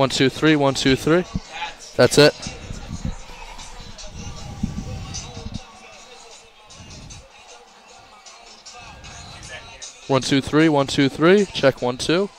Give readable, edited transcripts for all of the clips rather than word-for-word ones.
1, 2, 3, 1, 2, 3. That's it. One, two, three, 1, 2, 3. Check 1, 2.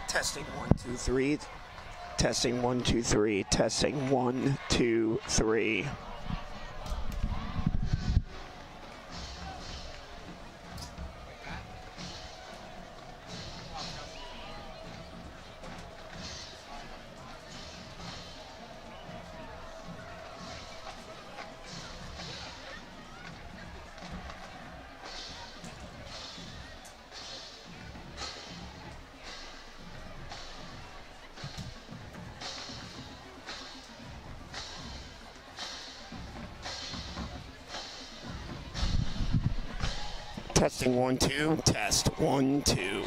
Testing 1, 2, 3. Testing 1, 2, 3. Testing 1, 2, 3. Testing 1, 2. Test 1, 2.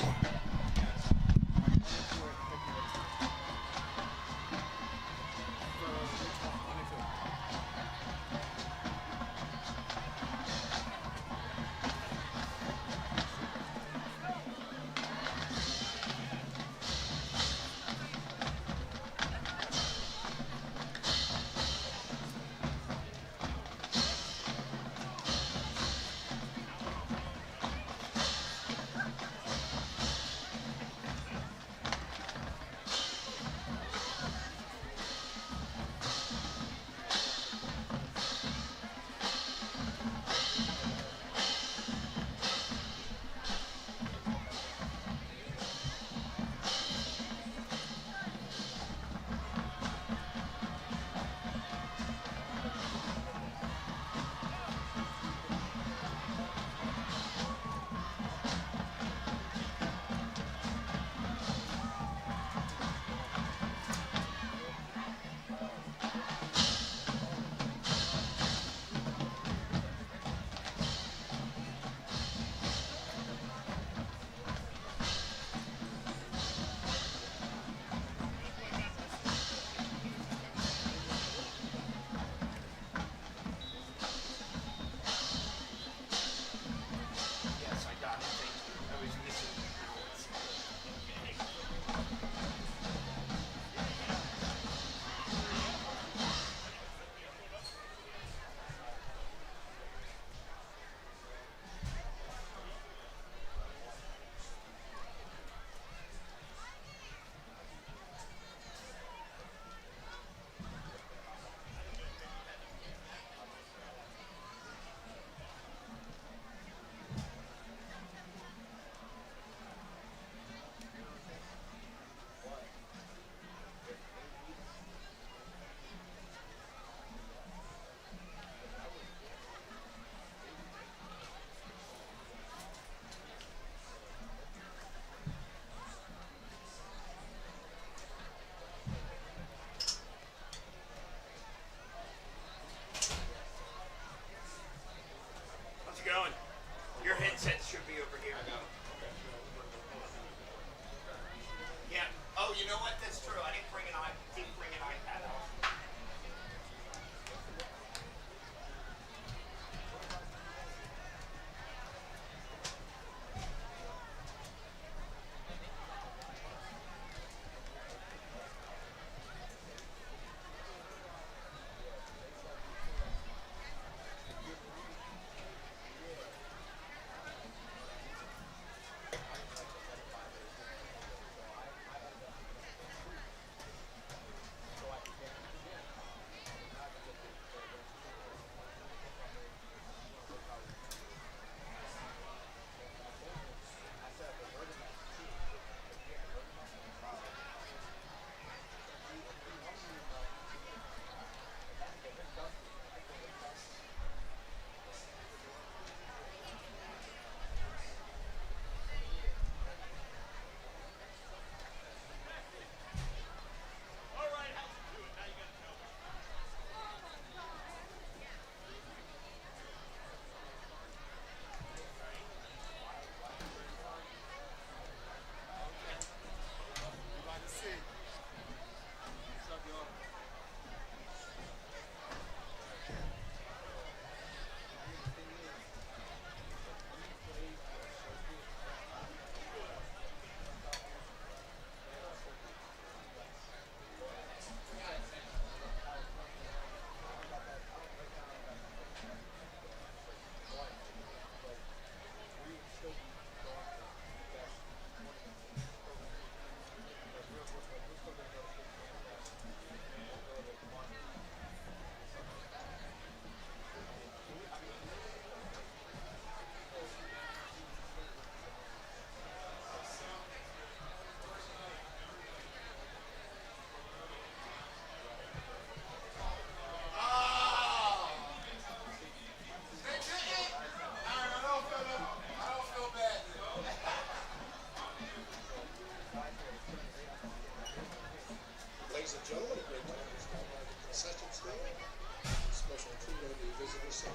Stop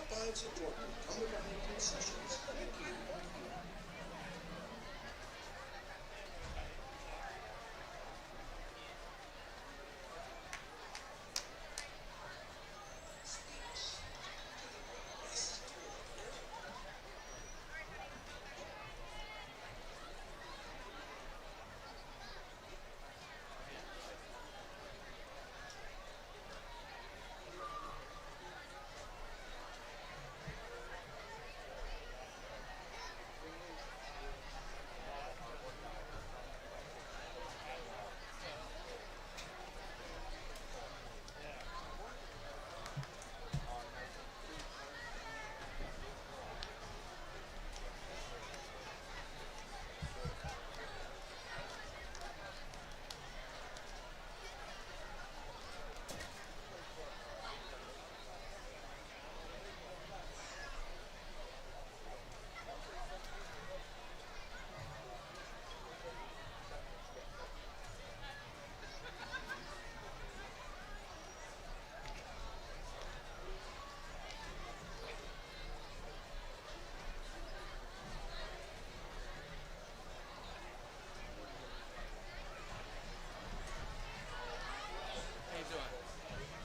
by and support Cumberland concessions. Thank you.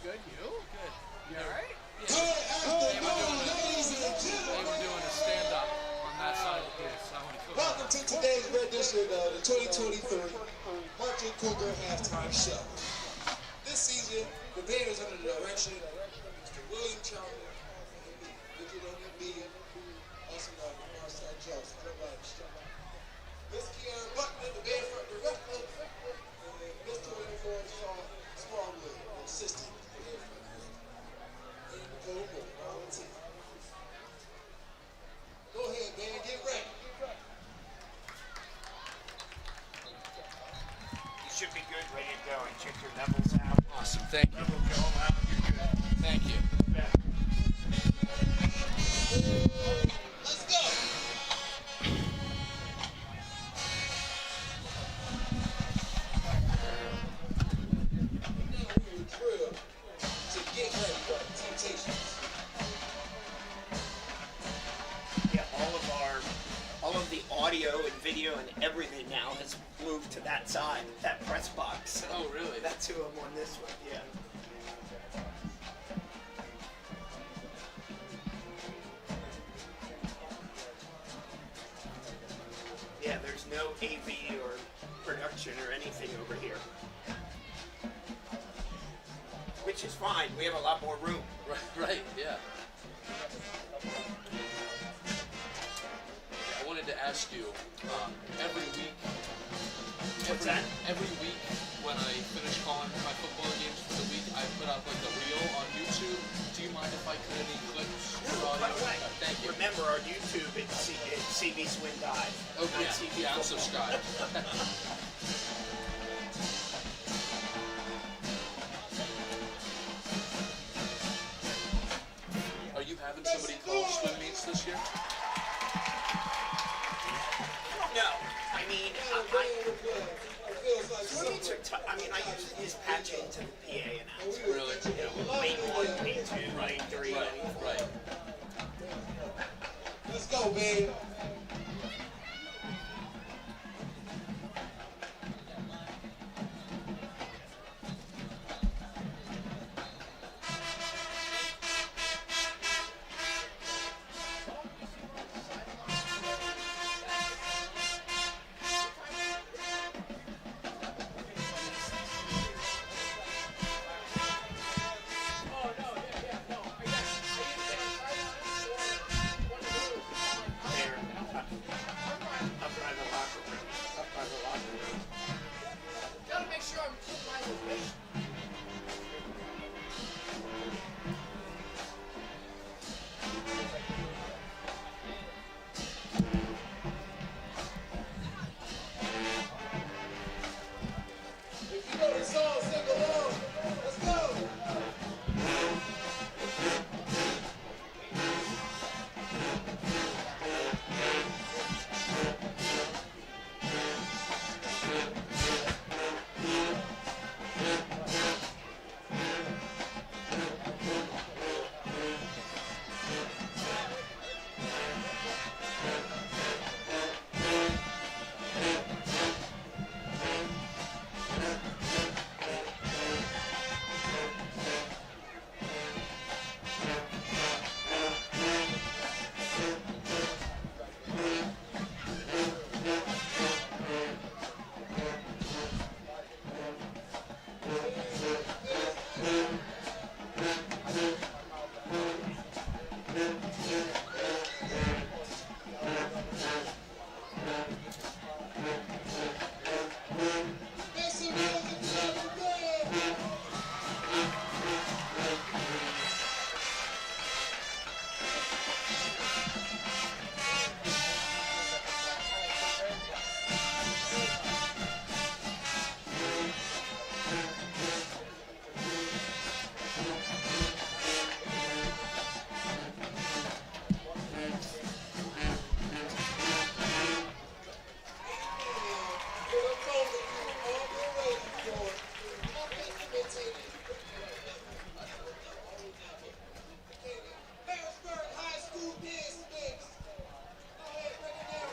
Good, you? Good. You alright? Good afternoon, ladies and They gentlemen. were doing a stand-up on that side of the booth, so I want to go. Welcome to today's rendition of the 2023 Marching Cougar Halftime Show. This season, the band is under the direction of Mr. William Chapman, Richard O.B., also known as Marcel Joseph. Miss Kiara Buckner, the band front director, and Mr. Uniform Smallwood, the assistant band front director. And Nicole Moore, volunteer. Go ahead, man, get ready. You should be good, ready to go, and check your levels out. Awesome, thank you. Levels go out, you're good. Thank you. Let's go. Now we will drill to get ready for the Temptations. Yeah, all of the audio and video and everything now has moved to that side, that press box. So Oh, really? that's who I'm on this one, yeah. Yeah, there's no AV or production or anything over here. Which is fine, we have a lot more room. Right, yeah. I wanted to ask you, every week, What's that? every week when I finish calling my football games for the week, I put up like a reel on YouTube. Do you mind if I cut any clips? No, by the way, Thank you. remember our YouTube at CB Swin Dive. Oh, not yeah, CB yeah, I'm Football. subscribed. Are you having somebody call swim meets this year? No, I mean, It feels like swim meets are tough. I mean, I usually just patch into the PA announcer. Really? You know, lane 1, lane 2, lane 3, Right, lane 4. right. Let's go, man. Make some noise for the band. Harrisburg High School dance mix. Go ahead, bring it down,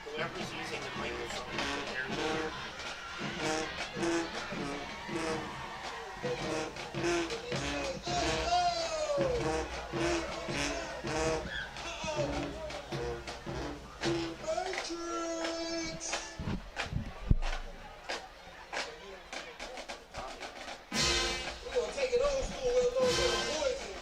Whoever's using the microphone, they're Matrix. We're gonna take it old school with a little bit of poison.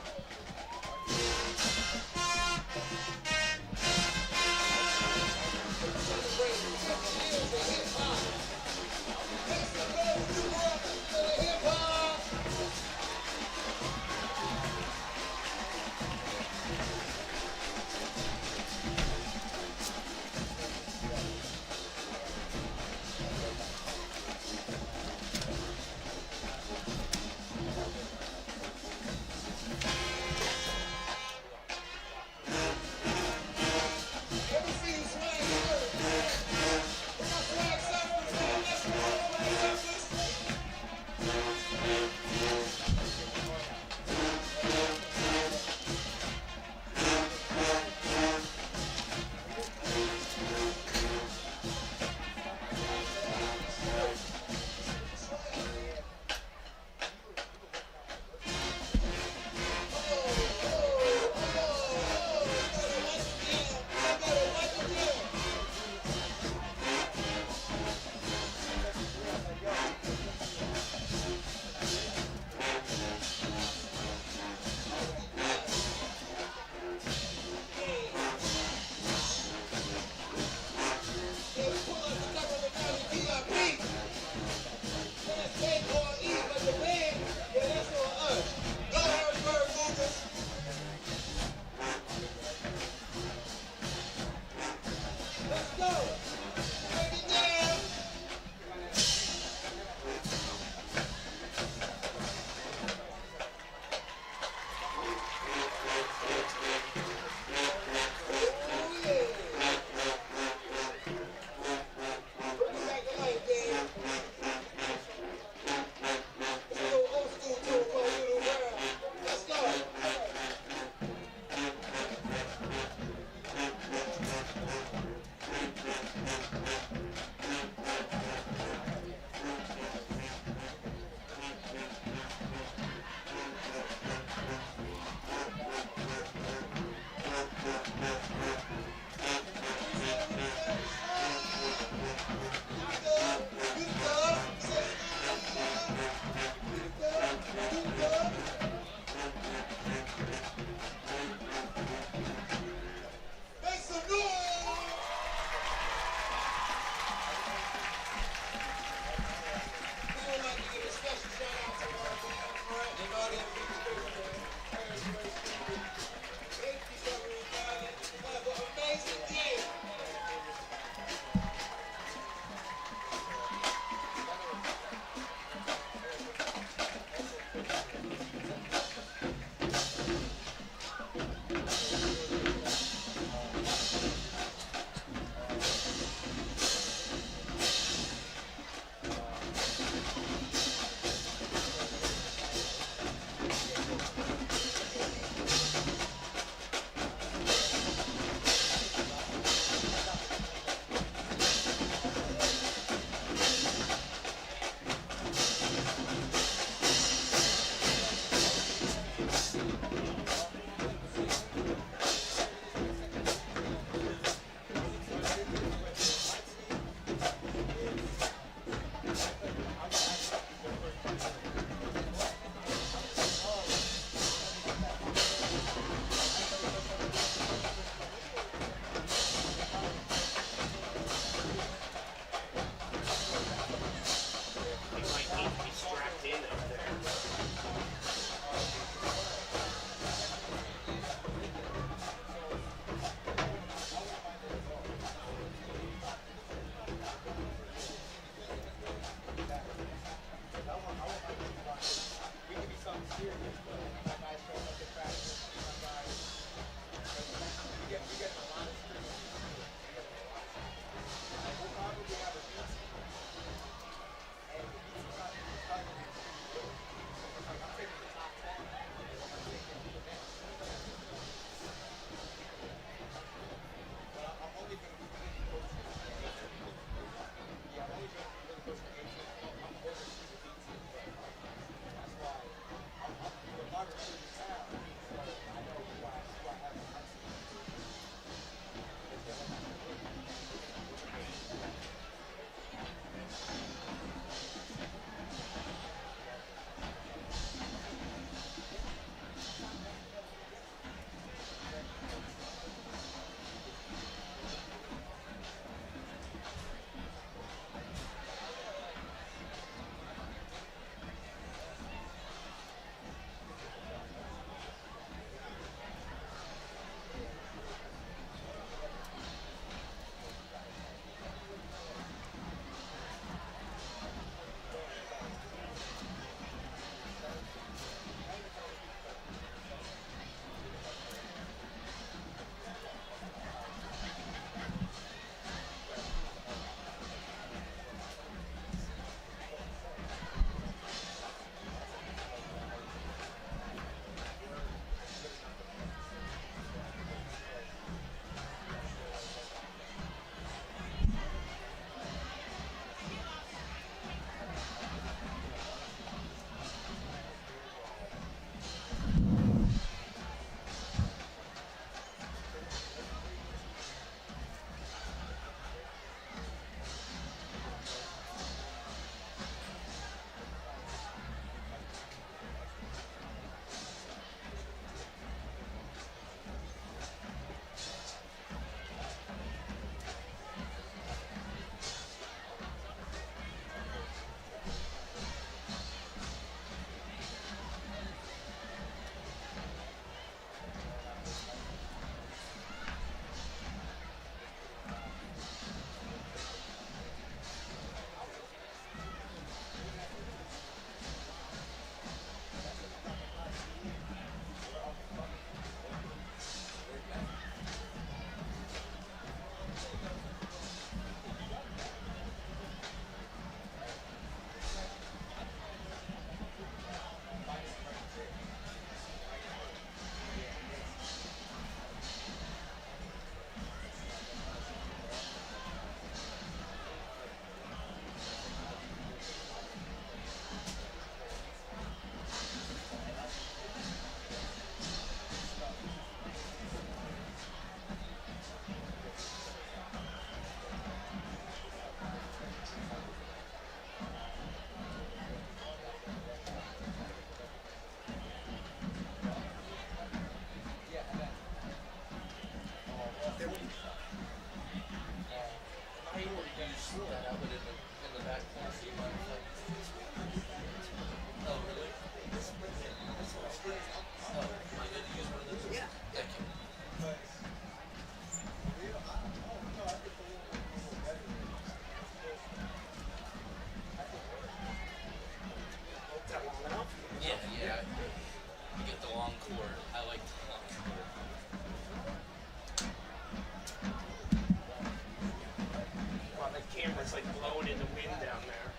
camera's like blowing in the wind down there.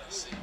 I see.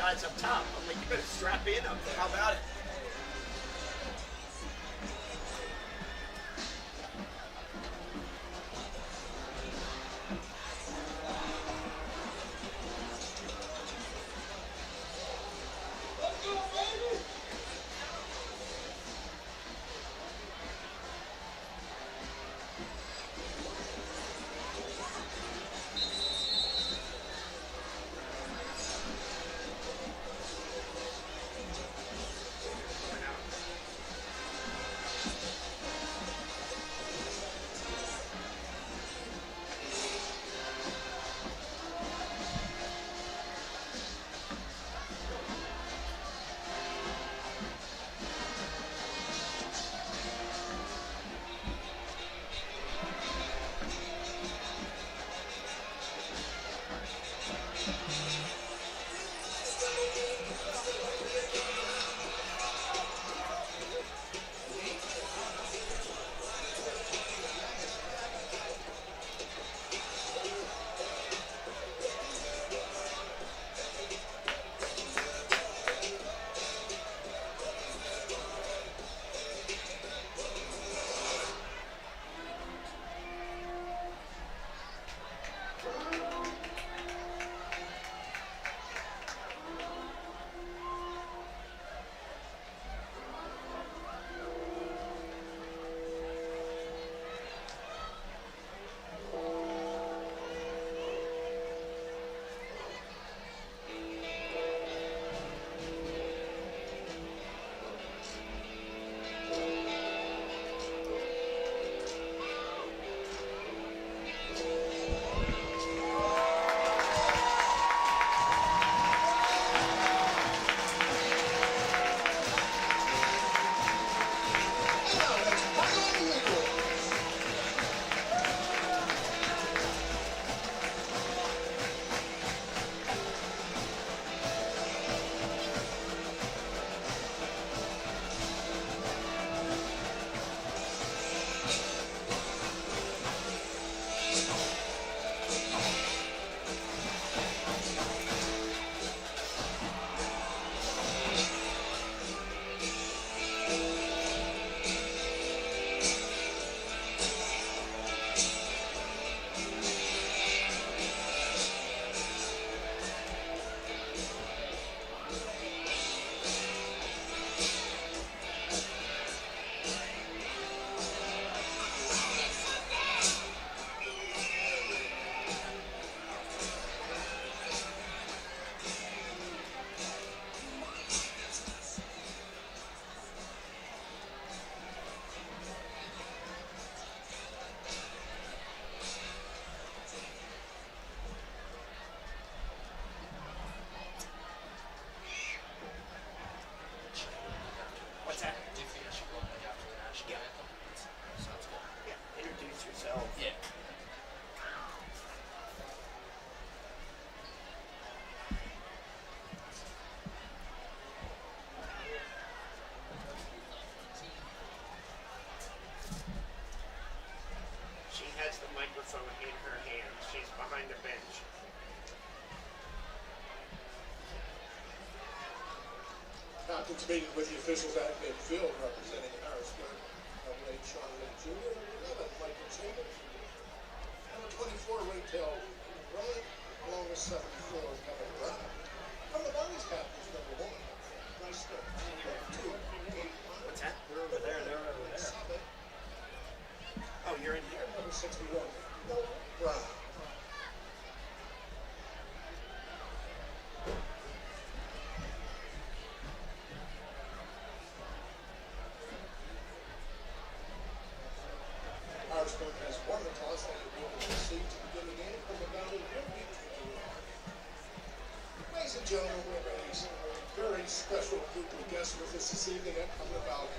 guys up top. I'm like, you better strap in up there. How about it? Captain's meeting with the officials at midfield representing Harrisburg. Number 8, Sean Lee Jr. 11, Michael Chapman. Number 24, Raytail Ryan, along with 74, Kevin Brown. From the Bonnie's captains, number 1, Bryce Smith. Number 2, What's that? They're over there. They're over there. 7, Oh, you're in here. number 61, Noah Brown. Harrisburg has won the toss and will receive to begin the game from the Valley Ladies and gentlemen, we have a very special group of guests with us this evening at Cumberland Valley.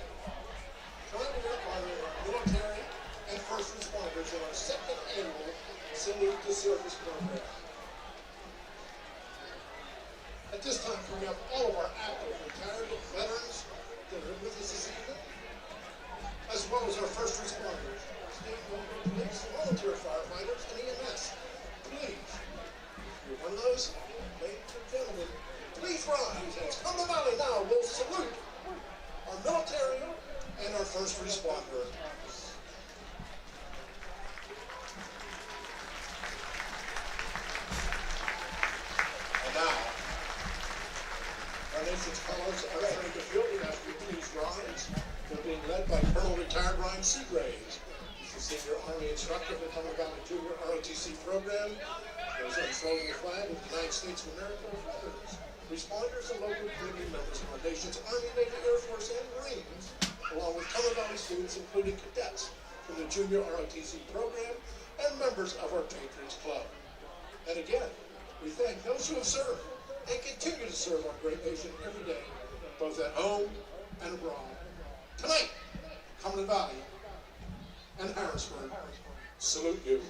Joining us are the military and first responders in our second annual Salute to Service program. At this time, we have all of our active retired veterans that are with us this evening, as well as our first responders, state and local police, volunteer firefighters, and EMS. Please, if you're one of those, ladies and gentlemen, please rise as Cumberland Valley now will salute our military and our first responders. And now, our nation's colors are entering the field. We ask you please rise. They're being led by Colonel Retired Ryan Seagraves. He's the senior Army instructor of the Cumberland Valley Junior ROTC program. Goes unfurling the flag of the United States of America with veterans, responders, and local community members of our nation's Army, Navy, Air Force, and Marines, along with Cumberland Valley students, including cadets from the Junior ROTC program and members of our Patriots Club. And again, we thank those who have served and continue to serve our great nation every day, both at home and abroad. Tonight, Cumberland Valley and Harrisburg salute you.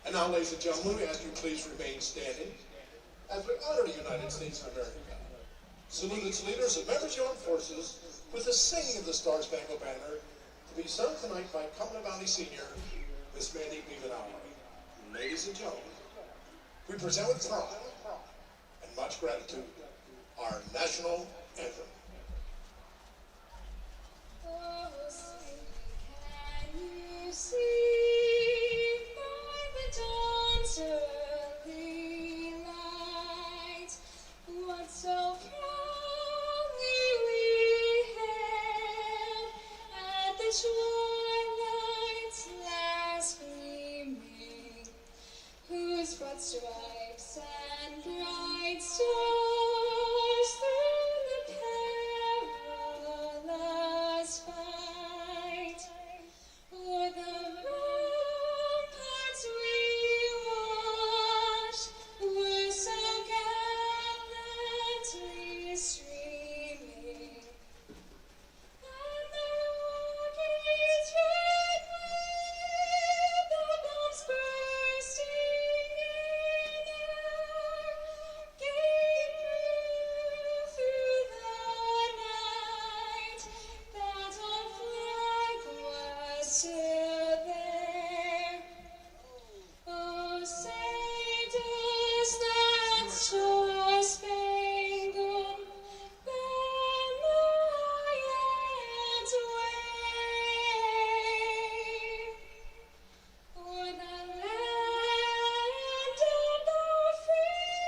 And now, ladies and gentlemen, we ask you please remain standing as we honor the United States of America. Salute its leaders and members of the armed forces with the singing of the Star Spangled Banner, to be sung tonight by Cumberland Valley Senior, Miss Mandy Beavenauer. Ladies and gentlemen, we present with pride and much gratitude our national anthem. Oh, say, can you see by the dawn's early light what so proudly we hailed at the twilight's last gleaming, whose broad stripes and bright stars through the perilous fight o'er the ramparts we watched were so gallantly streaming, and the rocket's red wave, the bombs bursting in air, gave proof through the night that our flag was still there. Oh, say does that star-spangled banner yet wave o'er the land of the free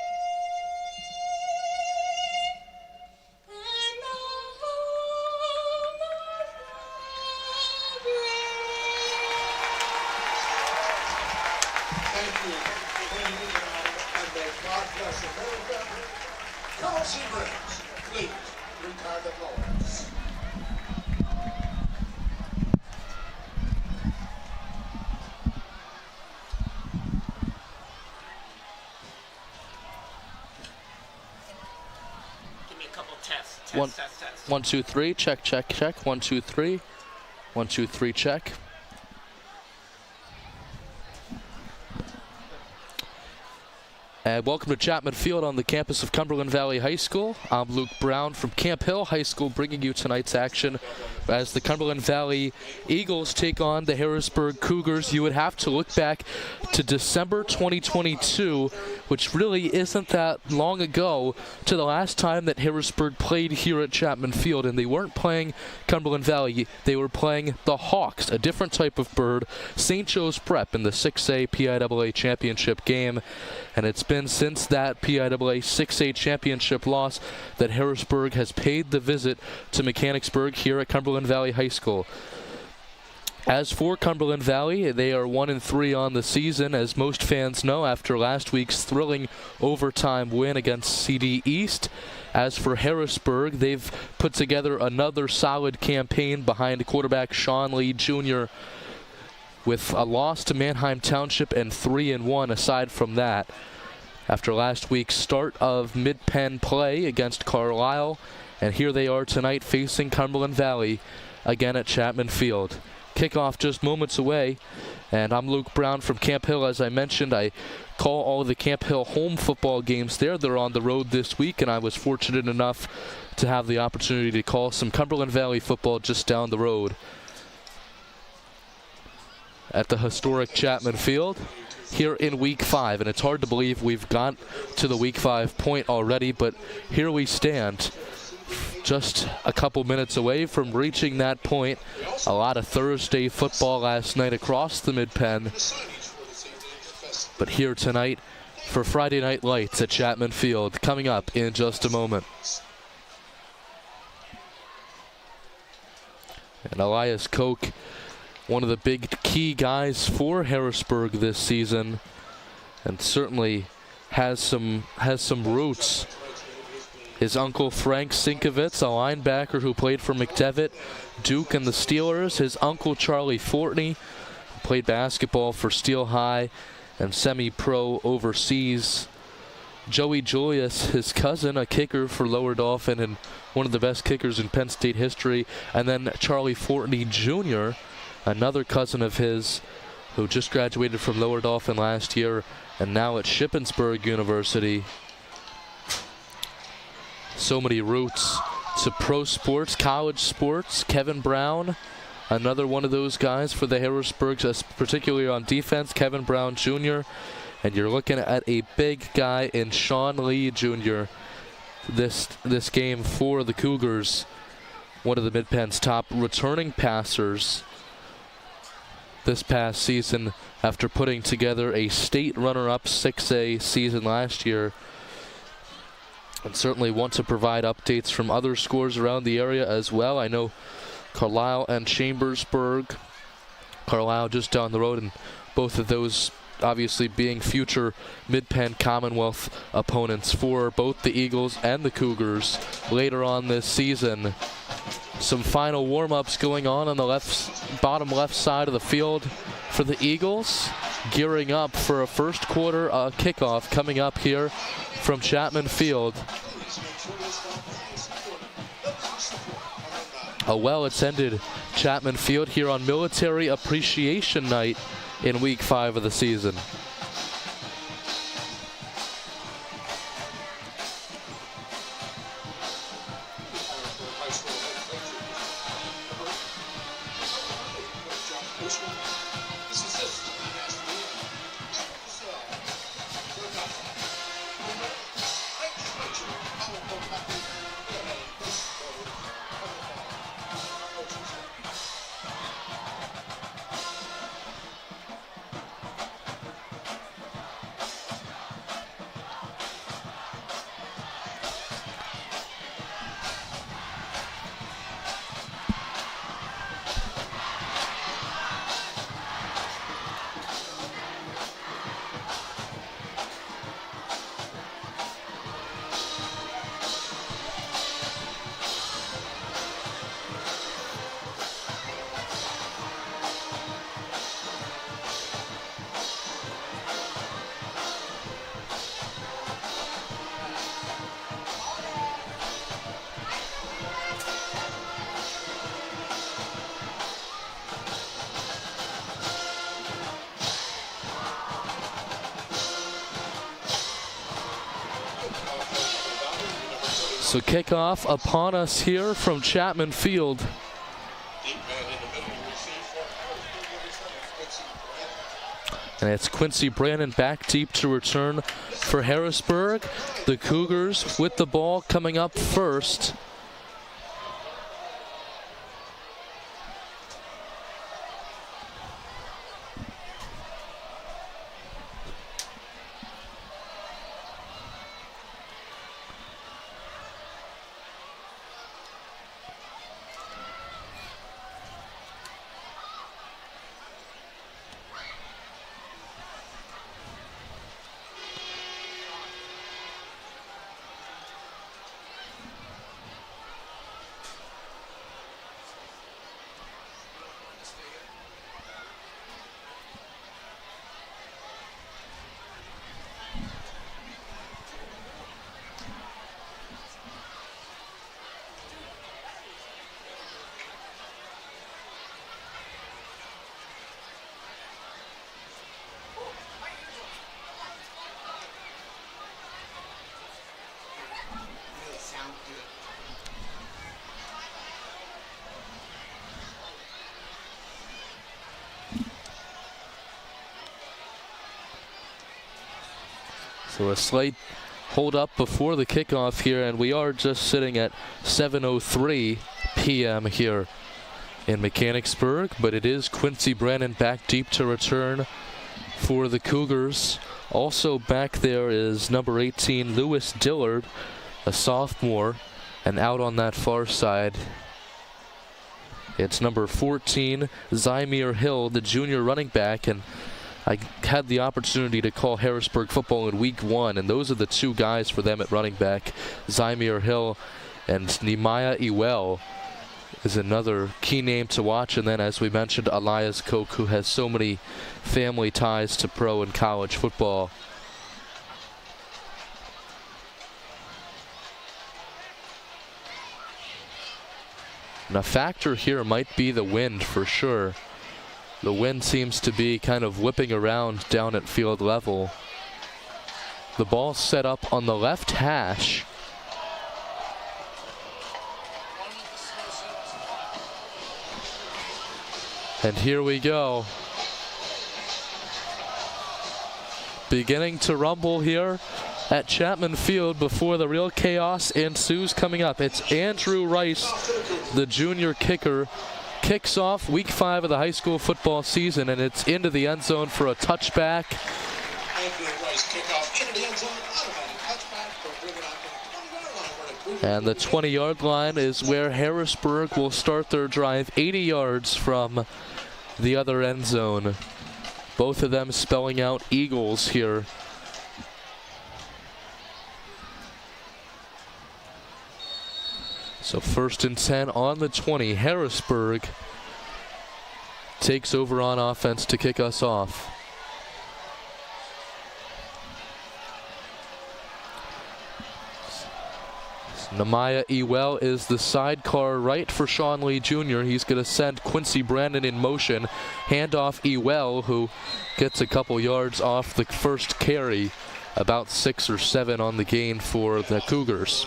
and the home of the brave? Thank you, Mandy Beavenauer, and may God bless America. Colonel Seagraves, please retire the colors. Give me a couple tests. One- Test. 1, 2, 3. Check, check, check. 1, 2, 3. 1, 2, 3. Check. And welcome to Chapman Field on the campus of Cumberland Valley High School. I'm Luke Brown from Camp Hill High School, bringing you tonight's action as the Cumberland Valley Eagles take on the Harrisburg Cougars. You would have to look back to December 2022, which really isn't that long ago, to the last time that Harrisburg played here at Chapman Field, and they weren't playing Cumberland Valley. They were playing the Hawks, a different type of bird, St. Joe's Prep, in the 6A PIAA championship game. And it's been since that PIAA 6A championship loss that Harrisburg has paid the visit to Mechanicsburg here at Cumberland Valley High School. As for Cumberland Valley, they are 1-3 on the season, as most fans know, after last week's thrilling overtime win against CD East. As for Harrisburg, they've put together another solid campaign behind quarterback Sean Lee Jr., with a loss to Manheim Township and 3-1 aside from that. After last week's start of mid-pen play against Carlisle, and here they are tonight facing Cumberland Valley again at Chapman Field. Kickoff just moments away, and I'm Luke Brown from Camp Hill. As I mentioned, I call all of the Camp Hill home football games there. They're on the road this week, and I was fortunate enough to have the opportunity to call some Cumberland Valley football just down the road at the historic Chapman Field here in Week 5. And it's hard to believe we've got to the Week 5 point already, but here we stand, just a couple minutes away from reaching that point. A lot of Thursday football last night across the mid-pen, but here tonight for Friday Night Lights at Chapman Field, coming up in just a moment. And Elias Koch, one of the big key guys for Harrisburg this season, and certainly has some roots. His uncle Frank Sinkovitz, a linebacker who played for McDevitt, Duke, and the Steelers. His uncle Charlie Fortney played basketball for Steel High and semi-pro overseas. Joey Julius, his cousin, a kicker for Lower Dauphin and one of the best kickers in Penn State history. And then Charlie Fortney Jr., another cousin of his who just graduated from Lower Dauphin last year and now at Shippensburg University. So many roots to pro sports, college sports. Kevin Brown, another one of those guys for the Harrisburgs, particularly on defense, Kevin Brown Jr. And you're looking at a big guy in Sean Lee Jr. this game for the Cougars, one of the Mid-Pen's top returning passers this past season after putting together a state runner-up 6A season last year. And certainly want to provide updates from other scores around the area as well. I know Carlisle and Chambersburg. Carlisle just down the road, and both of those obviously being future Mid-Penn Commonwealth opponents for both the Eagles and the Cougars later on this season. Some final warm-ups going on the bottom left side of the field for the Eagles, gearing up for a first quarter kickoff coming up here from Chapman Field. A well-attended Chapman Field here on Military Appreciation Night in Week 5 of the season. So kickoff upon us here from Chapman Field. Deep man in the middle to receive for Quincy Brandon. And it's Quincy Brandon back deep to return for Harrisburg. The Cougars with the ball coming up first. So a slight hold up before the kickoff here, and we are just sitting at 7:03 p.m. here in Mechanicsburg, but it is Quincy Brandon back deep to return for the Cougars. Also back there is number 18, Lewis Dillard, a sophomore, and out on that far side, it's number 14, Zymir Hill, the junior running back, and I had the opportunity to call Harrisburg football in week 1, and those are the two guys for them at running back. Zymir Hill and Nehemiah Ewell is another key name to watch. And then, as we mentioned, Elias Koch, who has so many family ties to pro and college football. And a factor here might be the wind for sure. The wind seems to be kind of whipping around down at field level. The ball set up on the left hash. And here we go. Beginning to rumble here at Chapman Field before the real chaos ensues coming up. It's Andrew Rice, the junior kicker, kicks off week 5 of the high school football season, and it's into the end zone for a touchback. And the 20-yard line is where Harrisburg will start their drive, 80 yards from the other end zone. Both of them spelling out Eagles here. So 1st and 10 on the 20. Harrisburg takes over on offense to kick us off. Nehemiah Ewell is the sidecar right for Sean Lee Jr. He's going to send Quincy Brandon in motion. Handoff Ewell, who gets a couple yards off the first carry. About 6 or 7 on the gain for the Cougars.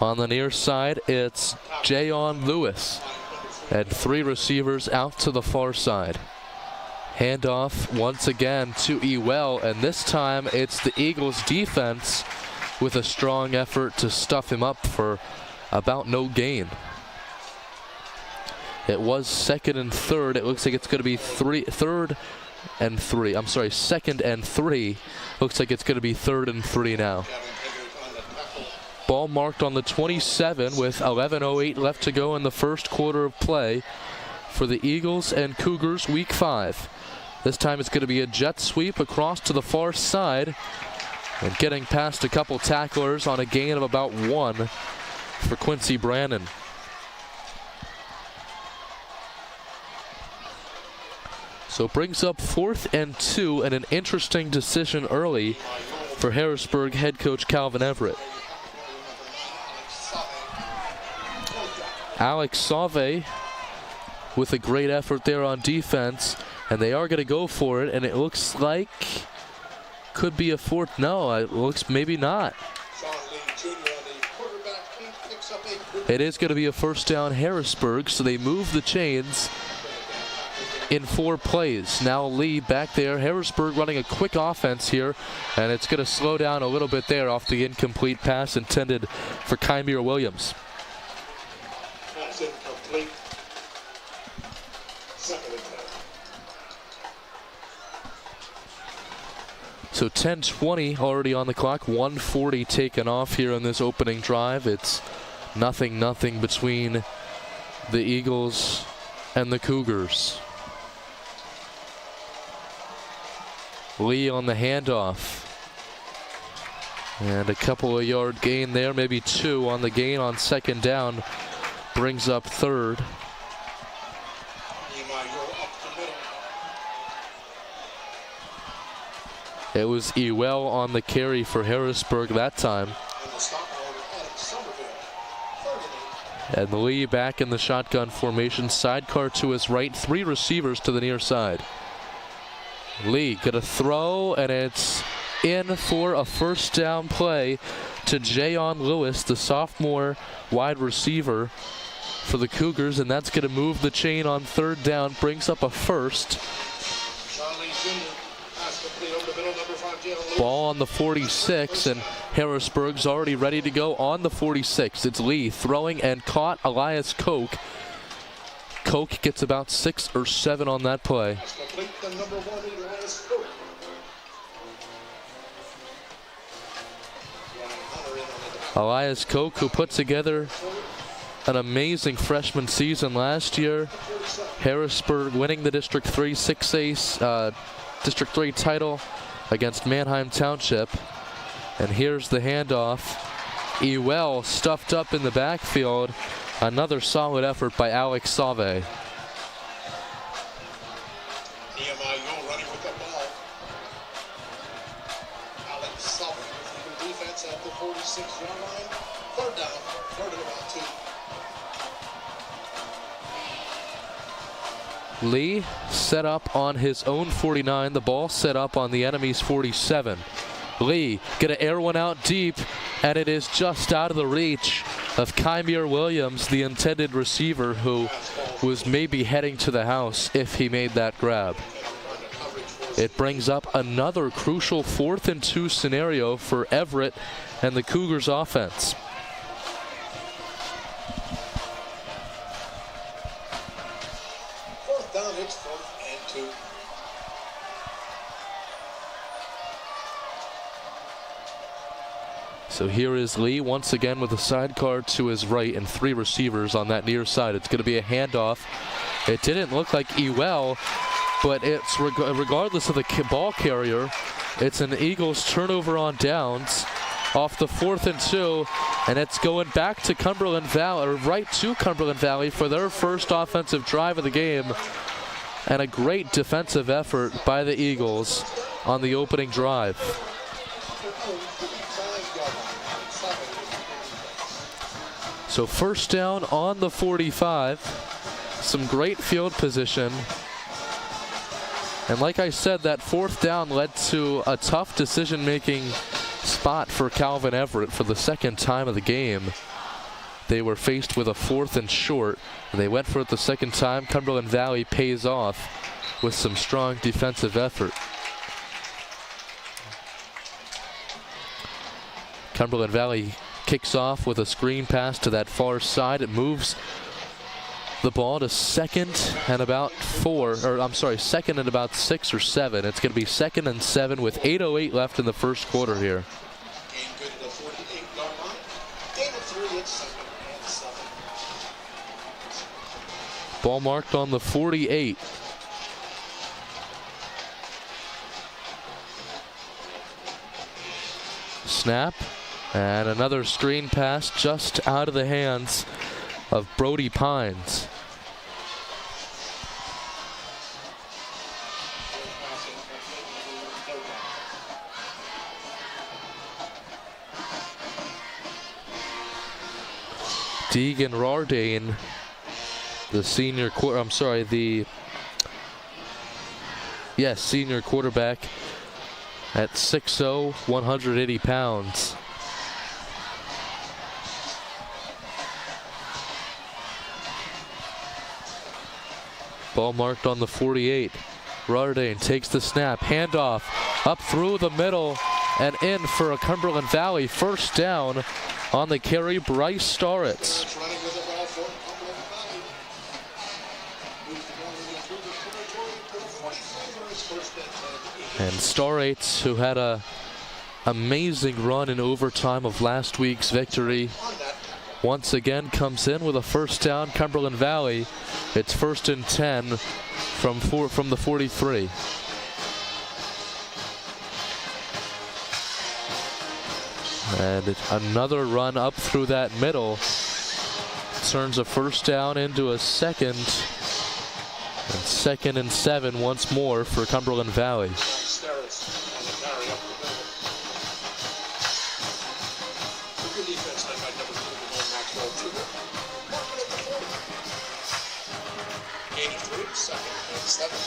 On the near side, it's Jayon Lewis. And 3 receivers out to the far side. Handoff once again to Ewell, and this time it's the Eagles defense with a strong effort to stuff him up for about no gain. It was 2nd and 3rd. It looks like it's going to be 2nd and 3. Looks like it's going to be 3rd and 3 now. Ball marked on the 27 with 11:08 left to go in the first quarter of play for the Eagles and Cougars week 5. This time it's going to be a jet sweep across to the far side and getting past a couple tacklers on a gain of about 1 for Quincy Brandon. So it brings up 4th and 2 and an interesting decision early for Harrisburg head coach Calvin Everett. Alex Sauve with a great effort there on defense, and they are going to go for it, and it looks like could be a fourth. No, it looks maybe not. It is going to be a first down Harrisburg, so they move the chains in 4 plays. Now Lee back there. Harrisburg running a quick offense here, and it's going to slow down a little bit there off the incomplete pass intended for Kymere Williams. That's incomplete. Second and 10. So 10:20 already on the clock. 1:40 taken off here in this opening drive. It's 0-0 between the Eagles and the Cougars. Lee on the handoff. And a couple of yard gain there, maybe 2 on the gain on second down. Brings up third. It was Ewell on the carry for Harrisburg that time. And Lee back in the shotgun formation. Sidecar to his right. 3 receivers to the near side. Lee gonna throw, and it's in for a first down play to Jayon Lewis, the sophomore wide receiver for the Cougars, and that's gonna move the chain on third down. Brings up a first. Ball on the 46, and Harrisburg's already ready to go on the 46. It's Lee throwing and caught Elias Koch. Koch gets about 6 or 7 on that play. Elias Koch, who put together an amazing freshman season last year. Harrisburg winning the District 3 District 3 title against Manheim Township. And here's the handoff. Ewell stuffed up in the backfield. Another solid effort by Alex Save. Nehemiah running with the ball. Alex Save with the defense at the 46-yard line. Third down, third and about 2. Lee set up on his own 49. The ball set up on the enemy's 47. Lee gonna air one out deep, and it is just out of the reach of Kymere Williams, the intended receiver, who was maybe heading to the house if he made that grab. It brings up another crucial 4th and 2 scenario for Everett and the Cougars offense. Fourth down, it's 4th and 2. So here is Lee once again with a sidecar to his right and 3 receivers on that near side. It's going to be a handoff. It didn't look like Ewell, but it's regardless of the ball carrier, it's an Eagles turnover on downs off the 4th and 2, and it's going back to Cumberland Valley, or right to Cumberland Valley for their first offensive drive of the game, and a great defensive effort by the Eagles on the opening drive. So first down on the 45. Some great field position. And like I said, that 4th down led to a tough decision-making spot for Calvin Everett for the second time of the game. They were faced with a 4th and short, and they went for it the second time. Cumberland Valley pays off with some strong defensive effort. Cumberland Valley kicks off with a screen pass to that far side. It moves the ball to second and about 6 or 7. It's going to be 2nd and 7 with 8:08 left in the first quarter here. Game good at the 48-yard line. Game of 3, it's 2nd and 7. Ball marked on the 48. Snap. And another screen pass just out of the hands of Brody Pines. Deegan Rardane senior quarterback at 6'0", 180 pounds. Ball marked on the 48. Rardane takes the snap, handoff, up through the middle, and in for a Cumberland Valley first down on the carry, Bryce Starretts. Running with the ball for Cumberland Valley. Moves the ball into the territory to the 45 yards, first and 10. And Starretts, who had a amazing run in overtime of last week's victory, once again comes in with a first down. Cumberland Valley, it's 1st and 10 from the 43. And another run up through that middle turns a first down into a second. And 2nd and 7 once more for Cumberland Valley. Starretts on the carry up the middle. Good defense led by number 2, Maxwell Tudor. Marking at the 40. 83, 2nd and 7.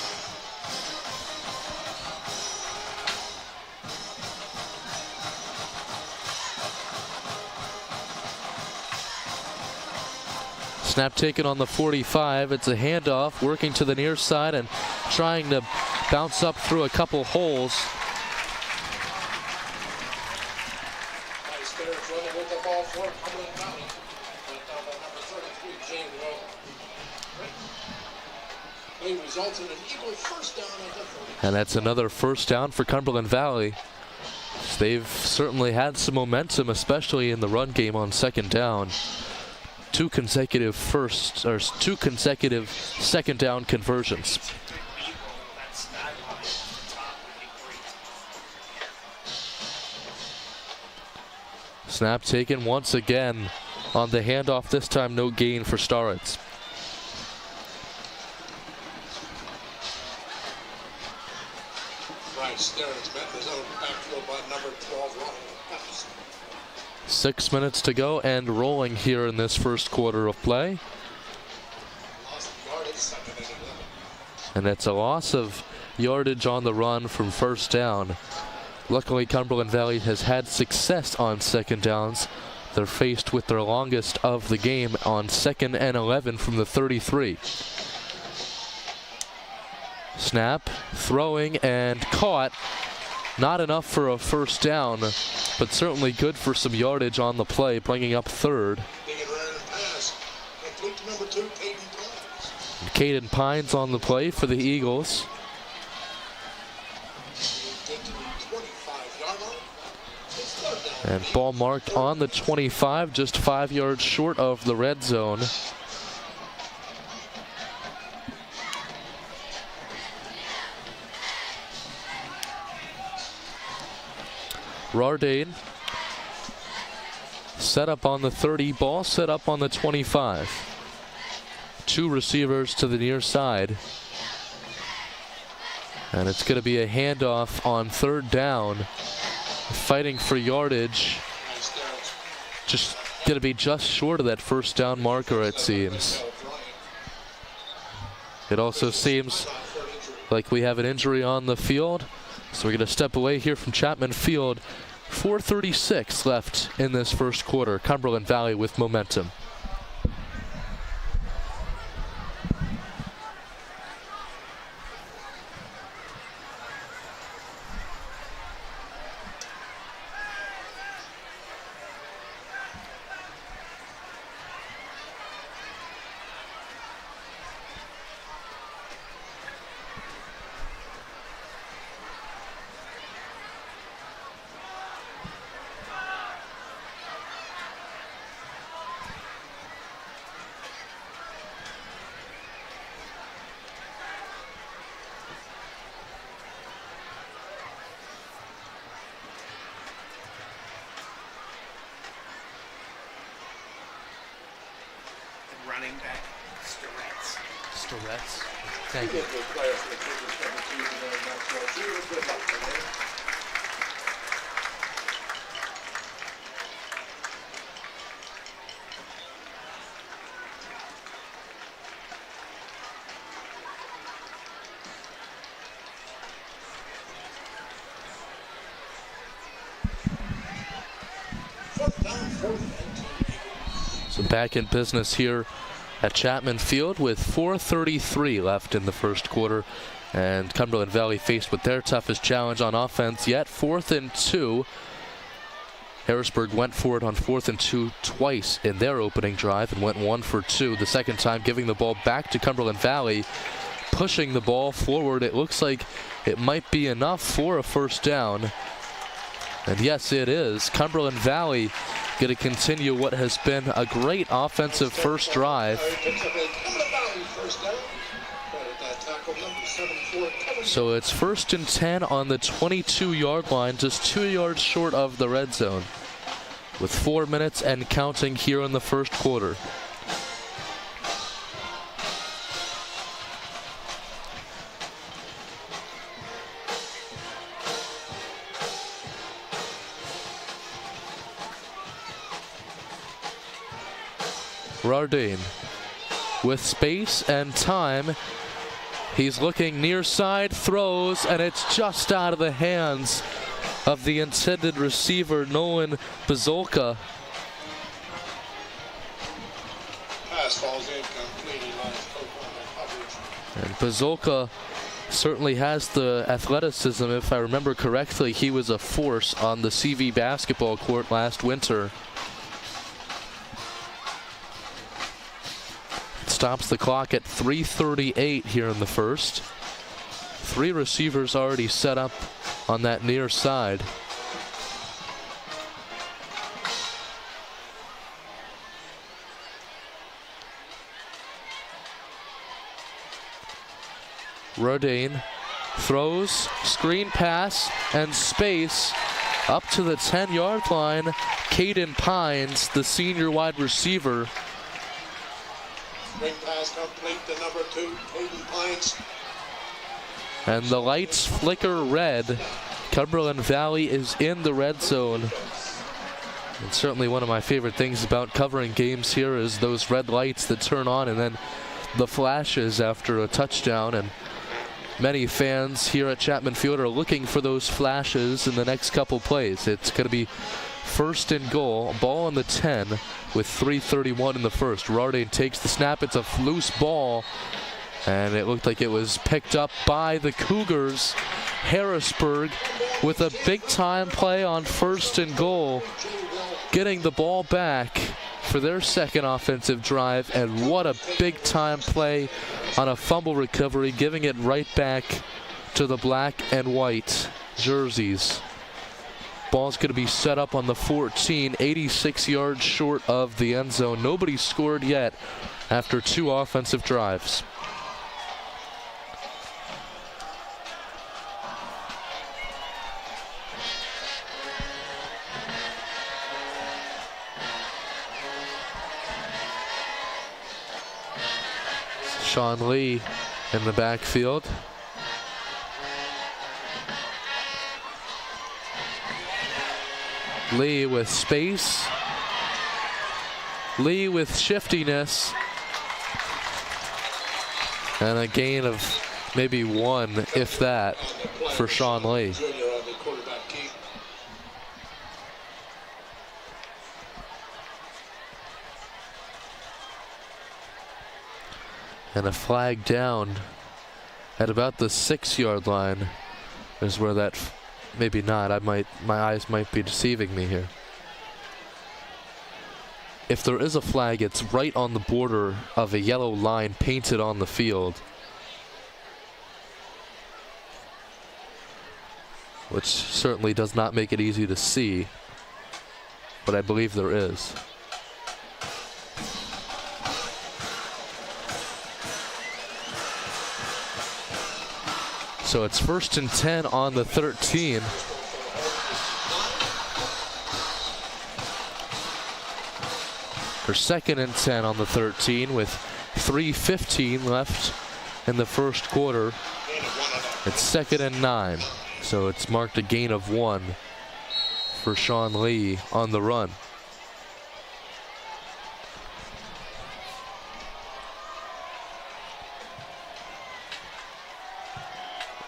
Snap taken on the 45. It's a handoff, working to the near side and trying to bounce up through a couple holes. Nice Starretts running with the ball for Cumberland Valley. Went down by number 33, James Rowe. Play results in an Eagle first down at the 30. And that's another first down for Cumberland Valley. They've certainly had some momentum, especially in the run game on 2nd down. Two consecutive second down conversions. Snap taken once again on the handoff, this time no gain for Starretts. Bryce Starretts met the zone backfield by number 12, Ronald Evans. 6 minutes to go and rolling here in this first quarter of play. Lost yardage, 2nd and 11. And that's a loss of yardage on the run from first down. Luckily, Cumberland Valley has had success on 2nd downs. They're faced with their longest of the game on 2nd and 11 from the 33. Snap, throwing, and caught. Not enough for a first down, but certainly good for some yardage on the play, bringing up 3rd. Big and random pass. Complete to number 2, Caden Pines. Caden Pines on the play for the Eagles. Get to the 25-yard line. It's 3rd down. And ball marked on the 25, just 5 yards short of the red zone. Rardane set up on the 30, ball set up on the 25. 2 receivers to the near side. And it's going to be a handoff on 3rd down. Fighting for yardage. Just going to be just short of that first down marker, it seems. It also seems like we have an injury on the field. So we're going to step away here from Chapman Field. 4:36 left in this first quarter. Cumberland Valley with momentum. Running back, Starretts. Starretts. Thank you. Good player for the Cougars, number 2, Maxwell Tudor. Good luck today. So back in business here at Chapman Field with 4:33 left in the first quarter. And Cumberland Valley faced with their toughest challenge on offense yet. 4th and 2. Harrisburg went for it on 4th and 2 twice in their opening drive and went 1 for 2 the second time, giving the ball back to Cumberland Valley, pushing the ball forward. It looks like it might be enough for a first down. And yes, it is. Cumberland Valley going to continue what has been a great offensive first drive. So it's 1st and 10 on the 22-yard line, just 2 yards short of the red zone, with 4 minutes and counting here in the first quarter. Rardane with space and time. He's looking near side, throws, and it's just out of the hands of the intended receiver, Nolan Bazolka. Pass falls incomplete. And Bazolka certainly has the athleticism. If I remember correctly, he was a force on the CV basketball court last winter. Stops the clock at 3:38 here in the first. 3 receivers already set up on that near side. Rodane throws, screen pass, and space up to the 10-yard line. Caden Pines, the senior wide receiver. Ring pass complete to number 2, Caden Pines. And the lights flicker red. Cumberland Valley is in the red zone. And certainly one of my favorite things about covering games here is those red lights that turn on and then the flashes after a touchdown. And many fans here at Chapman Field are looking for those flashes in the next couple plays. It's going to be 1st and goal, ball on the 10 with 3:31 in the first. Rardane takes the snap. It's a loose ball, and it looked like it was picked up by the Cougars. Harrisburg with a big-time play on 1st and goal, getting the ball back for their second offensive drive, and what a big-time play on a fumble recovery, giving it right back to the black and white jerseys. Ball's going to be set up on the 14, 86 yards short of the end zone. Nobody scored yet after 2 offensive drives. Sean Lee in the backfield. Lee with space. Lee with shiftiness. And a gain of maybe 1, if that, for Sean Lee. And a flag down at about the 6-yard line is where that, maybe not, my eyes might be deceiving me here. If there is a flag, it's right on the border of a yellow line painted on the field, which certainly does not make it easy to see, but I believe there is. So it's 1st and 10 on the 13. Or 2nd and 10 on the 13 with 3:15 left in the first quarter. It's 2nd and 9. So it's marked a gain of 1 for Sean Lee on the run.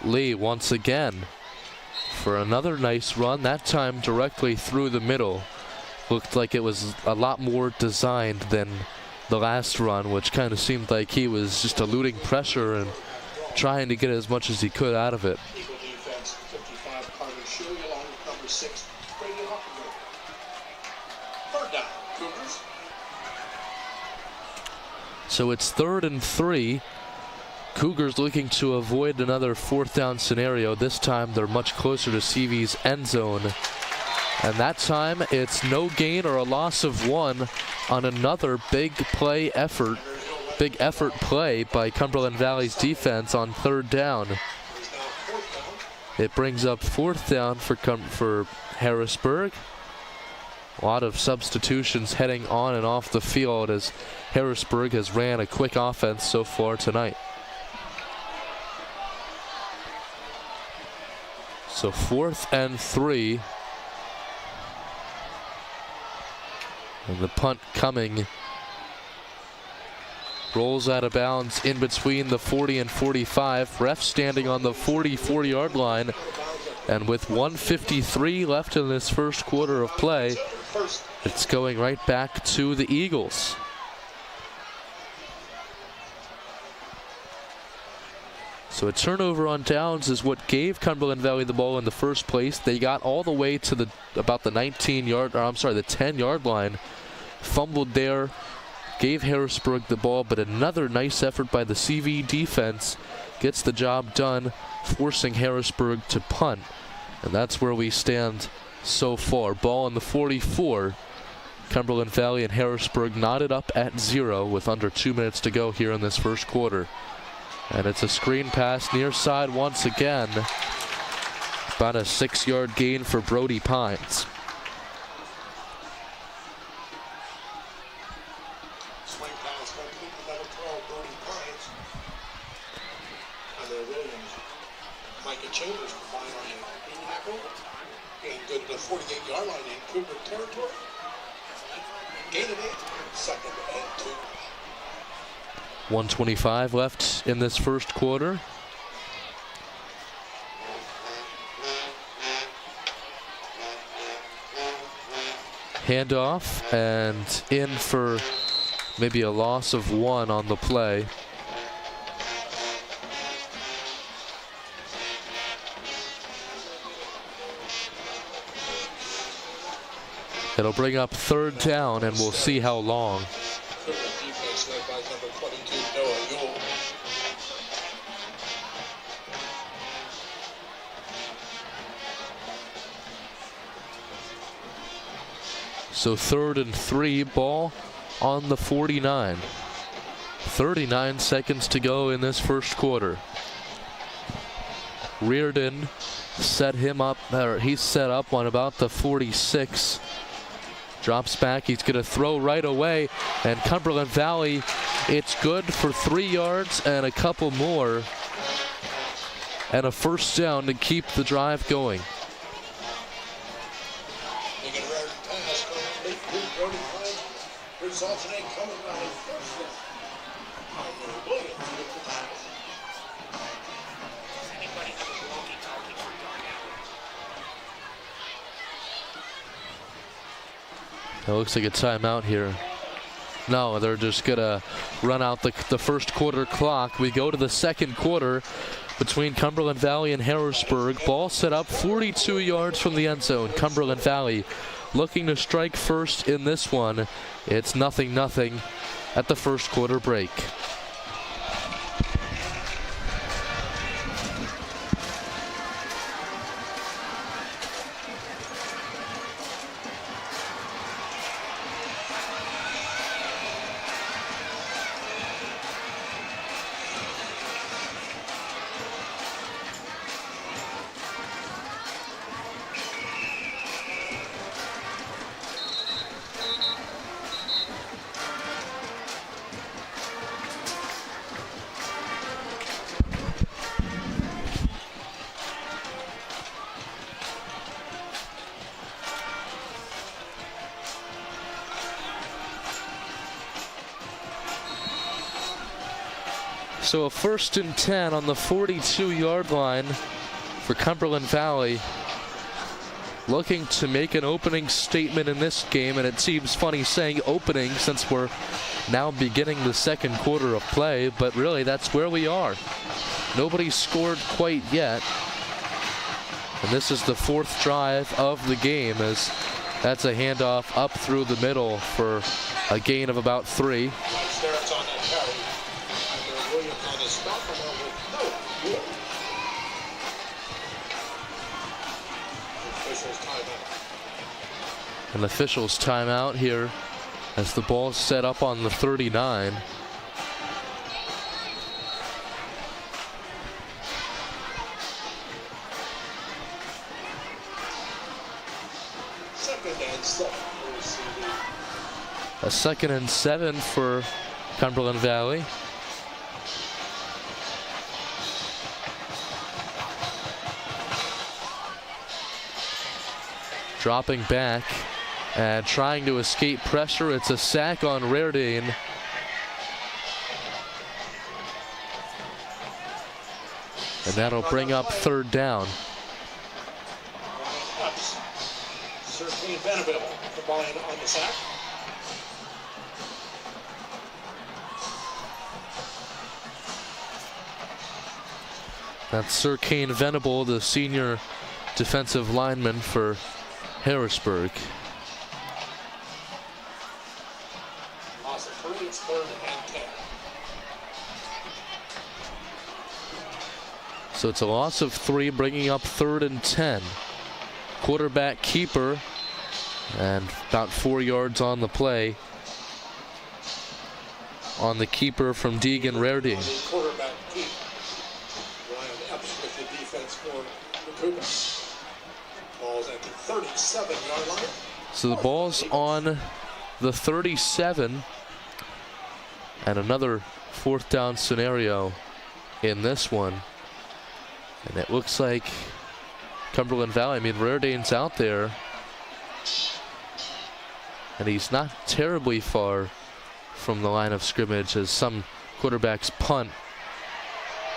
Lee once again for another nice run, that time directly through the middle. looked like it was a lot more designed than the last run, which kind of seemed like he was just eluding pressure and trying to get as much as he could out of it. Eagle defense, 55, Carter Shuey, along with number 6, Brady Hockenberg. Third down, Cougars. So it's 3rd and 3. Cougars looking to avoid another 4th down scenario. This time they're much closer to CV's end zone. And that time it's no gain or a loss of 1 on another big effort play by Cumberland Valley's defense on 3rd down. It brings up 4th down for Harrisburg. A lot of substitutions heading on and off the field as Harrisburg has ran a quick offense so far tonight. So 4th and 3. And the punt coming. Rolls out of bounds in between the 40 and 45. Ref standing on the 44-yard line. And with 1:53 left in this first quarter of play, it's going right back to the Eagles. So a turnover on downs is what gave Cumberland Valley the ball in the first place. They got all the way to about the 10-yard line. Fumbled there, gave Harrisburg the ball, but another nice effort by the CV defense gets the job done, forcing Harrisburg to punt. And that's where we stand so far. Ball on the 44. Cumberland Valley and Harrisburg knotted up at 0 with under 2 minutes to go here in this first quarter. And it's a screen pass near side once again. About a 6-yard gain for Brody Pines. Swing pass complete to number 12, Brody Pines. And then Williams, Micah Chambers combined on a tackle. And good to the 48-yard line in Cougar territory. Gain of 8, 2nd and 2. 1:25 left in this first quarter. Handoff and in for maybe a loss of 1 on the play. It'll bring up 3rd down, and we'll see how long. Defense led by number 22, Noah Yule. So 3rd and 3, ball on the 49. 39 seconds to go in this first quarter. Reardon set him up, or he's set up on about the 46. Drops back, he's gonna throw right away, and Cumberland Valley, it's good for 3 yards and a couple more, and a 1st down to keep the drive going. Making a rare pass, complete to Brody Pines. Results in a Cumberland Valley 1st down. Williams with the tackle. Does anybody have a walkie-talkie for Dark It looks like a timeout here. No, they're just gonna run out the first quarter clock. We go to the second quarter between Cumberland Valley and Harrisburg. Ball set up 42 yards from the end zone. Cumberland Valley looking to strike first in this one. It's 0-0 at the first quarter break. So a 1st and 10 on the 42-yard line for Cumberland Valley. looking to make an opening statement in this game, and it seems funny saying opening since we're now beginning the second quarter of play, but really that's where we are. Nobody's scored quite yet, and this is the fourth drive of the game, as that's a handoff up through the middle for a gain of about 3. Starts on that carry. Under Williams on the stop with no good. Officials timeout. An official's timeout here as the ball's set up on the 39. Second and 7 for CV. A 2nd and 7 for Cumberland Valley. Dropping back and trying to escape pressure. It's a sack on Reardane. And that'll bring up 3rd down. Certainly Vanderbilt, the ball in on the sack. That's Sir Kane Venable, the senior defensive lineman for Harrisburg. Loss of 3, it's 3rd and 10. So it's a loss of 3, bringing up 3rd and 10. Quarterback keeper, and about 4 yards on the play on the keeper from Deegan Reardane. The quarterback keep. Ryan Epps with the defense for the Cougars. Ball's at the 37-yard line. So the ball's on the 37, and another 4th down scenario in this one. And it looks like Cumberland Valley, I mean, Reardane's out there, and he's not terribly far from the line of scrimmage as some quarterbacks punt.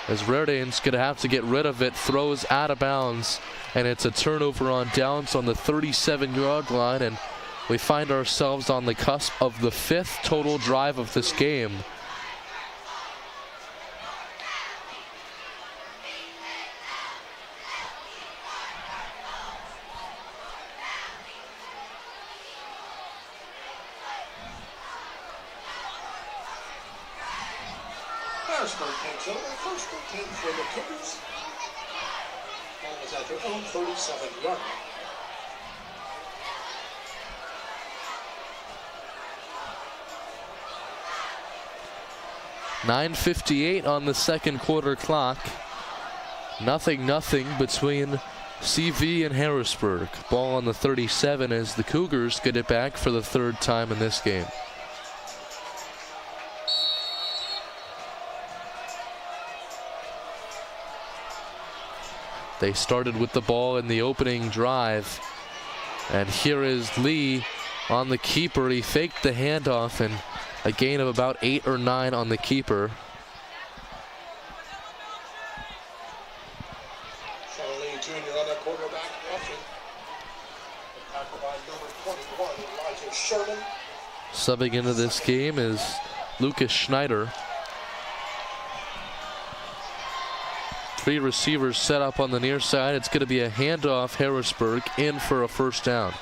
As Reardane's going to have to get rid of it, throws out of bounds, and it's a turnover on downs on the 37-yard line, and we find ourselves on the cusp of the 5th total drive of this game. Harrisburg takes over. First and 10 for the Cougars. Ball is at their own 37-yard line. .9:58 on the second quarter clock. Nothing between CV and Harrisburg. Ball on the 37 as the Cougars get it back for the 3rd time in this game. They started with the ball in the opening drive. And here is Lee on the keeper. He faked the handoff, and a gain of about 8 or 9 on the keeper. Charlie Jr. on the quarterback option. Tackled by number 21, Elijah Sherman. Subbing into this game is Lucas Schneider. 3 receivers set up on the near side. It's going to be a handoff. Harrisburg in for a 1st down.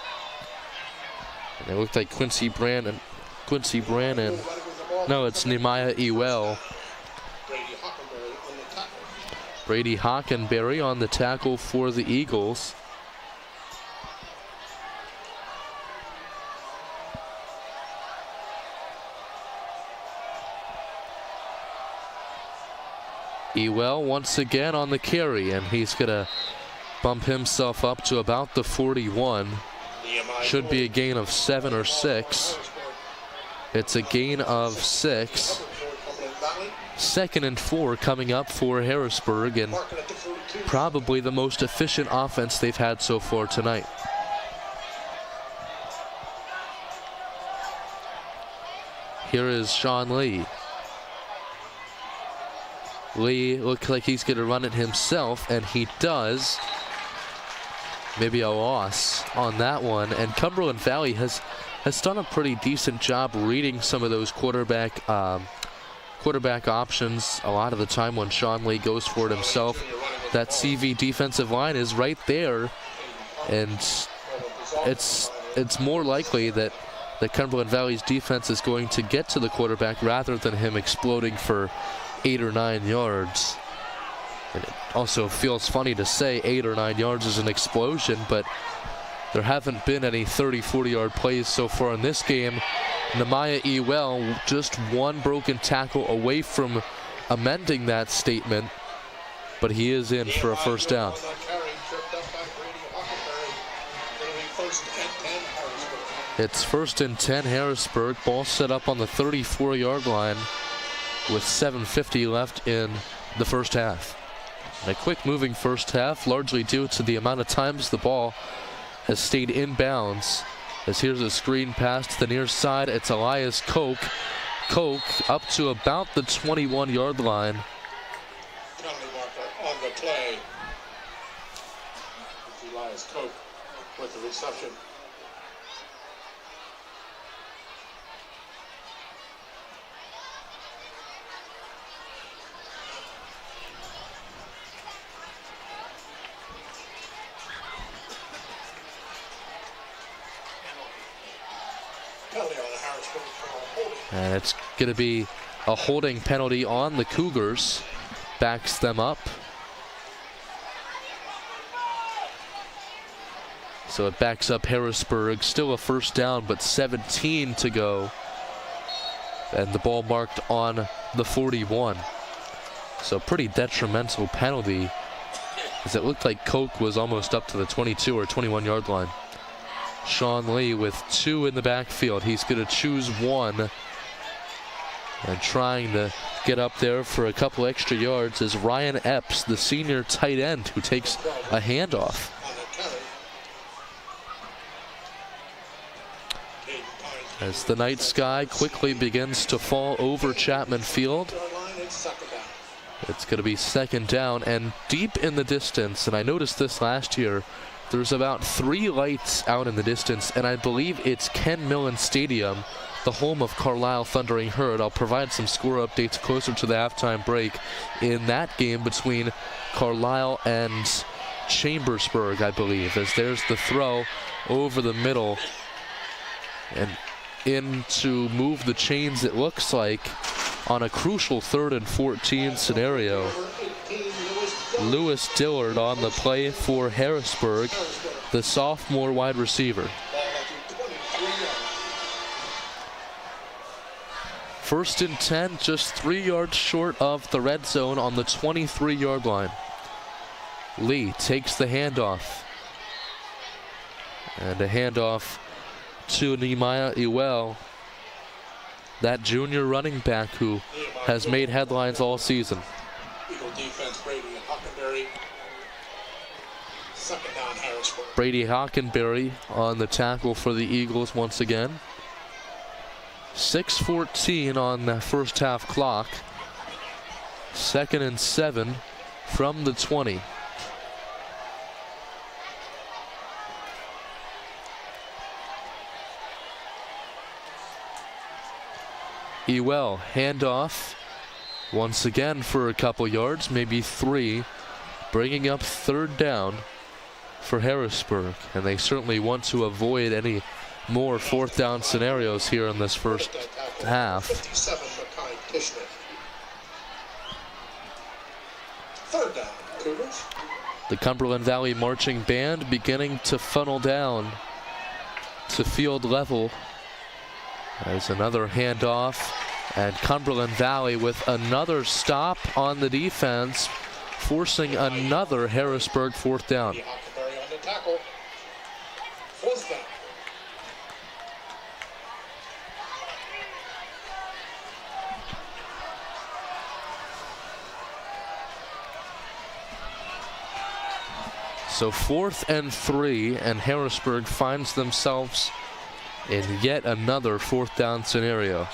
And it looked like Quincy Brannon. No, it's Nehemiah Ewell. Brady Hockenberry on the tackle for the Eagles. Ewell once again on the carry, and he's going to bump himself up to about the 41. Should be a gain of 7 or 6. It's a gain of 6. 2nd and 4 coming up for Harrisburg, and probably the most efficient offense they've had so far tonight. Here is Sean Lee. Lee looks like he's going to run it himself, and he does. maybe a loss on that one. And Cumberland Valley has done a pretty decent job reading some of those quarterback options a lot of the time when Sean Lee goes for it himself. That CV defensive line is right there, and it's more likely that Cumberland Valley's defense is going to get to the quarterback rather than him exploding for 8 or 9 yards. And it also feels funny to say 8 or 9 yards is an explosion, but there haven't been any 30, 40-yard plays so far in this game. Nehemiah Ewell just one broken tackle away from amending that statement, but he is in for a first down. It's 1st and 10 Harrisburg. Ball set up on the 34-yard line with 7:50 left in the first half. And a quick moving first half, largely due to the amount of times the ball has stayed inbounds. As here's a screen pass to the near side. It's Elias Koch. Koch up to about the 21-yard line. Penalty marker on the play. It's Elias Koch with the reception. And it's going to be a holding penalty on the Cougars. Backs them up. So it backs up Harrisburg. Still a first down, but 17 to go. And the ball marked on the 41. So pretty detrimental penalty, as it looked like Koch was almost up to the 22 or 21-yard line. Sean Lee with 2 in the backfield. He's going to choose one. And trying to get up there for a couple extra yards is Ryan Epps, the senior tight end, who takes a handoff. As the night sky quickly begins to fall over Chapman Field, it's going to be 2nd down and deep in the distance. And I noticed this last year. There's about 3 lights out in the distance, and I believe it's Ken Millen Stadium, the home of Carlisle Thundering Herd. I'll provide some score updates closer to the halftime break in that game between Carlisle and Chambersburg, I believe, as there's the throw over the middle and in to move the chains, it looks like, on a crucial 3rd and 14 scenario. Lewis Dillard on the play for Harrisburg, the sophomore wide receiver. 1st and 10, just 3 yards short of the red zone on the 23-yard line. Lee takes the handoff. And a handoff to Nehemiah Ewell, that junior running back who has made headlines all season. Eagle defense, Brady Hockenberry. 2nd down, Harrisburg. Brady Hockenberry on the tackle for the Eagles once again. 6:14 on the first half clock. 2nd and 7 from the 20. Ewell, handoff. Once again for a couple yards, maybe 3. Bringing up 3rd down for Harrisburg. And they certainly want to avoid any more 4th down scenarios here in this first half. 57, Makai Kishner. 3rd down, Cougars. The Cumberland Valley Marching Band beginning to funnel down to field level. There's another handoff, and Cumberland Valley with another stop on the defense, forcing another Harrisburg 4th down. Hockenberry on the tackle. 4th down. So 4th and 3, and Harrisburg finds themselves in yet another 4th down scenario.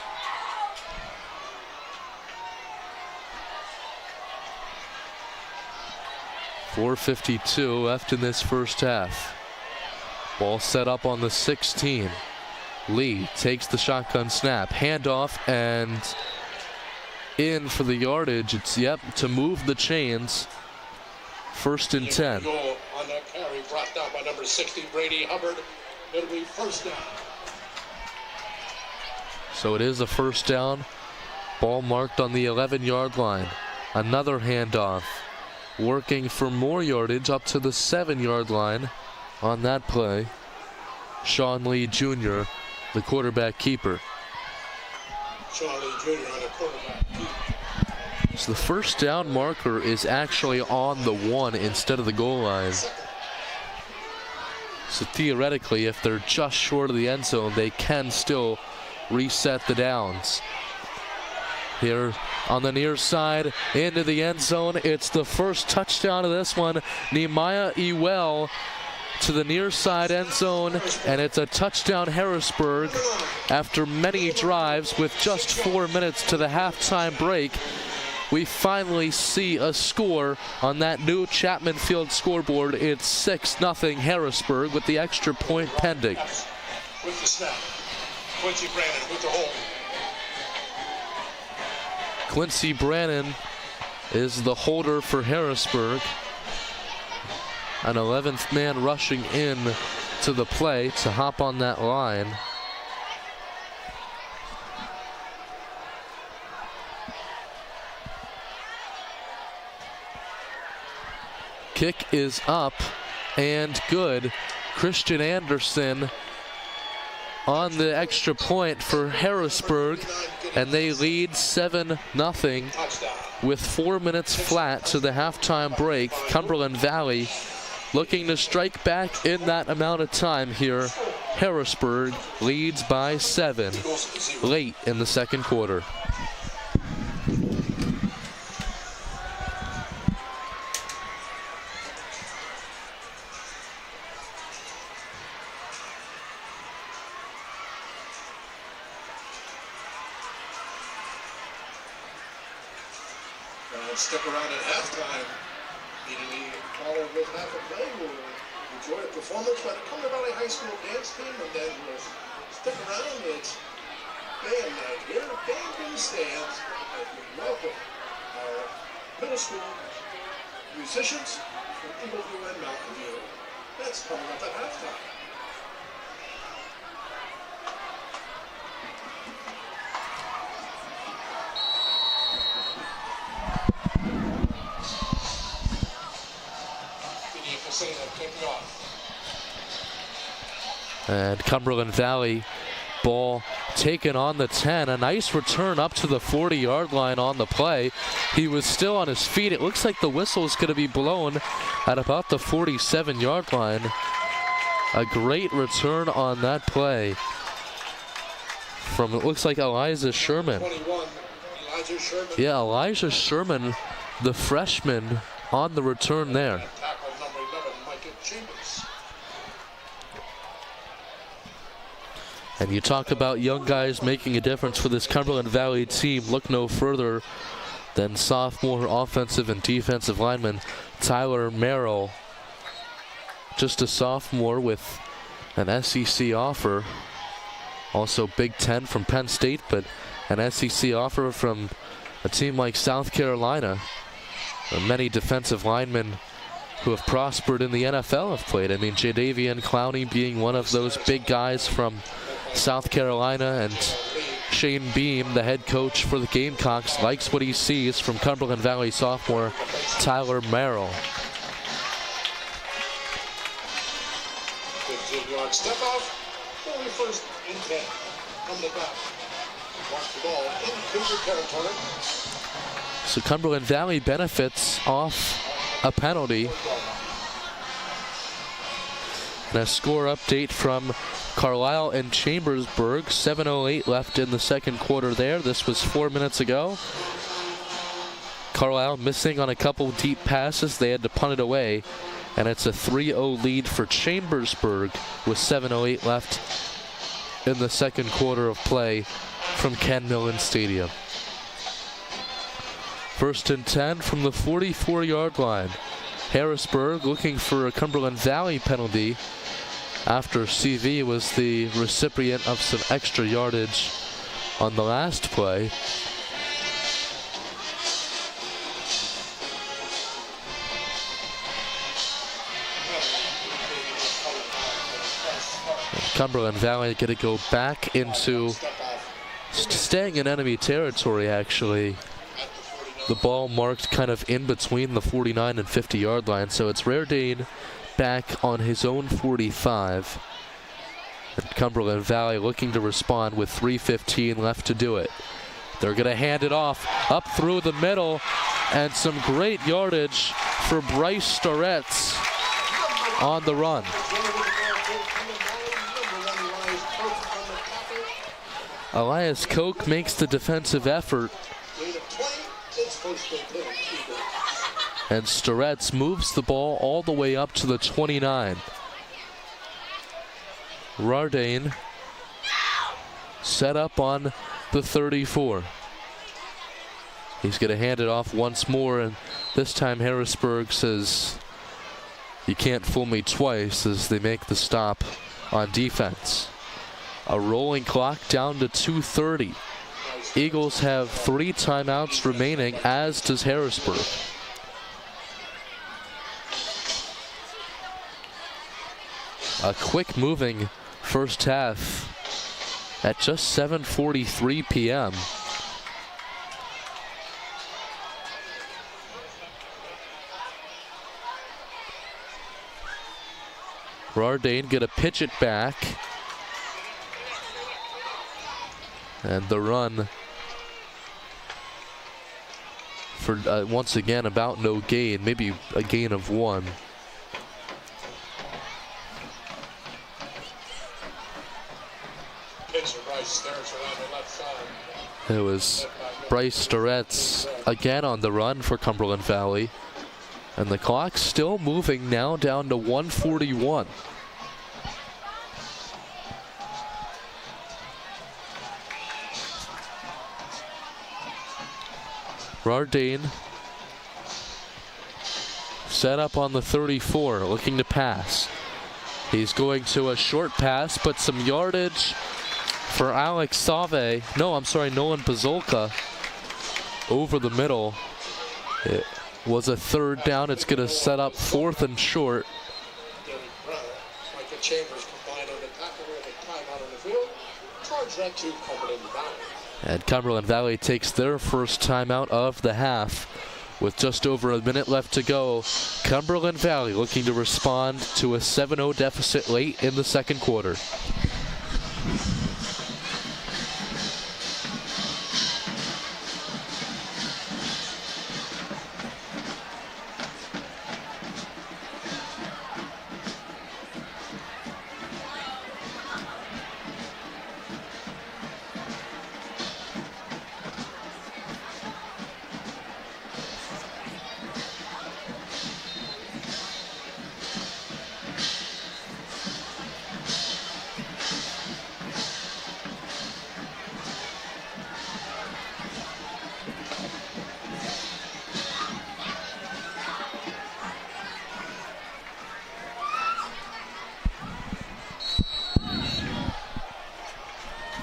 4:52 left in this first half. Ball set up on the 16. Lee takes the shotgun snap, handoff, and in for the yardage. It's, to move the chains. 1st and 10. Goal on that carry brought down by number 60, Brady Hubbard. It'll be first down. So it is a first down. Ball marked on the 11-yard line. Another handoff. Working for more yardage up to the 7-yard line on that play. Sean Lee Jr., the quarterback keeper. Sean Lee Jr. on the quarterback keeper. So the first down marker is actually on the 1 instead of the goal line. So theoretically, if they're just short of the end zone, they can still reset the downs. Here on the near side into the end zone. It's the first touchdown of this one. Nehemiah Ewell to the near side end zone, and it's a touchdown Harrisburg after many drives. With just 4 minutes to the halftime break, we finally see a score on that new Chapman Field scoreboard. It's 6-0 Harrisburg with the extra point pending. With the snap, Quincy Brandon with the hold. Quincy Brannon is the holder for Harrisburg. An 11th man rushing in to the play to hop on that line. Kick is up and good. Christian Anderson on the extra point for Harrisburg, and they lead 7-0 with 4 minutes flat to the halftime break. Cumberland Valley looking to strike back in that amount of time here. Harrisburg leads by 7 late in the second quarter. Stick around at halftime. Immediately following with half a play, we'll enjoy a performance by the Cumberland Valley High School dance team, and then we'll stick around. It's band night here, band in the stands, as we welcome our middle school musicians from Eagleview and Mountain View. That's coming up at halftime. And Cumberland Valley ball taken on the 10. A nice return up to the 40-yard line on the play. He was still on his feet. It looks like the whistle is going to be blown at about the 47-yard line. A great return on that play from, it looks like, Elijah Sherman. 21, Elijah Sherman. Yeah, Elijah Sherman, the freshman, on the return there. Tackle number 11, Micah Chambers. And you talk about young guys making a difference for this Cumberland Valley team. Look no further than sophomore offensive and defensive lineman Tyler Merrill. Just a sophomore with an SEC offer. Also Big Ten from Penn State, but an SEC offer from a team like South Carolina. Many defensive linemen who have prospered in the NFL have played. I mean, Jadavian Clowney being one of those big guys from South Carolina, and Shane Beam, the head coach for the Gamecocks, likes what he sees from Cumberland Valley sophomore Tyler Merrill. 15-yard step off, only first and 10. Coming back. Watch the ball in Cougar territory. So Cumberland Valley benefits off a penalty. And a score update from Carlisle and Chambersburg. 7:08 left in the second quarter there. This was 4 minutes ago. Carlisle missing on a couple deep passes. They had to punt it away. And it's a 3-0 lead for Chambersburg with 7:08 left in the second quarter of play from Ken Millen Stadium. 1st and 10 from the 44-yard line. Harrisburg looking for a Cumberland Valley penalty after CV was the recipient of some extra yardage on the last play. Cumberland Valley going to go back into staying in enemy territory, actually. The ball marked kind of in between the 49 and 50 yard line, so it's Rardane back on his own 45. And Cumberland Valley looking to respond with 3:15 left to do it. They're going to hand it off up through the middle, and some great yardage for Bryce Starretts on the run. Elias Koch makes the defensive effort, and Starretts moves the ball all the way up to the 29. Rardane set up on the 34. He's going to hand it off once more, and this time Harrisburg says, "You can't fool me twice," as they make the stop on defense. A rolling clock down to 2:30. Eagles have 3 timeouts remaining, as does Harrisburg. A quick moving first half at just 7:43 p.m. Rardane gonna pitch it back. And the run for once again about no gain, maybe a gain of 1. It was Bryce Starretts again on the run for Cumberland Valley. And the clock's still moving now down to 1:41. Rardane set up on the 34, looking to pass. He's going to a short pass, but some yardage for Alex Save. No, I'm sorry, Nolan Pazolka over the middle. It was a 3rd down. It's going to set up 4th and short. And Cumberland Valley takes their first timeout of the half with just over a minute left to go. Cumberland Valley looking to respond to a 7-0 deficit late in the second quarter.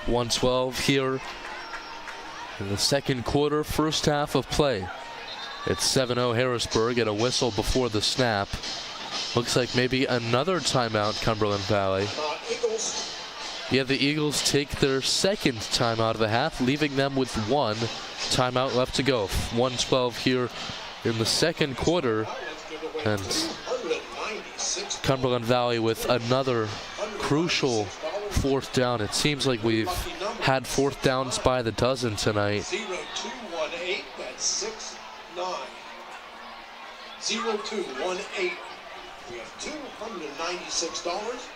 .112 here in the second quarter, first half of play. It's 7-0 Harrisburg, and a whistle before the snap. Looks like maybe another timeout, Cumberland Valley. Yeah, the Eagles take their second timeout of the half, leaving them with 1 timeout left to go. 1:12 here in the second quarter, and Cumberland Valley with another crucial 4th down. It seems like we've had 4th downs by the dozen tonight. 0218, that's 6-9. 0218. We have $296.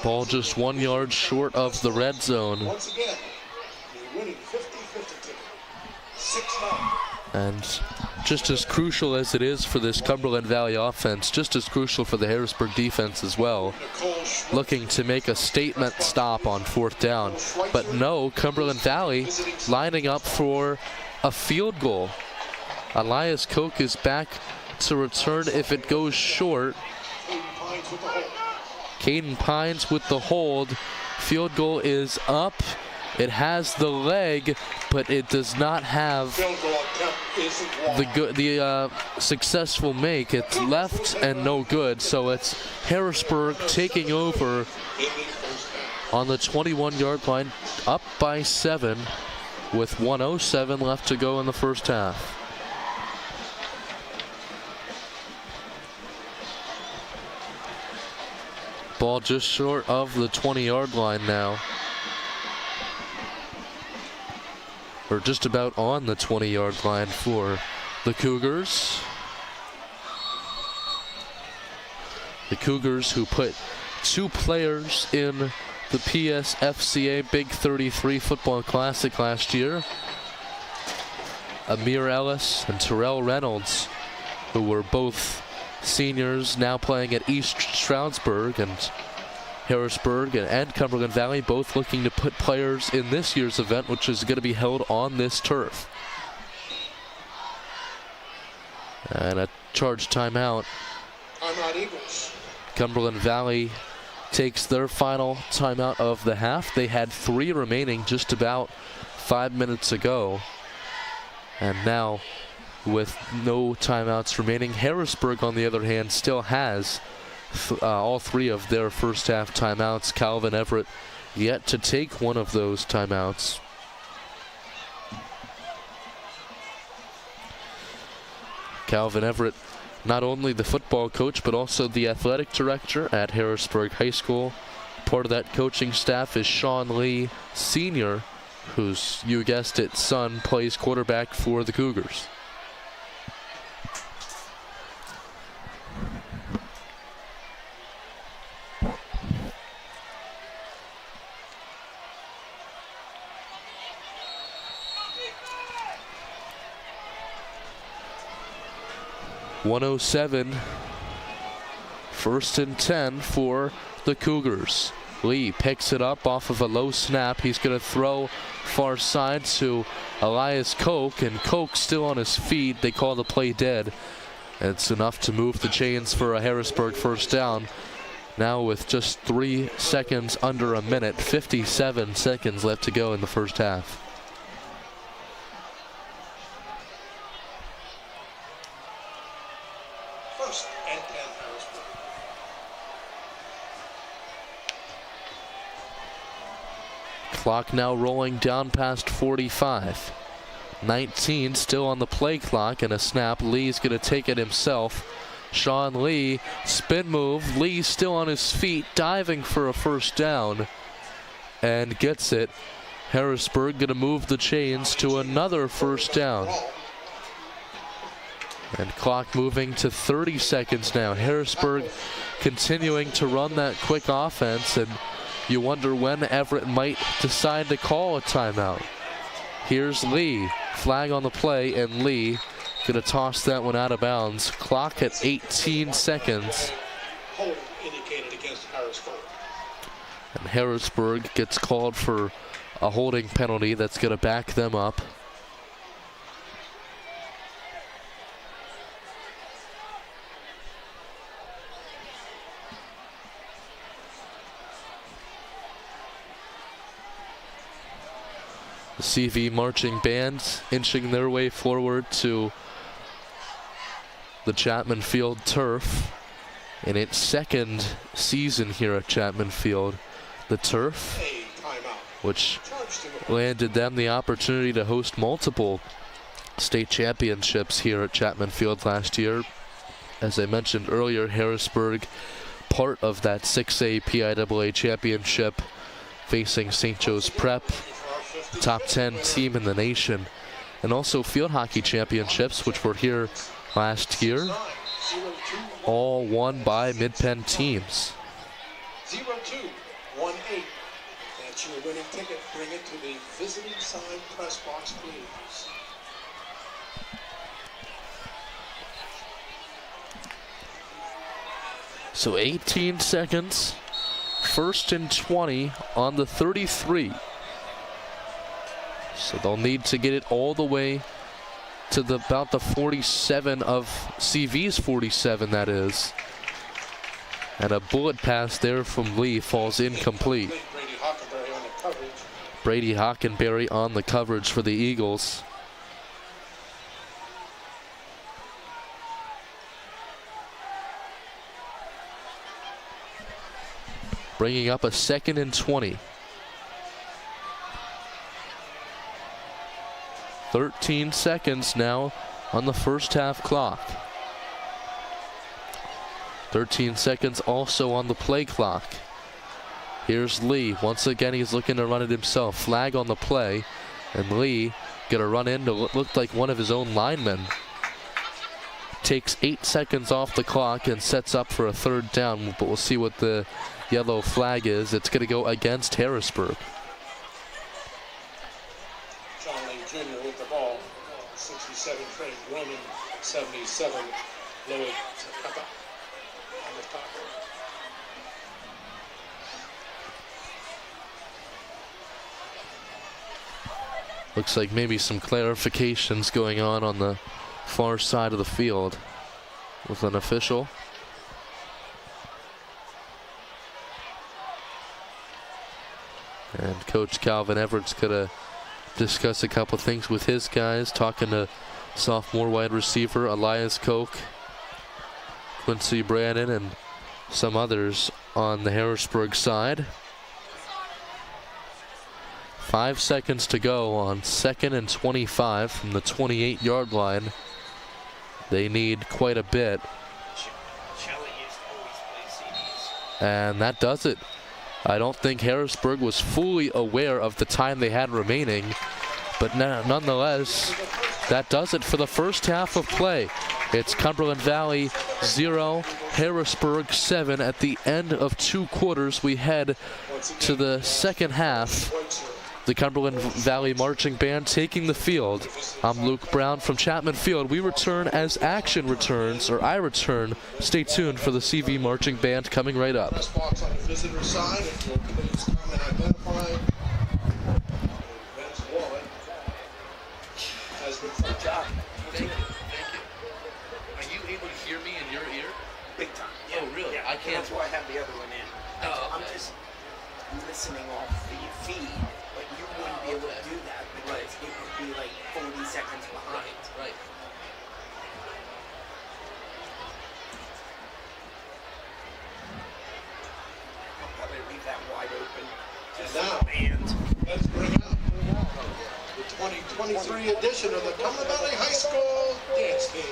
Ball just 1 yard short of the red zone. Once again, you're winning 50-50 ticket. 6-9. And just as crucial as it is for this Cumberland Valley offense, just as crucial for the Harrisburg defense as well, looking to make a statement stop on 4th down. But no, Cumberland Valley lining up for a field goal. Elias Koch is back to return if it goes short. Caden Pines with the hold. Field goal is up. It has the leg, but it does not have the successful make. It's left and no good. So it's Harrisburg taking over on the 21-yard line, up by 7 with 1:07 left to go in the first half. Ball just short of the 20-yard line now. Or just about on the 20-yard line for the Cougars. The Cougars who put 2 players in the PSFCA Big 33 Football Classic last year. Amir Ellis and Terrell Reynolds, who were both seniors, now playing at East Stroudsburg, and Harrisburg and Cumberland Valley both looking to put players in this year's event, which is going to be held on this turf. And a charged timeout. Timeout Eagles. Cumberland Valley takes their final timeout of the half. They had 3 remaining just about 5 minutes ago. And now, with no timeouts remaining, Harrisburg, on the other hand, still has all 3 of their first half timeouts. Calvin Everett yet to take one of those timeouts. Calvin Everett, not only the football coach, but also the athletic director at Harrisburg High School. Part of that coaching staff is Sean Lee Sr., whose, you guessed it, son plays quarterback for the Cougars. .107, 1st and 10 for the Cougars. Lee picks it up off of a low snap. He's going to throw far side to Elias Koch, and Koch still on his feet. They call the play dead. It's enough to move the chains for a Harrisburg first down. Now with just 3 seconds under a minute, 57 seconds left to go in the first half. First and 10 Harrisburg. Clock now rolling down past 45. 19 still on the play clock, and a snap. Lee's going to take it himself. Sean Lee, spin move. Lee still on his feet, diving for a first down, and gets it. Harrisburg going to move the chains to another first down. And clock moving to 30 seconds now. Harrisburg continuing to run that quick offense, and you wonder when Everett might decide to call a timeout. Here's Lee. Flag on the play, and Lee going to toss that one out of bounds. Clock at 18 seconds. Holding indicated against Harrisburg. And Harrisburg gets called for a holding penalty that's going to back them up. The CV marching band inching their way forward to the Chapman Field turf in its 2nd season here at Chapman Field. The turf, which landed them the opportunity to host multiple state championships here at Chapman Field last year. As I mentioned earlier, Harrisburg, part of that 6A PIAA championship, facing St. Joe's Prep, top 10 team in the nation, and also field hockey championships, which were here last year, all won by Mid-Penn teams. 0218. That's your winning ticket. Bring it to the visiting side press box, please. So 18 seconds, 1st and 20 on the 33. So they'll need to get it all the way to about the 47 of CV's 47, that is. And a bullet pass there from Lee falls incomplete. Brady Hockenberry on the coverage for the Eagles. Bringing up a 2nd and 20. 13 seconds now on the first half clock. 13 seconds also on the play clock. Here's Lee. Once again, he's looking to run it himself. Flag on the play. And Lee gonna run into what looked like one of his own linemen. Takes 8 seconds off the clock and sets up for a 3rd down. But we'll see what the yellow flag is. It's gonna go against Harrisburg. Jr. with the ball. 67 Frank Roman, 77 Lloyd Zapata on the top. Looks like maybe some clarifications going on the far side of the field with an official. And Coach Calvin Everett's gonna discuss a couple things with his guys, talking to sophomore wide receiver Elias Koch, Quincy Brandon, and some others on the Harrisburg side. 5 seconds to go on 2nd and 25 from the 28-yard line. They need quite a bit. And that does it. I don't think Harrisburg was fully aware of the time they had remaining, but nonetheless, that does it for the first half of play. It's Cumberland Valley 0, Harrisburg 7. At the end of 2 quarters, we head to the second half. The Cumberland Valley Marching Band taking the field. I'm Luke Brown from Chapman Field. We return as action returns, or I return. Stay tuned for the CV Marching Band coming right up. Press box on the visitor side, if you'll please come and identify. Ben's wallet has been Good job. Thank you. Are you able to hear me in your ear? Big time. Oh, really? Yeah, I can't. That's why I have the other one in. Oh, I'm okay. just listening off the feed, but you wouldn't be able to do that because it would be like 40 seconds behind. Right. I'll probably leave that wide open. Just And now, for the band. let's bring out the 2023 edition of the Cumberland Valley High School Dance Team.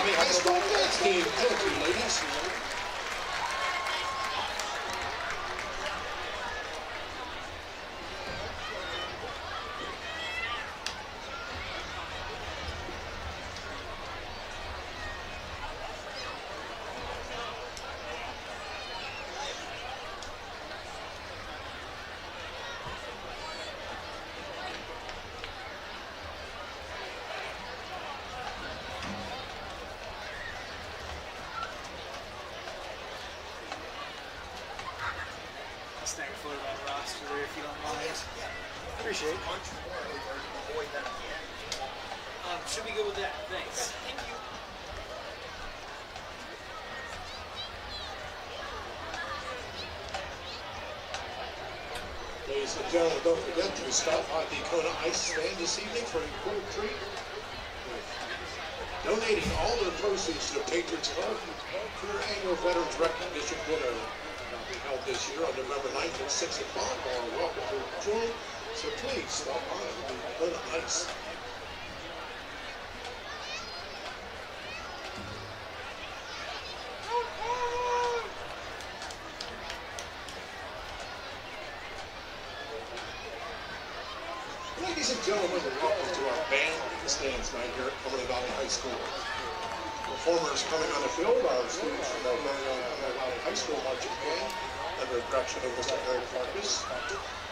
Valley High School dance team. Thank you, ladies. Snag a photo of that roster there if you don't mind. Appreciate it. Should be good with that. Thanks. Thank you. Ladies and gentlemen, don't forget to stop by the Kona Ice stand this evening for a cool treat. Donating all the proceeds to the Patriots Club for their annual Veterans Recognition Dinner held this year on November 9th at 6 o'clock. All are welcome to join, so please stop by the Kona Ice. Ladies and gentlemen, welcome to our band in the stands right here at Cumberland Valley High School. Performers coming on the field are students from our very own Cumberland Valley High School marching band under the direction of Mr. Eric Farkas,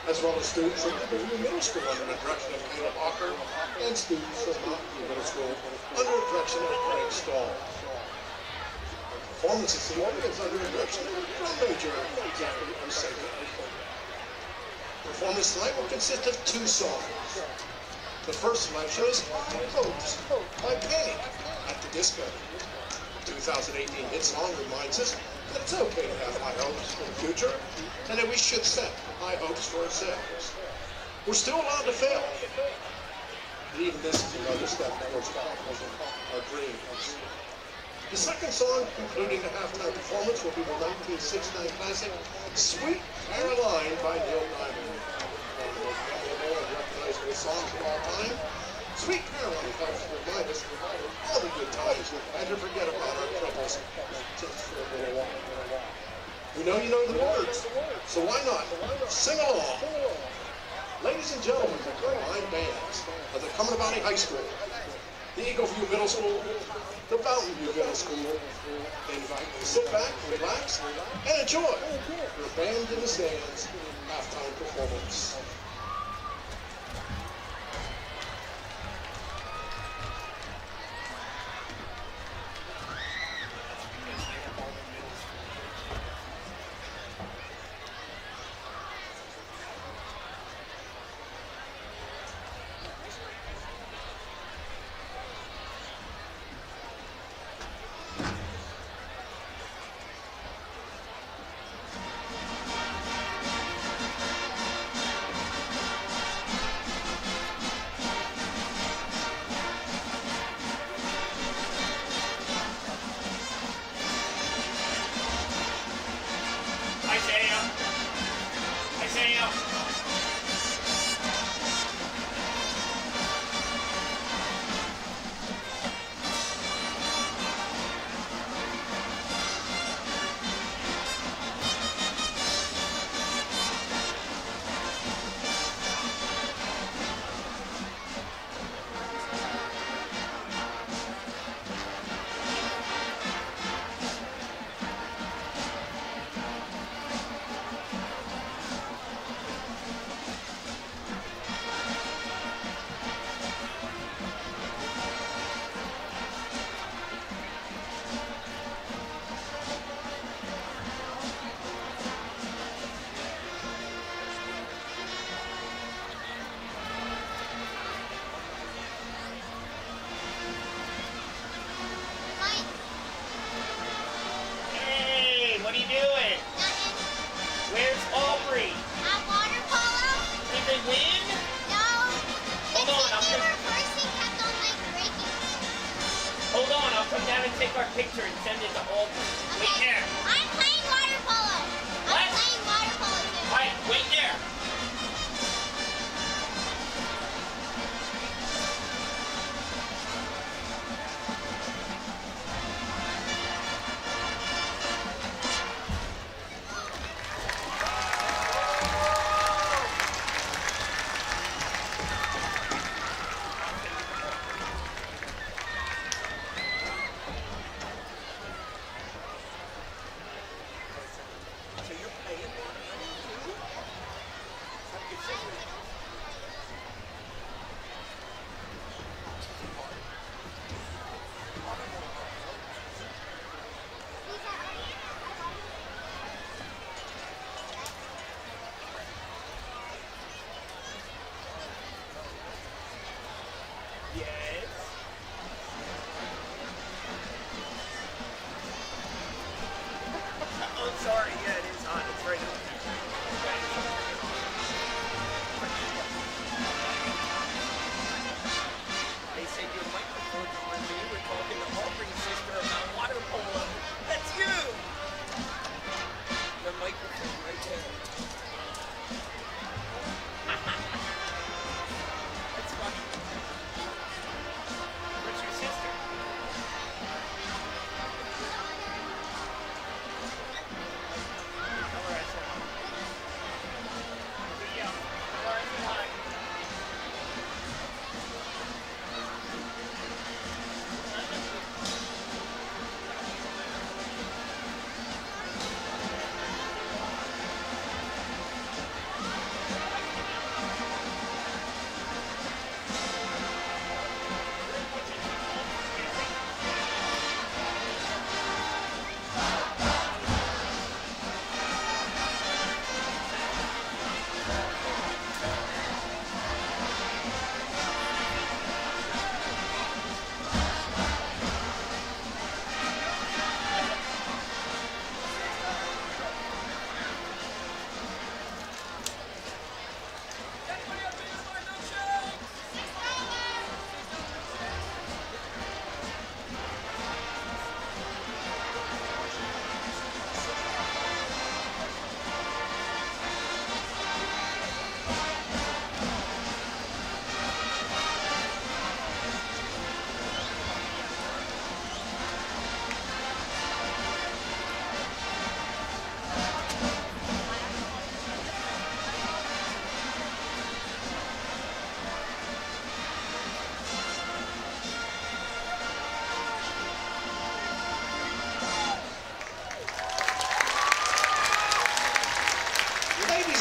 as well as students from Cumberland Middle School under the direction of Caleb Ocker, and students from Mountain View Middle School under the direction of Craig Stahl. Our performance this evening is under the direction of drum major Zachary Osaka. Performance tonight will consist of 2 songs. The first selection is Hopes by Panic at the Disco. The 2018 hit song reminds us that it's okay to have high hopes for the future and that we should set high hopes for ourselves. We're still allowed to fail. And even this is another step towards accomplishing our dreams. The second song, concluding the halftime performance, will be the 1969 classic Sweet Caroline by Neil Diamond. One of the most memorable and recognizable songs of all time, Sweet Caroline helps to remind us of all the good times and to forget about our troubles just for a little while. We know you know the words, so why not sing along? Ladies and gentlemen, the Caroline bands of the Cumberland Valley High School, the Eagle View Middle School, the Mountain View Middle School, invite you to sit back, relax, and enjoy your Band in the Stands halftime performance.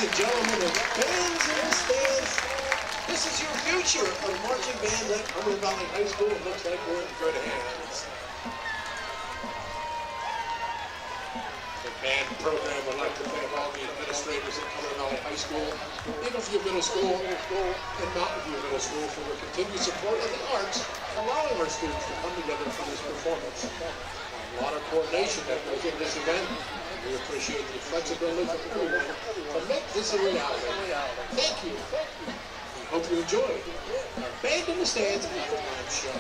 and gentlemen of bands in the stands, this is your future of marching band at Cumberland Valley High School. It looks like we're in good hands. The band program would like to thank all the administrators at Cumberland Valley High School, Eagleview Middle School, and Mountain View Middle School for their continued support of the arts, allowing our students to come together for this performance. A lot of coordination that goes in this event. We appreciate the flexibility from everyone to make this a reality. Thank you. We hope you enjoy our Band in the Stands halftime show.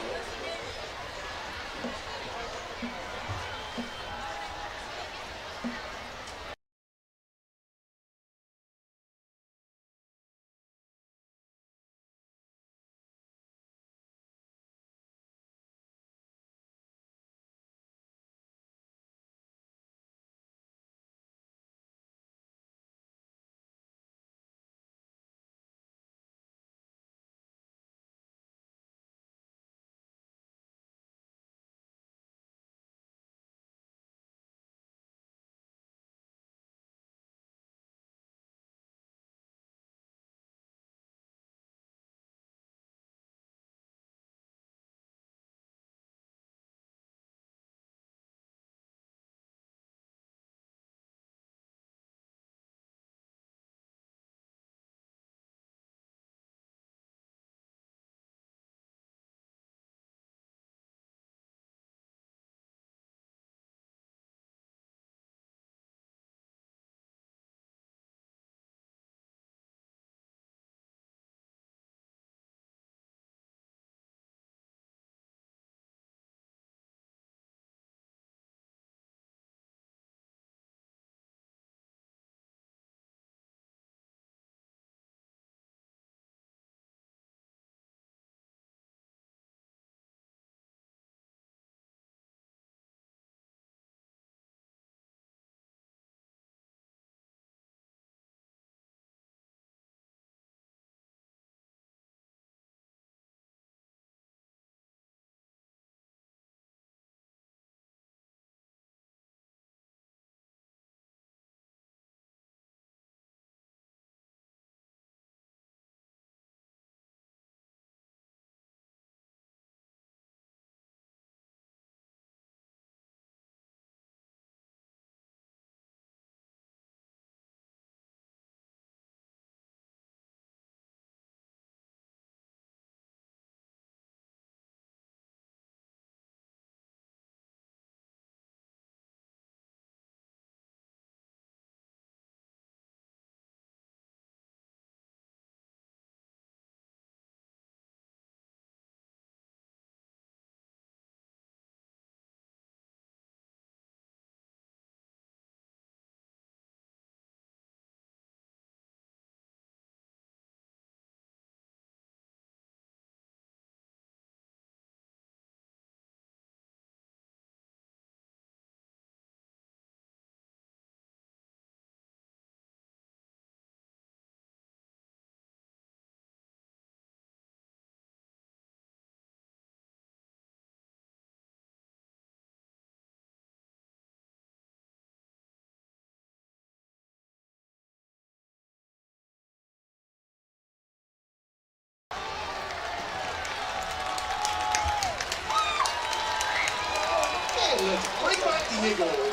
And let's bring back the Eagles.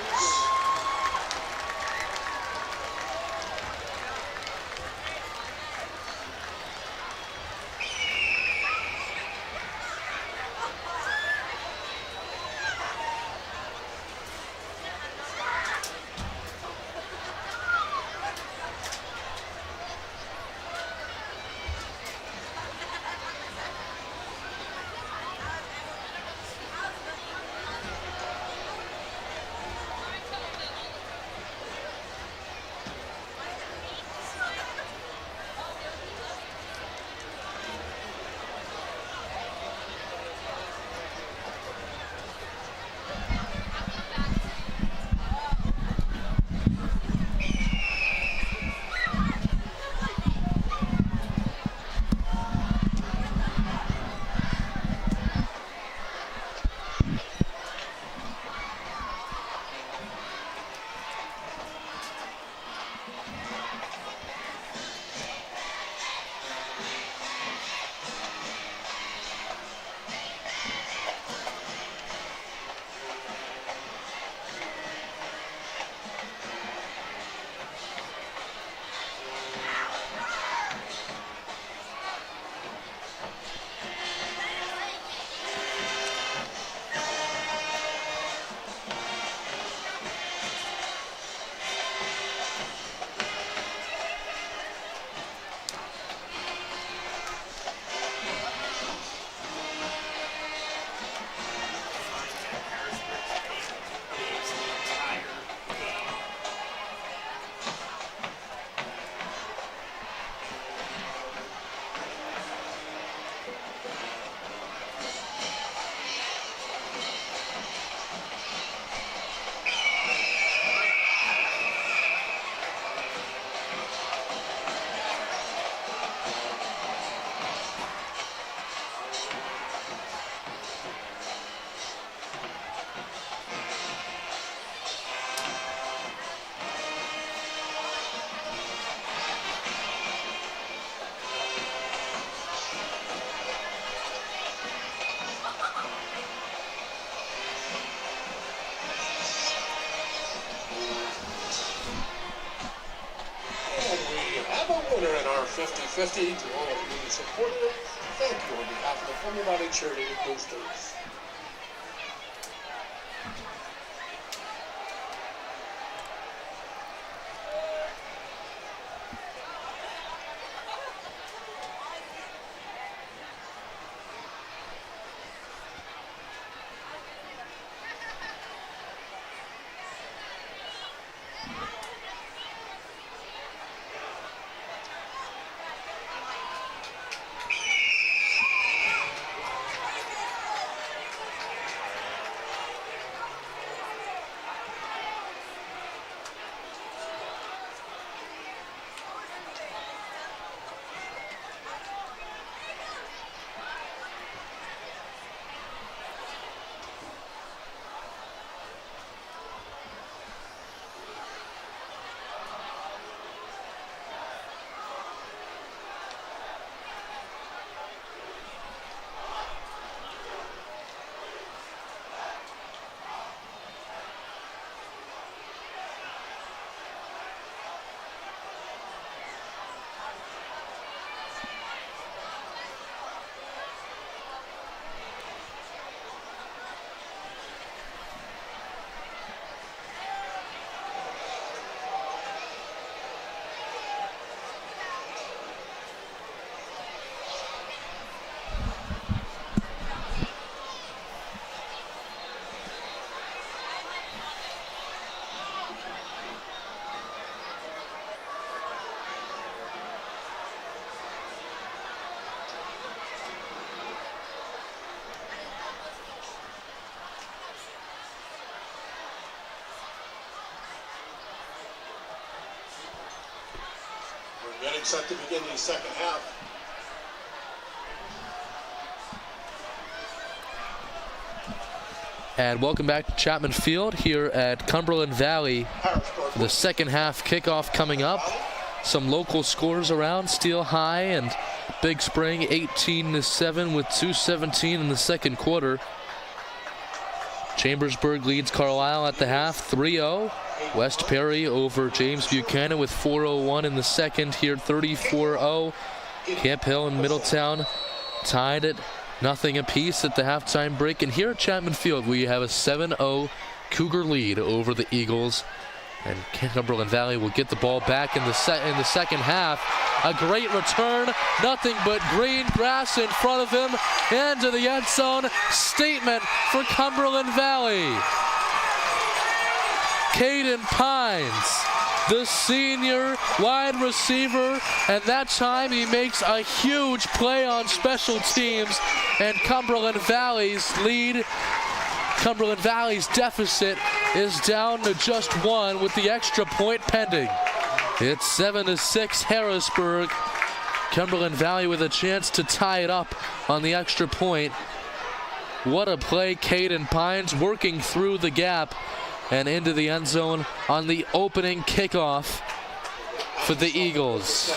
in our 50-50 to all of you who supported it. Thank you on behalf of the Cumberland Valley Charity Boosters. Getting set to begin the second half. And welcome back to Chapman Field here at Cumberland Valley. Harrisburg. The second half kickoff coming up. Some local scores around. Steel High and Big Spring 18-7 with 2:17 in the second quarter. Chambersburg leads Carlisle at the half 3-0. West Perry over James Buchanan with 4:01 in the second here, 34-0. Camp Hill and Middletown tied at nothing apiece at the halftime break. And here at Chapman Field, we have a 7-0 Cougar lead over the Eagles. And Cumberland Valley will get the ball back in the second half. A great return, nothing but green grass in front of him. Into the end zone, statement for Cumberland Valley. Caden Pines, the senior wide receiver, and that time he makes a huge play on special teams, and Cumberland Valley's deficit is down to just one with the extra point pending. It's 7-6 Harrisburg. Cumberland Valley with a chance to tie it up on the extra point. What a play, Caden Pines working through the gap and into the end zone on the opening kickoff for the Eagles.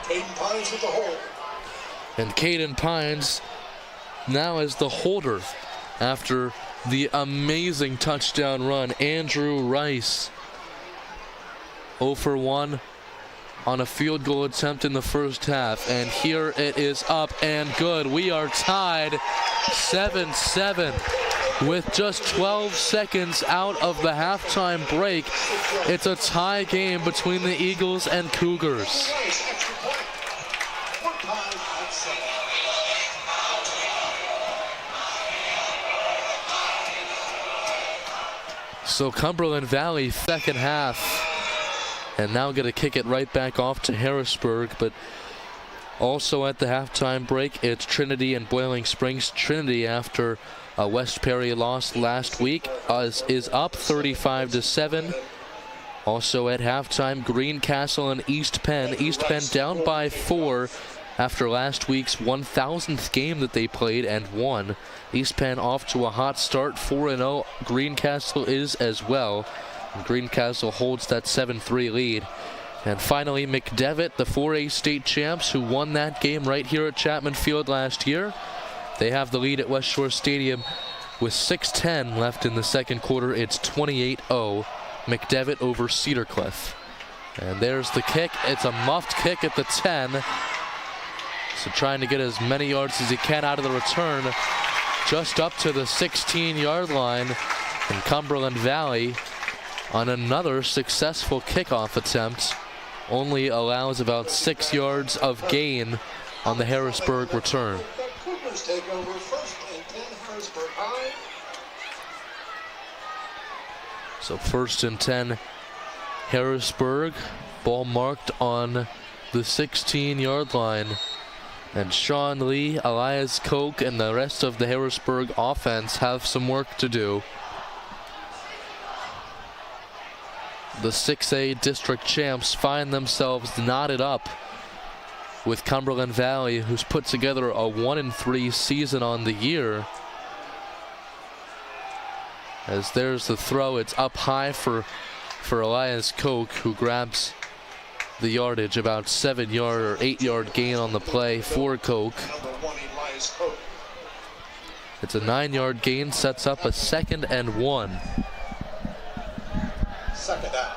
Caden Pines with the hold. And Caden Pines now is the holder after the amazing touchdown run. Andrew Rice 0 for 1 on a field goal attempt in the first half. And here it is up and good. We are tied 7-7. With just 12 seconds out of the halftime break. It's a tie game between the Eagles and Cougars. So Cumberland Valley second half, and now going to kick it right back off to Harrisburg. But also at the halftime break, it's Trinity and Boiling Springs. Trinity, after West Perry lost last week, is up 35-7. Also at halftime, Greencastle and East Penn. East Penn down by 4 after last week's 1,000th game that they played and won. East Penn off to a hot start, 4-0. Greencastle is as well. And Greencastle holds that 7-3 lead. And finally, McDevitt, the 4A state champs who won that game right here at Chapman Field last year. They have the lead at West Shore Stadium with 6:10 left in the second quarter. It's 28-0, McDevitt over Cedar Cliff. And there's the kick. It's a muffed kick at the 10. So trying to get as many yards as he can out of the return. Just up to the 16-yard line. And Cumberland Valley, on another successful kickoff attempt, only allows about 6 yards of gain on the Harrisburg return. Cougars take over 1st and 10 Harrisburg High. So 1st and 10 Harrisburg, ball marked on the 16-yard line. And Sean Lee, Elias Koch, and the rest of the Harrisburg offense have some work to do. The 6A district champs find themselves knotted up with Cumberland Valley, who's put together a 1-3 season on the year. As there's the throw, it's up high for Elias Koch, who grabs the yardage, about 7-yard or 8-yard gain on the play for Koch. It's a 9-yard gain, sets up a 2nd and 1. Second down.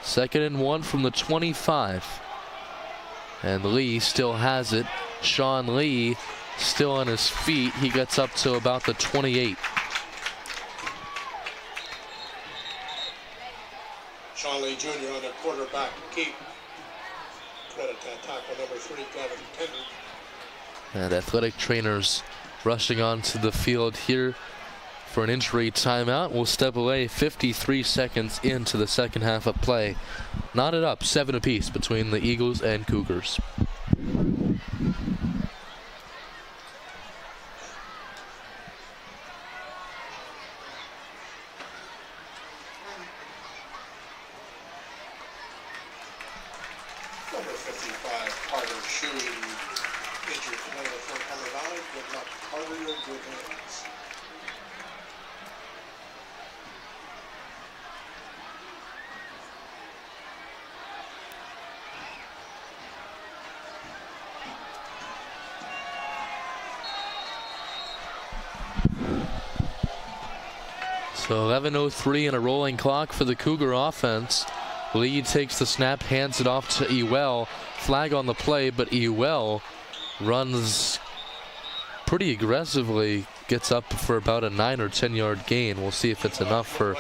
Second and 1 from the 25. And Lee still has it. Sean Lee still on his feet. He gets up to about the 28. Sean Lee Jr. on the quarterback keep. Credit that tackle number 3, Gavin Tender. And athletic trainers rushing onto the field here for an injury timeout. We'll step away 53 seconds into the second half of play. Knotted up 7 apiece between the Eagles and Cougars. Number 55, Carter Shuey, injured player for Cumberland Valley, giving up Carter in good hands. So 11:03 and a rolling clock for the Cougar offense. Lee takes the snap, hands it off to Ewell. Flag on the play, but Ewell runs pretty aggressively, gets up for about a 9 or 10 yard gain. We'll see if it's enough for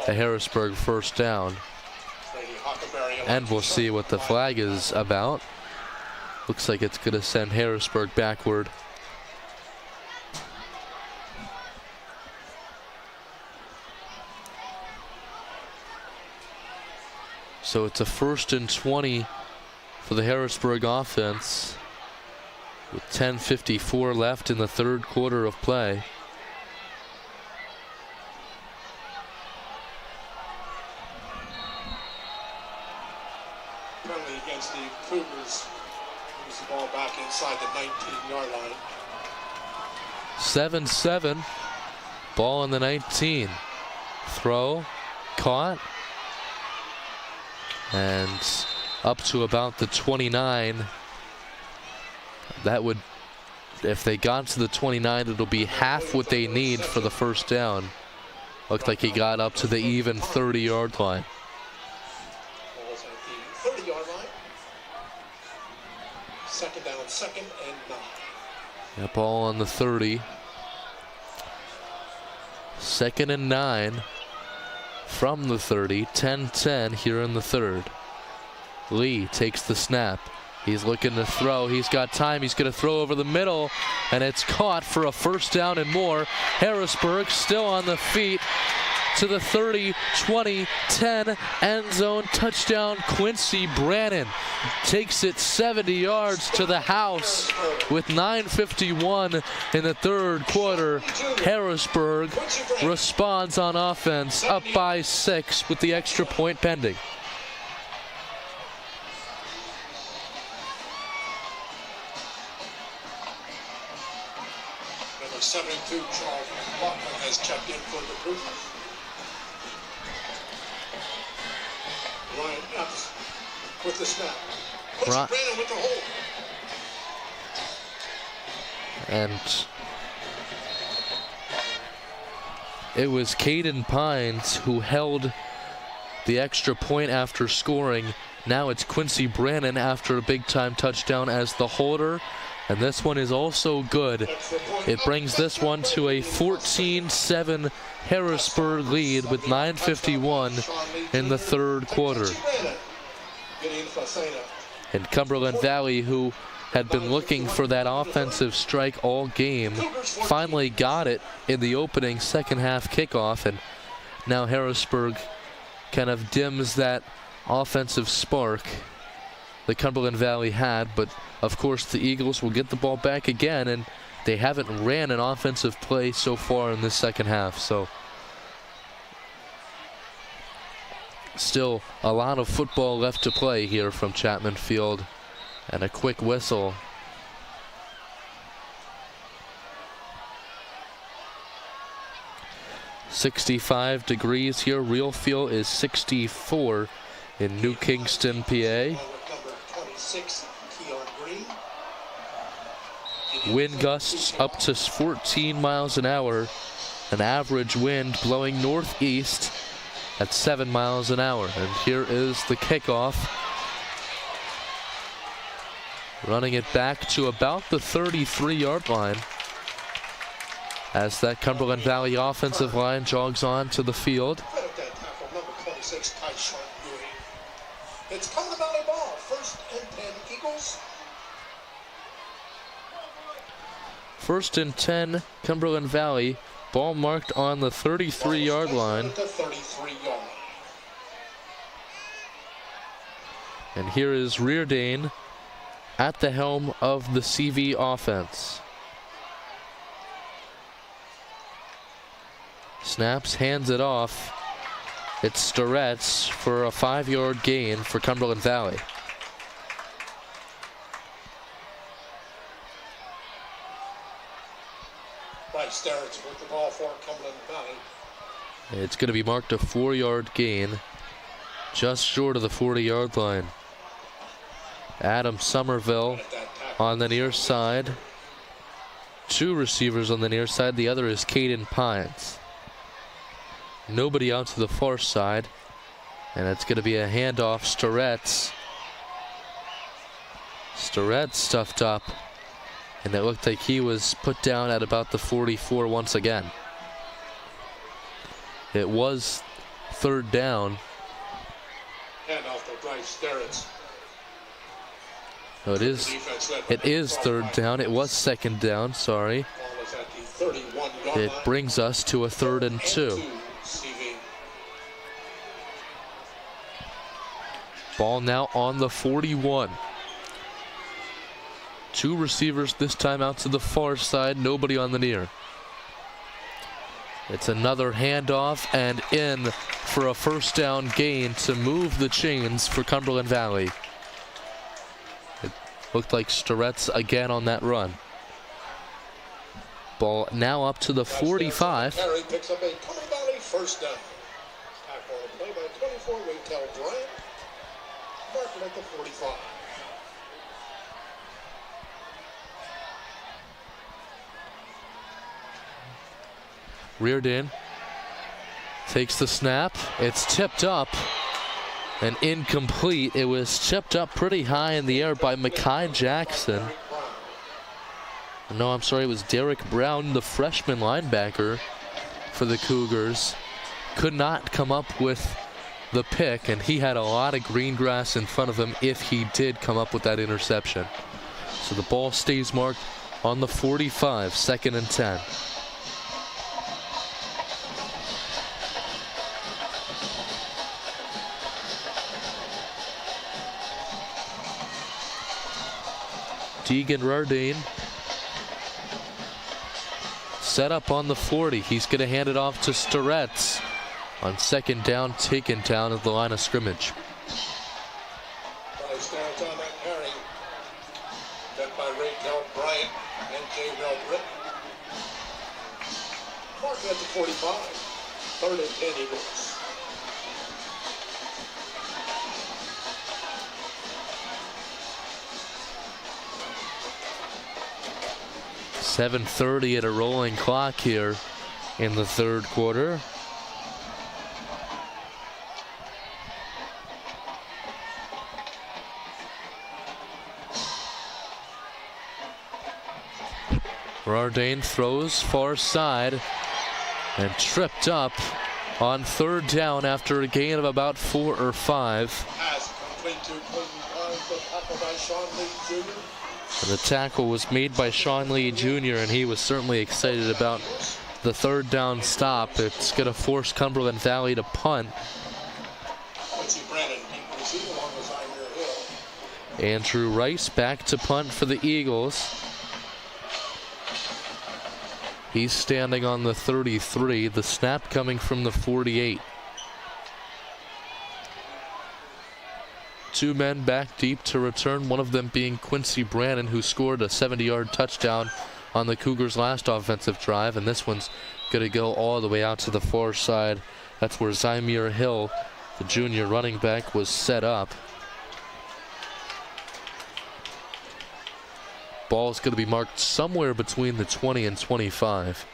a Harrisburg first down. And we'll see what the flag is about. Looks like it's going to send Harrisburg backward. So it's a 1st and 20 for the Harrisburg offense with 10:54 left in the third quarter of play. Penalty against the Cougars. Moves the ball back inside the 19-yard line. 7-7. Ball on the 19. Throw. Caught. And up to about the 29. That would, if they got to the 29, it'll be half what they need for the first down. Looked like he got up to the even 30-yard line. Ball's at the 30-yard line. Second down, 2nd and 9. Yeah, ball on the 30. 2nd and 9 from the 30. 10-10 here in the third. Lee takes the snap. He's looking to throw. He's got time. He's going to throw over the middle, and it's caught for a first down and more. Harrisburg still on the feet to the 30, 20, 10, end zone, touchdown. Quincy Brannon takes it 70 yards to the house with 9:51 in the third quarter. Harrisburg responds on offense, up by 6 with the extra point pending. Number 72, Charles Chapman has checked in for the Cougars. Ryan Epps with the snap. Right. Brandon with the hold. And it was Caden Pines who held the extra point after scoring. Now it's Quincy Brannon after a big-time touchdown as the holder, and this one is also good. It brings this one to a 14-7 Harrisburg lead with 9:51 in the third quarter. And Cumberland Valley, who had been looking for that offensive strike all game, finally got it in the opening second half kickoff, and now Harrisburg kind of dims that offensive spark that Cumberland Valley had. But of course the Eagles will get the ball back again, and they haven't ran an offensive play so far in this second half, so still a lot of football left to play here from Chapman Field. And a quick whistle. "65 degrees here. Real feel is 64 in New Kingston, PA. Wind gusts up to 14 miles an hour. An average wind blowing northeast at 7 miles an hour. And here is the kickoff. Running it back to about the 33-yard line as that Cumberland Valley offensive line jogs on to the field. It's Cumberland Valley ball. First and 10 Eagles. First and 10, Cumberland Valley. Ball marked on the 33-yard line. And here is Reardane at the helm of the CV offense. Snaps, hands it off. It's Starretts for a 5-yard gain for Cumberland Valley. Bryce Starretts with the ball for Cumberland Valley. It's going to be marked a 4-yard gain, just short of the 40-yard line. Adam Somerville on the near side. Two receivers on the near side. The other is Caden Pines. Nobody out to the far side. And it's going to be a handoff. Starretts. Starretts stuffed up. And it looked like he was put down at about the 44 once again. It was third down. Handoff to Bryce Starretts. No, it is third down. It was second down, sorry. It brings us to a 3rd and 2. Ball now on the 41. Two receivers this time out to the far side, nobody on the near. It's another handoff and in for a first down gain to move the chains for Cumberland Valley. Looked like Starretts again on that run. Ball now up to the 45. Harry picks up a Cumberland Valley first down. Tackle on the play by 24, Raytel Bryant. Marking at the 45. Reardon takes the snap. It's tipped up. And incomplete. It was chipped up pretty high in the air by Mekhi Jackson. No, I'm sorry, it was Derek Brown, the freshman linebacker for the Cougars. Could not come up with the pick, and he had a lot of green grass in front of him if he did come up with that interception. So the ball stays marked on the 45, 2nd and 10. Deegan Reardane set up on the 40. He's going to hand it off to Starretts on 2nd down, taken down at the line of scrimmage. Bryce Starretts on that carry. Met by Raytel Bryant and Jay Britton. Marking at the 45. 3rd and 10 Eagles. 7:30 at a rolling clock here in the third quarter. Rardane throws far side and tripped up on third down after a gain of about 4 or 5. Pass complete to Clayton Pines, but tackled by Sean Lee Jr. The tackle was made by Sean Lee Jr. and he was certainly excited about the third down stop. It's going to force Cumberland Valley to punt. Quincy Brennan, deep receiver along with Zymer Hill. Andrew Rice back to punt for the Eagles. He's standing on the 33, the snap coming from the 48. Two men back deep to return, one of them being Quincy Brannon, who scored a 70-yard touchdown on the Cougars' last offensive drive, and this one's going to go all the way out to the far side. That's where Zymer Hill, the junior running back, was set up. Ball's going to be marked somewhere between the 20 and 25.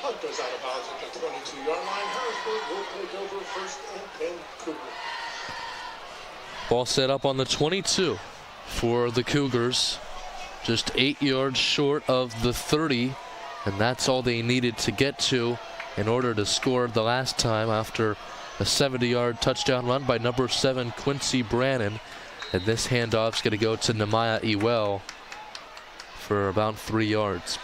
Punt goes out of bounds at the 22-yard line. Harrisburg will take over first and 10 Cougar. Ball set up on the 22 for the Cougars. Just 8 yards short of the 30, and that's all they needed to get to in order to score the last time after a 70-yard touchdown run by number 7 Quincy Brannon. And this handoff's going to go to Nehemiah Ewell for about 3 yards.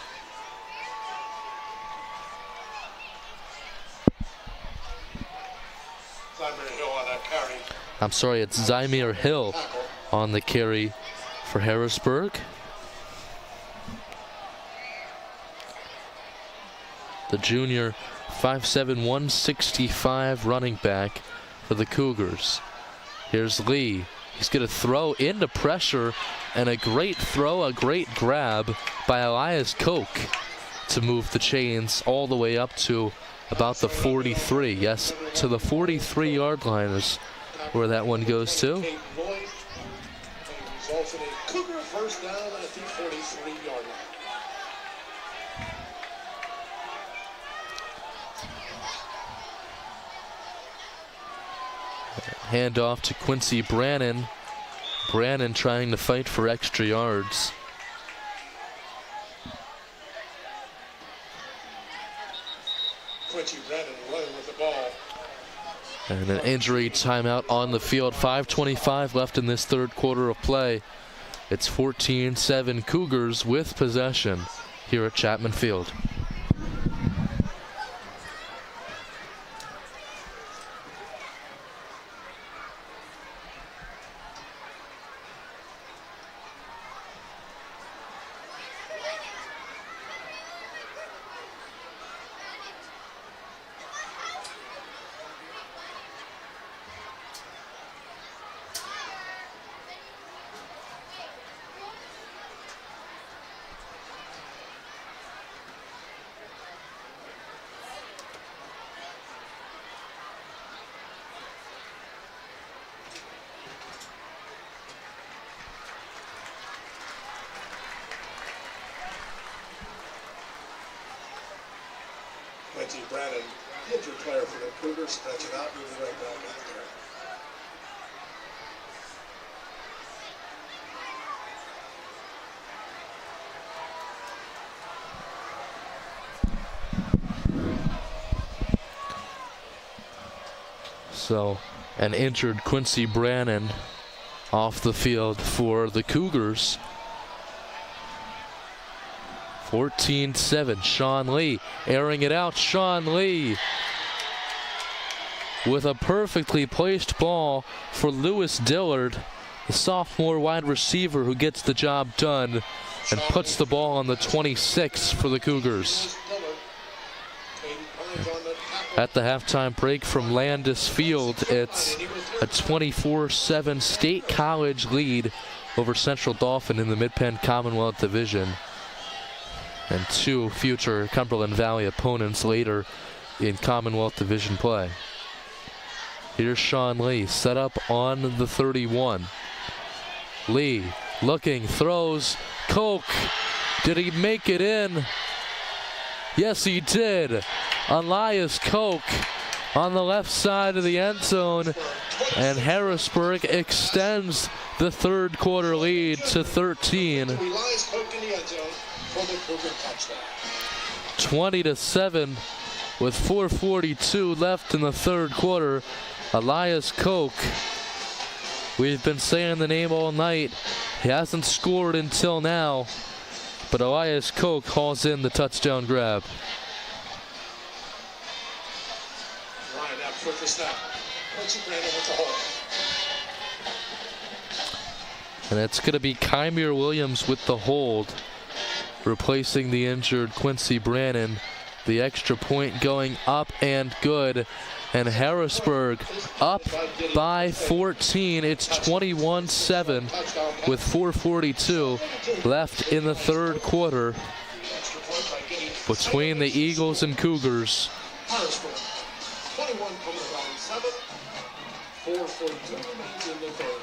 Zymer Hill on that carry. I'm sorry, it's Zymer Hill on the carry for Harrisburg. The junior 5'7", 165 running back for the Cougars. Here's Lee. He's going to throw into pressure, and a great throw, a great grab by Elias Koch to move the chains all the way up to about the 43. Yes, to the 43-yard line is where that one goes to. Kate Boyd, and it results in a Cougar first down at the 43-yard line. Handoff to Quincy Brannon. Brannon trying to fight for extra yards. Quincy Brennan running with the ball. And an injury timeout on the field. 5:25 left in this third quarter of play. It's 14-7 Cougars with possession here at Chapman Field. Quincy Brennan, injured player for the Cougars, stretch it out, move right down back there. So an injured Quincy Brannon off the field for the Cougars. 14-7, Sean Lee airing it out. Sean Lee with a perfectly placed ball for Lewis Dillard, the sophomore wide receiver who gets the job done and puts the ball on the 26 for the Cougars. At the halftime break from Landis Field, it's a 24-7 State College lead over Central Dauphin in the Mid-Penn Commonwealth Division. And two future Cumberland Valley opponents later in Commonwealth Division play. Here's Sean Lee set up on the 31. Lee looking, throws, Koch. Did he make it in? Yes, he did. Elias Koch on the left side of the end zone, and Harrisburg extends the third quarter lead to 13. 20-7 with 4:42 left in the third quarter. Elias Koch, we've been saying the name all night. He hasn't scored until now, but Elias Koch hauls in the touchdown grab. Ryan out for the snap. Quincy Brandon with the hold. And it's going to be Kymir Williams with the hold, replacing the injured Quincy Brannon. The extra point going up and good. And Harrisburg up by 14. It's 21-7 with 4:42 left in the third quarter between the Eagles and Cougars. Harrisburg, 21 coming around 7. 4:42 remains in the third.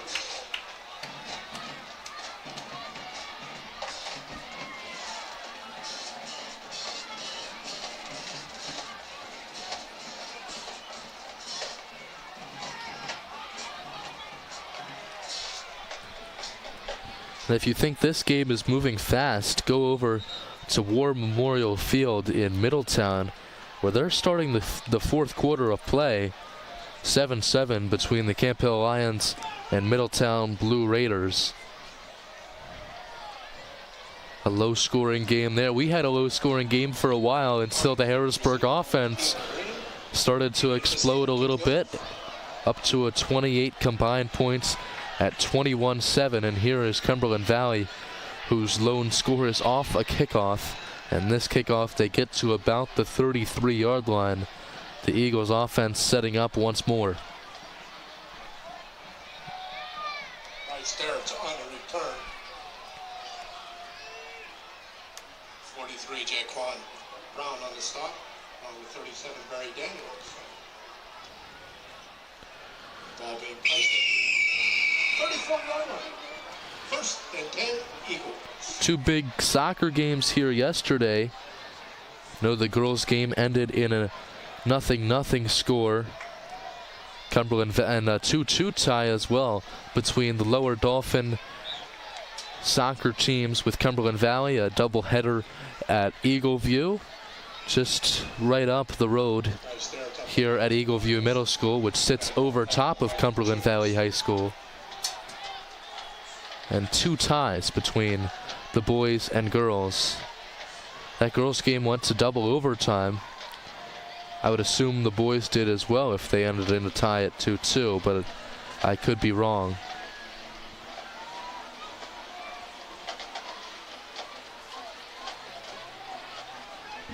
And if you think this game is moving fast, go over to War Memorial Field in Middletown, where they're starting the fourth quarter of play. 7-7 between the Camp Hill Lions and Middletown Blue Raiders. A low-scoring game there. We had a low-scoring game for a while until the Harrisburg offense started to explode a little bit, up to a 28 combined points at 21-7, and here is Cumberland Valley, whose lone score is off a kickoff, and this kickoff they get to about the 33-yard line. The Eagles offense setting up once more. Nice there, it's on a return. 43, Jaquan Brown on the stop, along with 37, Barry Daniels. Ball being placed at the 34-yard line. First and 10, Eagles. Two big soccer games here yesterday. No, the girls' game ended in a 0-0 score. Cumberland and a 2-2 tie as well between the Lower Dauphin soccer teams with Cumberland Valley. A doubleheader at Eagleview, just right up the road here at Eagleview Middle School, which sits over top of Cumberland Valley High School. And two ties between the boys and girls. That girls' game went to double overtime. I would assume the boys did as well if they ended in a tie at 2-2, but I could be wrong.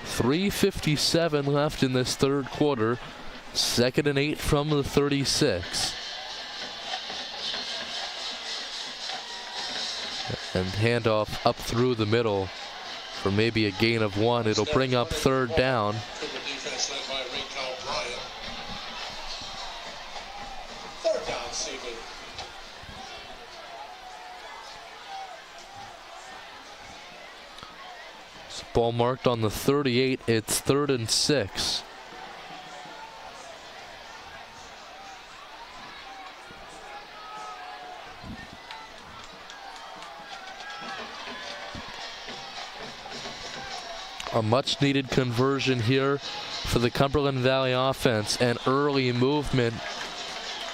.357 left in this third quarter. 2nd and 8 from the 36. And handoff up through the middle for maybe a gain of 1. It'll bring up third down. Defense led by Raycom Bryant. Third down, CB. Ball marked on the 38. It's 3rd and 6. A much needed conversion here for the Cumberland Valley offense, and early movement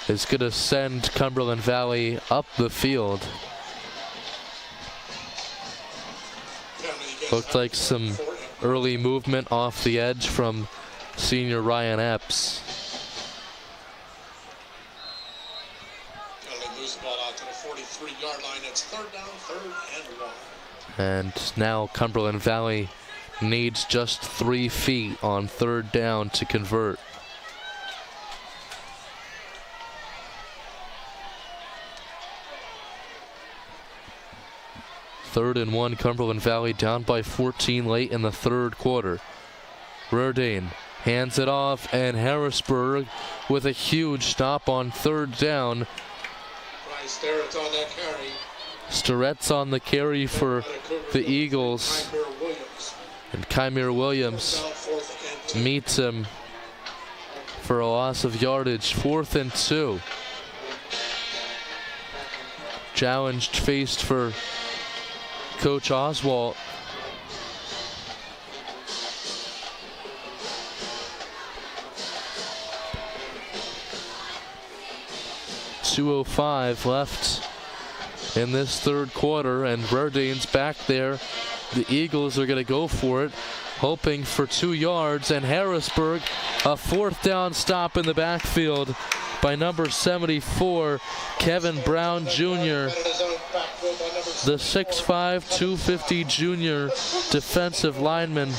is going to send Cumberland Valley up the field. Looked like some early movement off the edge from senior Ryan Epps. Only moves the ball out to the 43-yard line. It's third down, 3rd and 1. And now Cumberland Valley needs just 3 feet on 3rd down to convert. Third and 1, Cumberland Valley down by 14 late in the third quarter. Rurdane hands it off, and Harrisburg with a huge stop on 3rd down. Bryce Sterrett's on that carry. Starrett's on the carry for the Eagles. And Kymir Williams meets him for a loss of yardage. 4th and 2. Challenged faced for Coach Oswalt. .205 left in this third quarter, and Verdane's back there. The Eagles are going to go for it, hoping for 2 yards, and Harrisburg, a 4th down stop in the backfield by number 74, Kevin Brown Jr., the 6'5", 250 junior defensive lineman.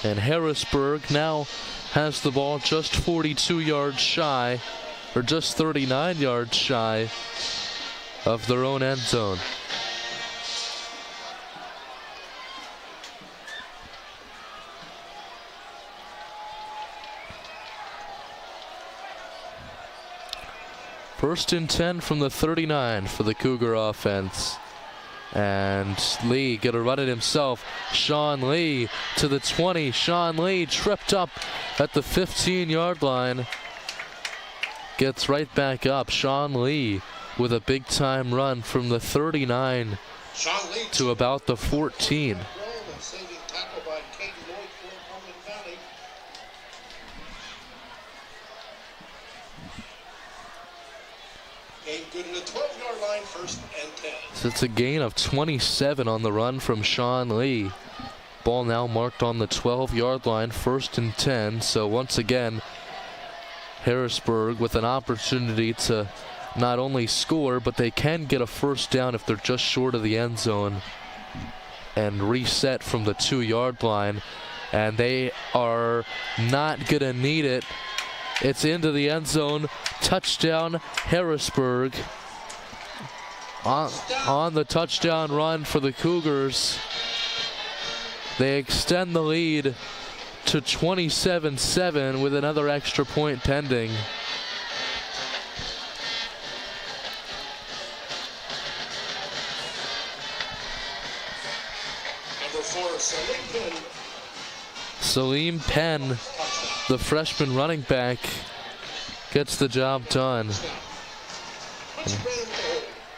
And Harrisburg now has the ball just 42 yards shy, or just 39 yards shy of their own end zone. First and 10 from the 39 for the Cougar offense. And Lee gonna run it himself. Sean Lee to the 20. Sean Lee tripped up at the 15-yard line. Gets right back up. Sean Lee with a big time run from the 39 to about the 14. Good at the 12-yard line, 1st and 10. So it's a gain of 27 on the run from Sean Lee. Ball now marked on the 12-yard line, 1st and 10. So once again, Harrisburg with an opportunity to not only score, but they can get a 1st down if they're just short of the end zone and reset from the 2-yard line. And they are not gonna need it. It's into the end zone. Touchdown, Harrisburg. On the touchdown run for the Cougars. They extend the lead to 27-7 with another extra point pending. Number 4, Salim Penn, the freshman running back, gets the job done.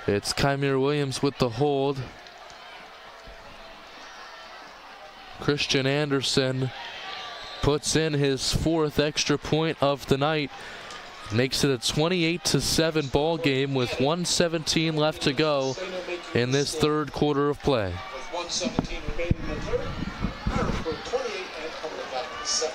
It's Kymir Williams with the hold. Christian Anderson puts in his 4th extra point of the night. Makes it a 28-7 ball game with 1:17 left to go in this third quarter of play. With 1:17 remaining in the third, Harrisburg 28 and Cumberland Valley 7.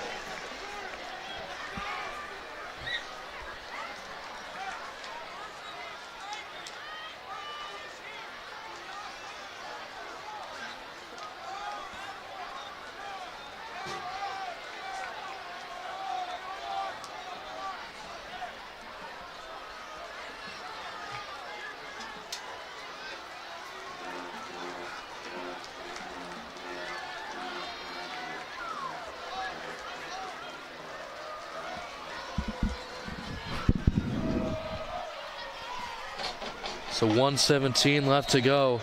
So 1:17 left to go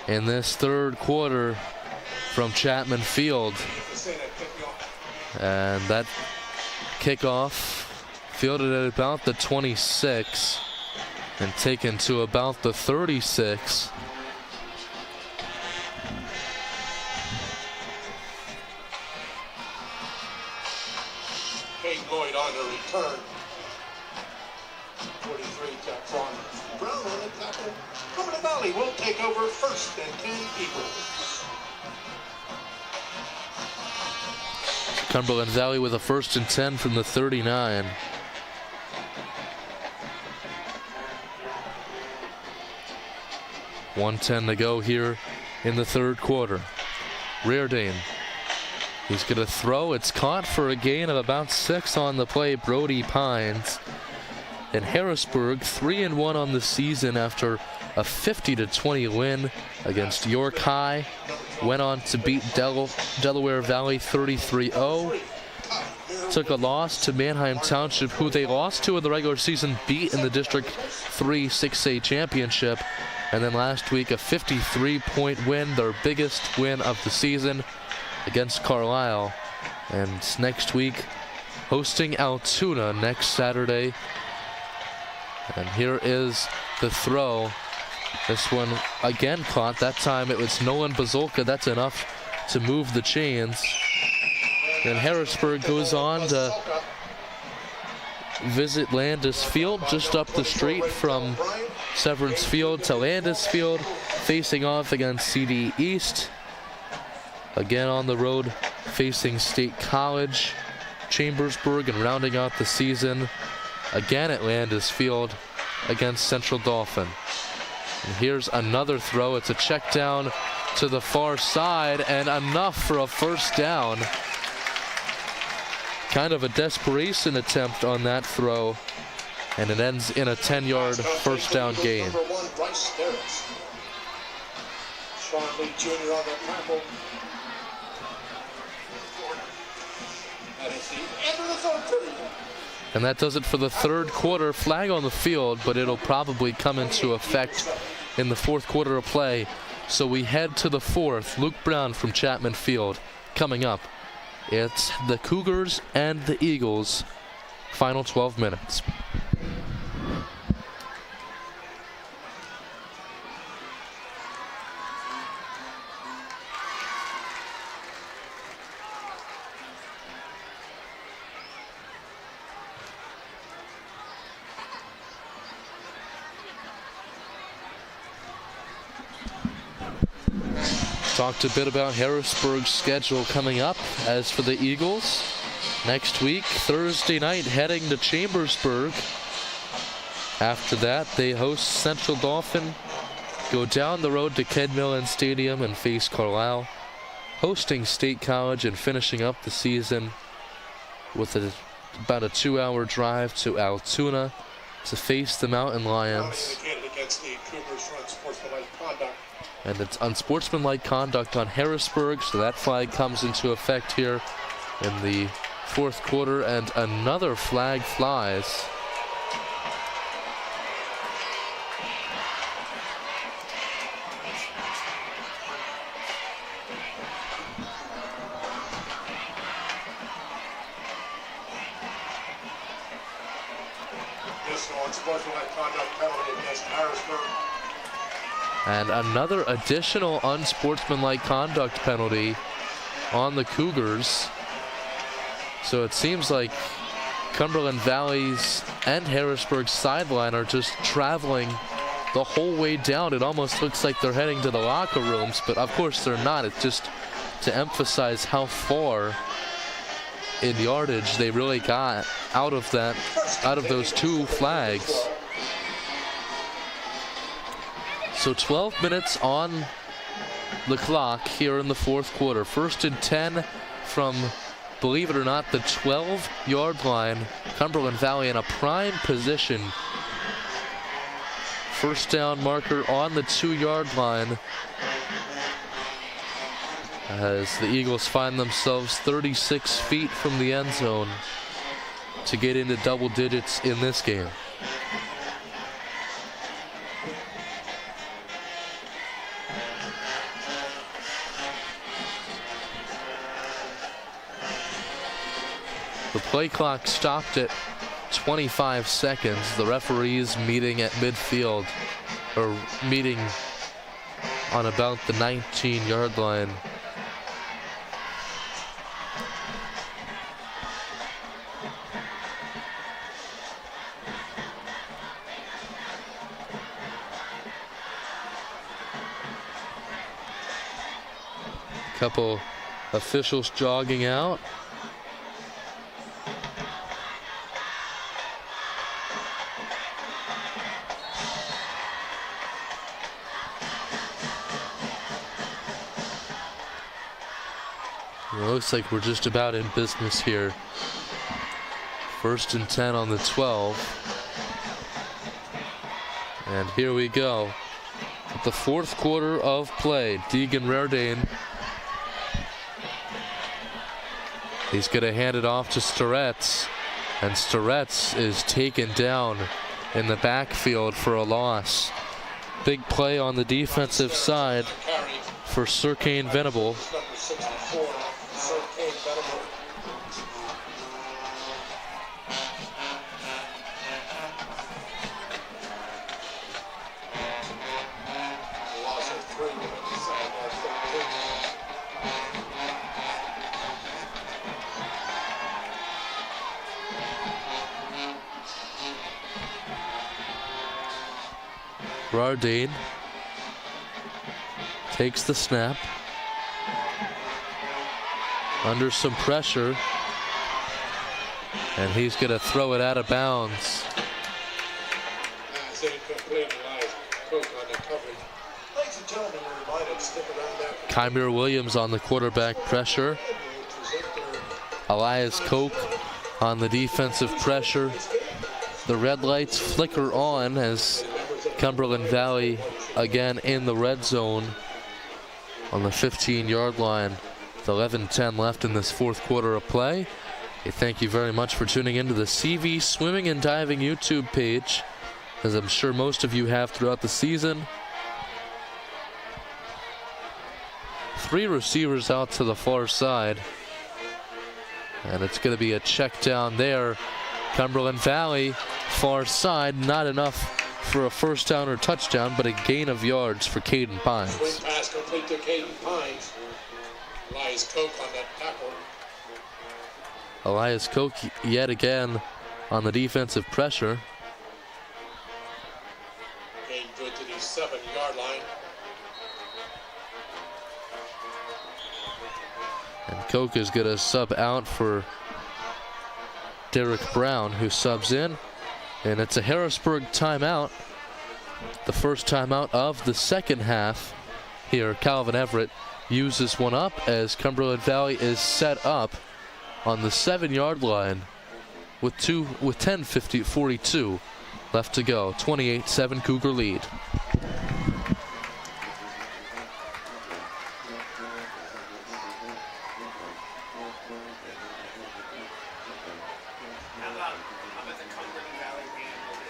in this third quarter from Chapman Field. And that kickoff fielded at about the 26 and taken to about the 36. Kate Lloyd on the return. 43 Chapman. Brown on the tackle. Cumberland Valley will take over 1st and 10 Eagles. Cumberland Valley with a 1st and 10 from the 39. .110 to go here in the third quarter. Reardon. He's going to throw. It's caught for a gain of about 6 on the play. Brody Pines. And Harrisburg 3-1 on the season after a 50-20 win against York High. Went on to beat Delaware Valley 33-0 took a loss to Manheim Township, who they lost to in the regular season, beat in the District 3 6A championship. And then last week, a 53-point win, their biggest win of the season against Carlisle. And next week, hosting Altoona next Saturday. And here is the throw. This one again caught. That time it was Nolan Bazolka. That's enough to move the chains. And Harrisburg goes on to visit Landis Field, just up the street from Severance Field to Landis Field, facing off against CD East. Again on the road, facing State College, Chambersburg, and rounding out the season again at Landis Field against Central Dauphin. And here's another throw. It's a check down to the far side, and enough for a first down. Kind of a desperation attempt on that throw, and it ends in a 10-yard first down gain. Number 1, Bryce Harris. Sean Lee Jr. on the tackle. That is the end of the third period. And that does it for the third quarter. Flag on the field, but it'll probably come into effect in the fourth quarter of play. So we head to the fourth. Luke Brown from Chapman Field coming up. It's the Cougars and the Eagles. Final 12 minutes. Talked a bit about Harrisburg's schedule coming up. As for the Eagles, next week, Thursday night, heading to Chambersburg. After that, they host Central Dauphin, go down the road to Ken Millen Stadium and face Carlisle, hosting State College, and finishing up the season with about a 2-hour drive to Altoona to face the Mountain Lions. Against the Cougars for unsportsmanlike conduct. And it's unsportsmanlike conduct on Harrisburg, so that flag comes into effect here in the fourth quarter, and another flag flies. This unsportsmanlike conduct penalty against Harrisburg. And another additional unsportsmanlike conduct penalty on the Cougars. So it seems like Cumberland Valley's and Harrisburg's sideline are just traveling the whole way down. It almost looks like they're heading to the locker rooms, but of course they're not. It's just to emphasize how far in yardage they really got out of those two flags. So 12 minutes on the clock here in the fourth quarter. 1st and 10 from, believe it or not, the 12-yard line. Cumberland Valley in a prime position. First down marker on the 2-yard line, as the Eagles find themselves 36 feet from the end zone to get into double digits in this game. The play clock stopped at 25 seconds. The referees meeting at midfield, or meeting on about the 19-yard line. Couple officials jogging out. It looks like we're just about in business here. 1st and 10 on the 12. And here we go. The fourth quarter of play. Deegan Rerdane He's going to hand it off to Storetz, and Storetz is taken down in the backfield for a loss. Big play on the defensive side for Sir Kane Venable. Number 64, Sir Kane Venable. Loss of 3 with the second half 13. Rardane takes the snap. Under some pressure. And he's going to throw it out of bounds. That's incomplete. Elias Cook on the coverage. Ladies and gentlemen, we're reminded, stick around that. Kymir Williams on the quarterback pressure. Elias Koch on the defensive pressure. The red lights flicker on as Cumberland Valley again in the red zone on the 15-yard line. With 11:10 left in this fourth quarter of play. Thank you very much for tuning into the CV Swimming and Diving YouTube page, as I'm sure most of you have throughout the season. 3 receivers out to the far side. And it's going to be a check down there. Cumberland Valley, far side, not enough for a first down or touchdown, but a gain of yards for Caden Pines. Swing pass complete to Caden Pines. Elias Cook on that tackle. Elias Koch yet again on the defensive pressure. Gain good to the 7-yard line. And Koch is going to sub out for Derek Brown, who subs in. And it's a Harrisburg timeout. The first timeout of the second half here. Calvin Everett uses one up as Cumberland Valley is set up on the 7-yard line with 10:42 left to go. 28-7 Cougar lead. How about the Cumberland Valley being able to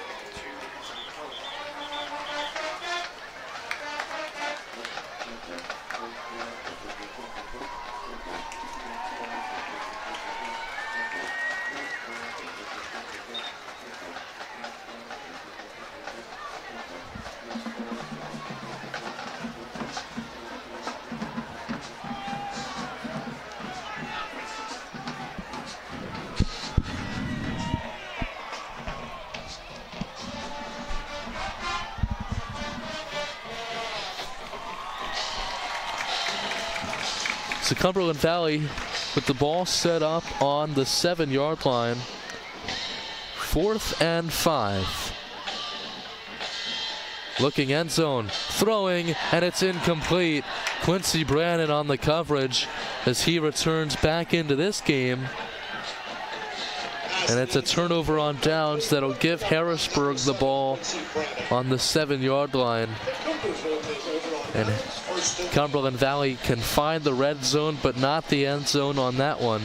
So Cumberland Valley with the ball set up on the 7-yard line. 4th and 5. Looking end zone, throwing, and it's incomplete. Quincy Brannon on the coverage as he returns back into this game. And it's a turnover on downs that'll give Harrisburg the ball on the 7-yard line. And Cumberland Valley can find the red zone, but not the end zone on that one.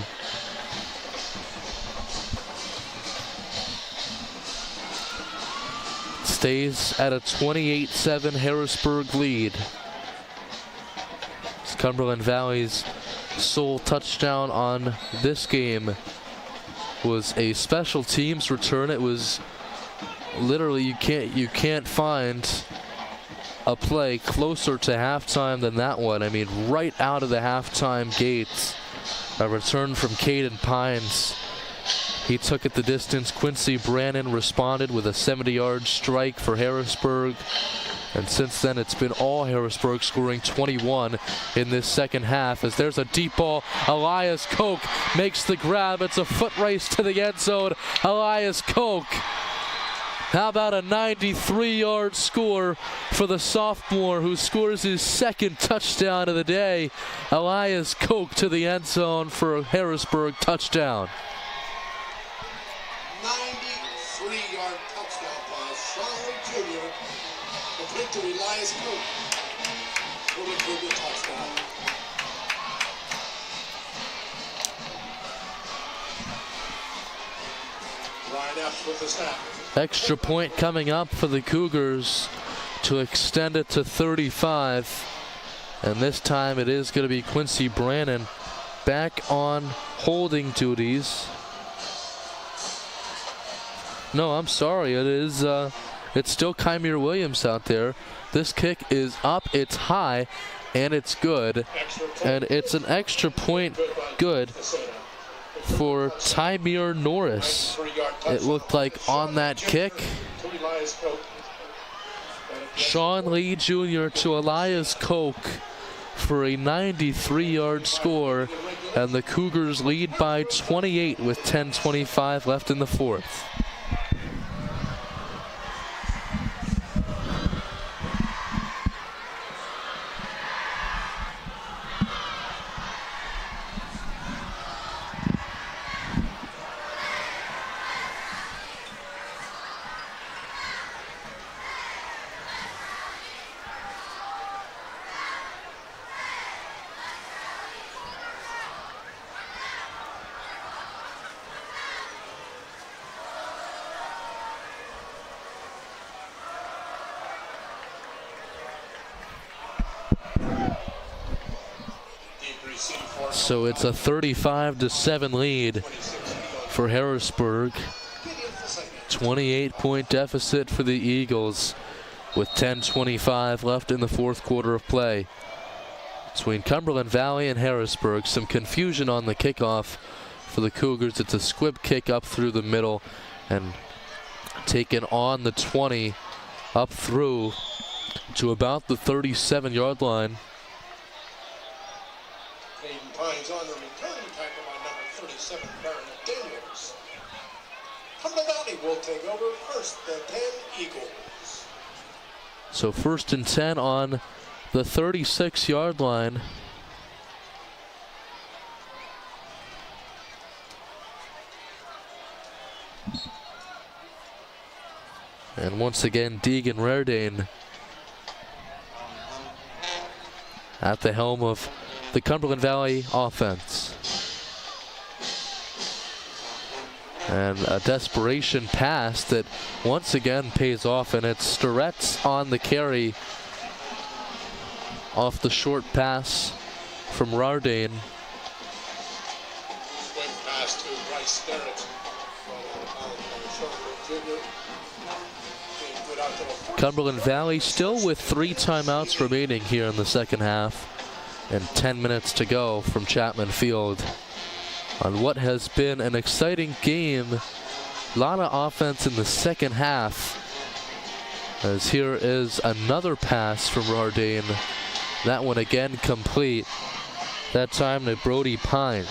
Stays at a 28-7 Harrisburg lead. It's Cumberland Valley's sole touchdown on this game was a special teams return. It was literally you can't find a play closer to halftime than that one. I mean, right out of the halftime gates, a return from Caden Pines. He took it the distance. Quincy Brannon responded with a 70-yard strike for Harrisburg. And since then, it's been all Harrisburg, scoring 21 in this second half. As there's a deep ball, Elias Koch makes the grab. It's a foot race to the end zone. Elias Koch. How about a 93-yard score for the sophomore who scores his second touchdown of the day? Elias Koch to the end zone for a Harrisburg touchdown. 93-yard touchdown pass. Charlotte Jr. complete to Elias Cook. Will include the touchdown. Ryan Epps with the snap. Extra point coming up for the Cougars to extend it to 35. And this time it is going to be Quincy Brannon back on holding duties. No, I'm sorry. It is. It's still Kymere Williams out there. This kick is up, it's high, and it's good. And it's an extra point good for Tymere Norris. It looked like on that kick. Sean Lee Jr. to Elias Koch for a 93-yard score. And the Cougars lead by 28 with 10:25 left in the fourth. So it's a 35-7 lead for Harrisburg. 28-point deficit for the Eagles with 10:25 left in the fourth quarter of play. Between Cumberland Valley and Harrisburg, some confusion on the kickoff for the Cougars. It's a squib kick up through the middle and taken on the 20 up through to about the 37-yard line. Pines on the return tackle by number 37, Baron Daniels. Cumberland Valley will take over first and 10 Eagles. So first and 10 on the 36-yard line. And once again, Deegan Rerdane at the helm of the Cumberland Valley offense. And a desperation pass that once again pays off, and it's Starretts on the carry off the short pass from Rardane. Swing pass to Bryce Starrett. Cumberland Valley still with 3 timeouts remaining here in the second half, and 10 minutes to go from Chapman Field on what has been an exciting game. A lot of offense in the second half, as here is another pass from Rardane. That one again complete, that time to Brody Pines.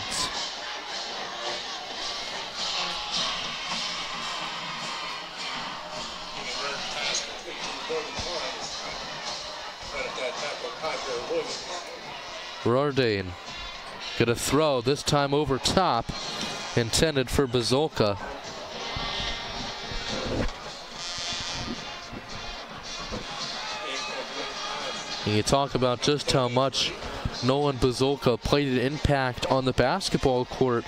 Rardane gonna throw, this time over top, intended for Bazolka. And you talk about just how much Nolan Bazolka played an impact on the basketball court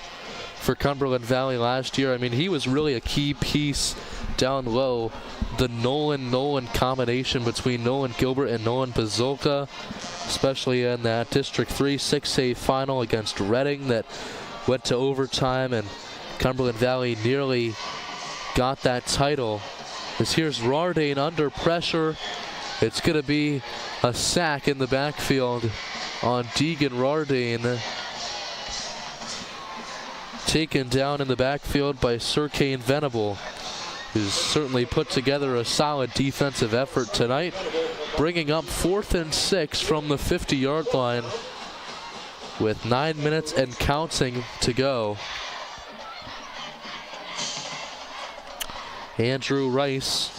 for Cumberland Valley last year. I mean, he was really a key piece down low. The Nolan combination between Nolan Gilbert and Nolan Bazolka, especially in that District 3 6A final against Reading that went to overtime, and Cumberland Valley nearly got that title. As here's Rardane under pressure. It's going to be a sack in the backfield on Deegan Rardane. Taken down in the backfield by Sir Kane Venable, who's certainly put together a solid defensive effort tonight, bringing up 4th and 6 from the 50-yard line with 9 minutes and counting to go. Andrew Rice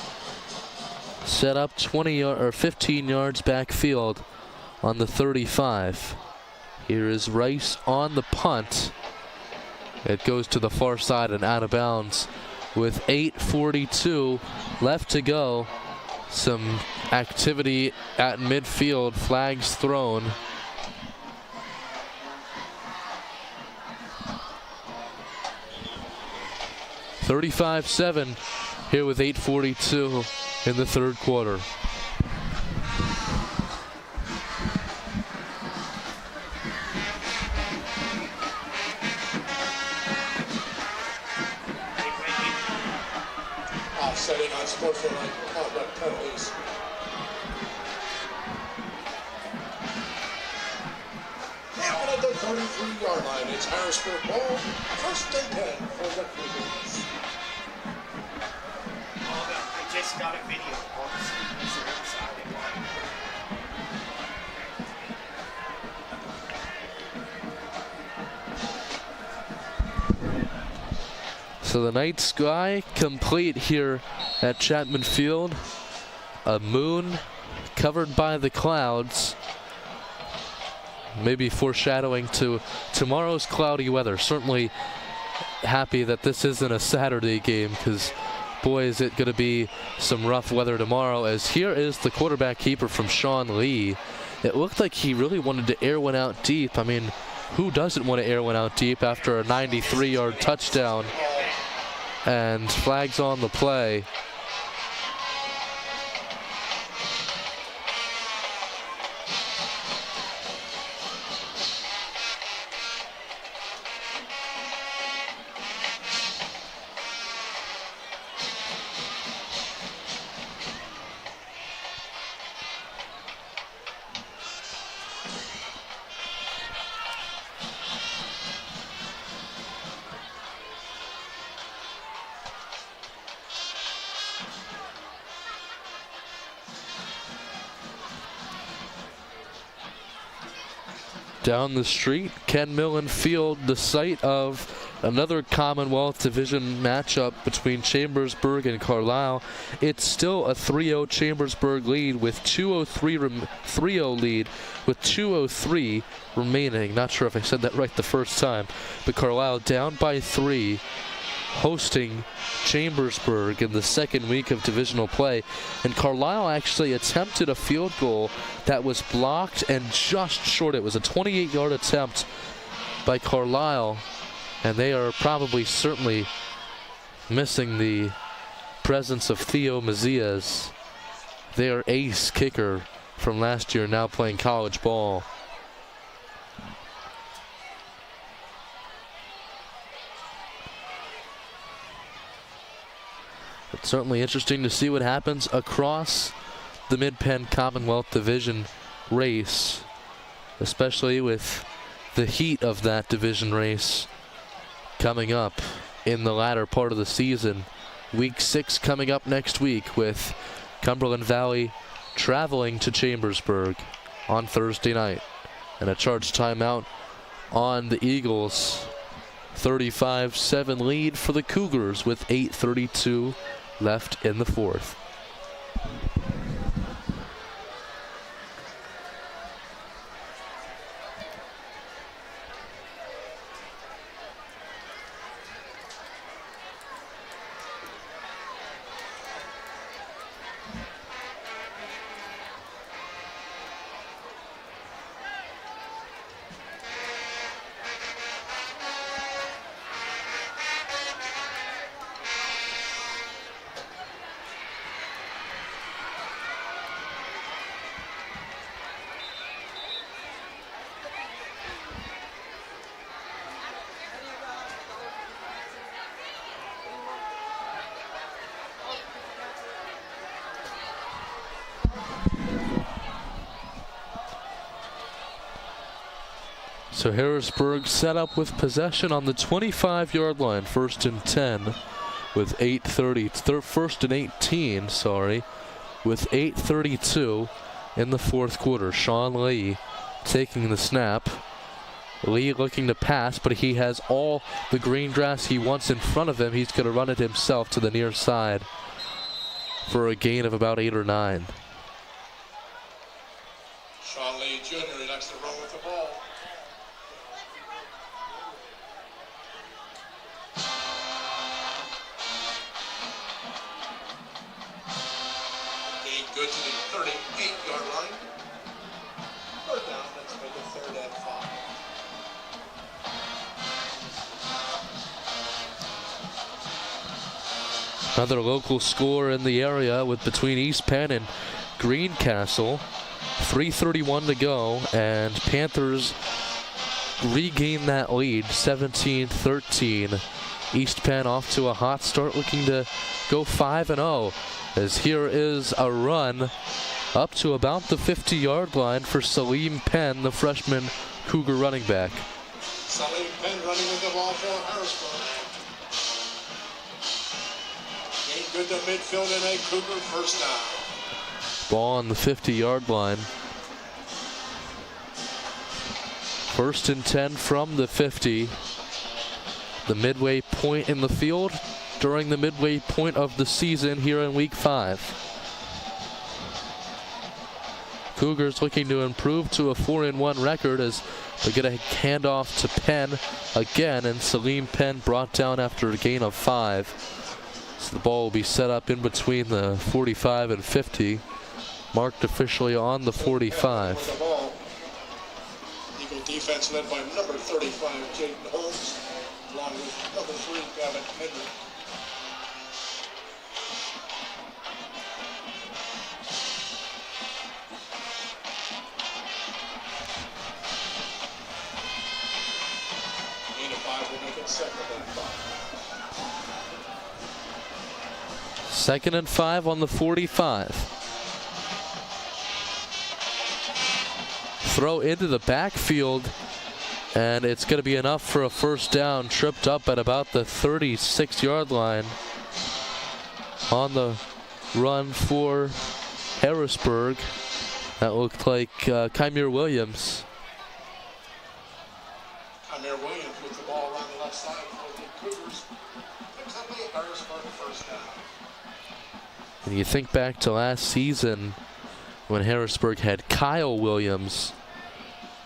set up 15 yards backfield on the 35. Here is Rice on the punt. It goes to the far side and out of bounds with 8:42 left to go. Some activity at midfield, flags thrown. 35-7 here with 8:42 in the third quarter. Offsetting on sportsmanlike conduct penalties. And at the 33-yard line, it's Harrisburg ball. First and 10 for the Cougars. I just got a video of all the students that are inside the line. So the night sky complete here at Chapman Field. A moon covered by the clouds. Maybe foreshadowing to tomorrow's cloudy weather. Certainly happy that this isn't a Saturday game, because boy, is it going to be some rough weather tomorrow. As here is the quarterback keeper from Sean Lee. It looked like he really wanted to air one out deep. I mean, who doesn't want to air one out deep after a 93-yard touchdown? And flags on the play. Down the street, Ken Millen Field, the site of another Commonwealth Division matchup between Chambersburg and Carlisle. It's still a 3-0 Chambersburg lead with 3-0 lead with 2:03 remaining. Not sure if I said that right the first time, but Carlisle down by 3, hosting Chambersburg in the second week of divisional play. And Carlisle actually attempted a field goal that was blocked and just short. It was a 28-yard attempt by Carlisle, and they are probably certainly missing the presence of Theo Mazias, their ace kicker from last year, now playing college ball. It's certainly interesting to see what happens across the Mid-Penn Commonwealth Division race, especially with the heat of that division race coming up in the latter part of the season. Week 6 coming up next week, with Cumberland Valley traveling to Chambersburg on Thursday night. And a charge timeout on the Eagles. 35-7 lead for the Cougars with 8:32 left in the fourth. So Harrisburg set up with possession on the 25-yard line, 1st and 10 with 1st and 18, sorry, with 8:32 in the fourth quarter. Sean Lee taking the snap. Lee looking to pass, but he has all the green grass he wants in front of him. He's going to run it himself to the near side for a gain of about 8 or 9. Sean Lee Jr. elects to run with the ball. Gain good to the 38-yard line. Third down, let's make it 3rd and 5. Another local score in the area with between East Penn and Greencastle. 3:31 to go, and Panthers regain that lead, 17-13. East Penn off to a hot start, looking to go 5-0. As here is a run up to about the 50-yard line for Salim Penn, the freshman Cougar running back. Salim Penn running with the ball for Harrisburg. Gain good to midfield and a Cougar first down. Ball on the 50-yard line. 1st and 10 from the 50. The midway point in the field during the midway point of the season here in Week 5. Cougars looking to improve to a 4-1 record as they get a handoff to Penn again, and Salim Penn brought down after a gain of 5. So the ball will be set up in between the 45 and 50. Marked officially on the 45. With the ball. Eagle defense led by number 35, Jaden Holmes, along with number 3, Gavin Hendrick. Gain of 5 will make it 2nd and 5. 2nd and 5 on the 45. Throw into the backfield, and it's going to be enough for a first down. Tripped up at about the 36-yard line on the run for Harrisburg. That looked like Kymir Williams. Kymir Williams with the ball around the left side for the Cougars. Picks up a Harrisburg first down. And you think back to last season when Harrisburg had Kyle Williams,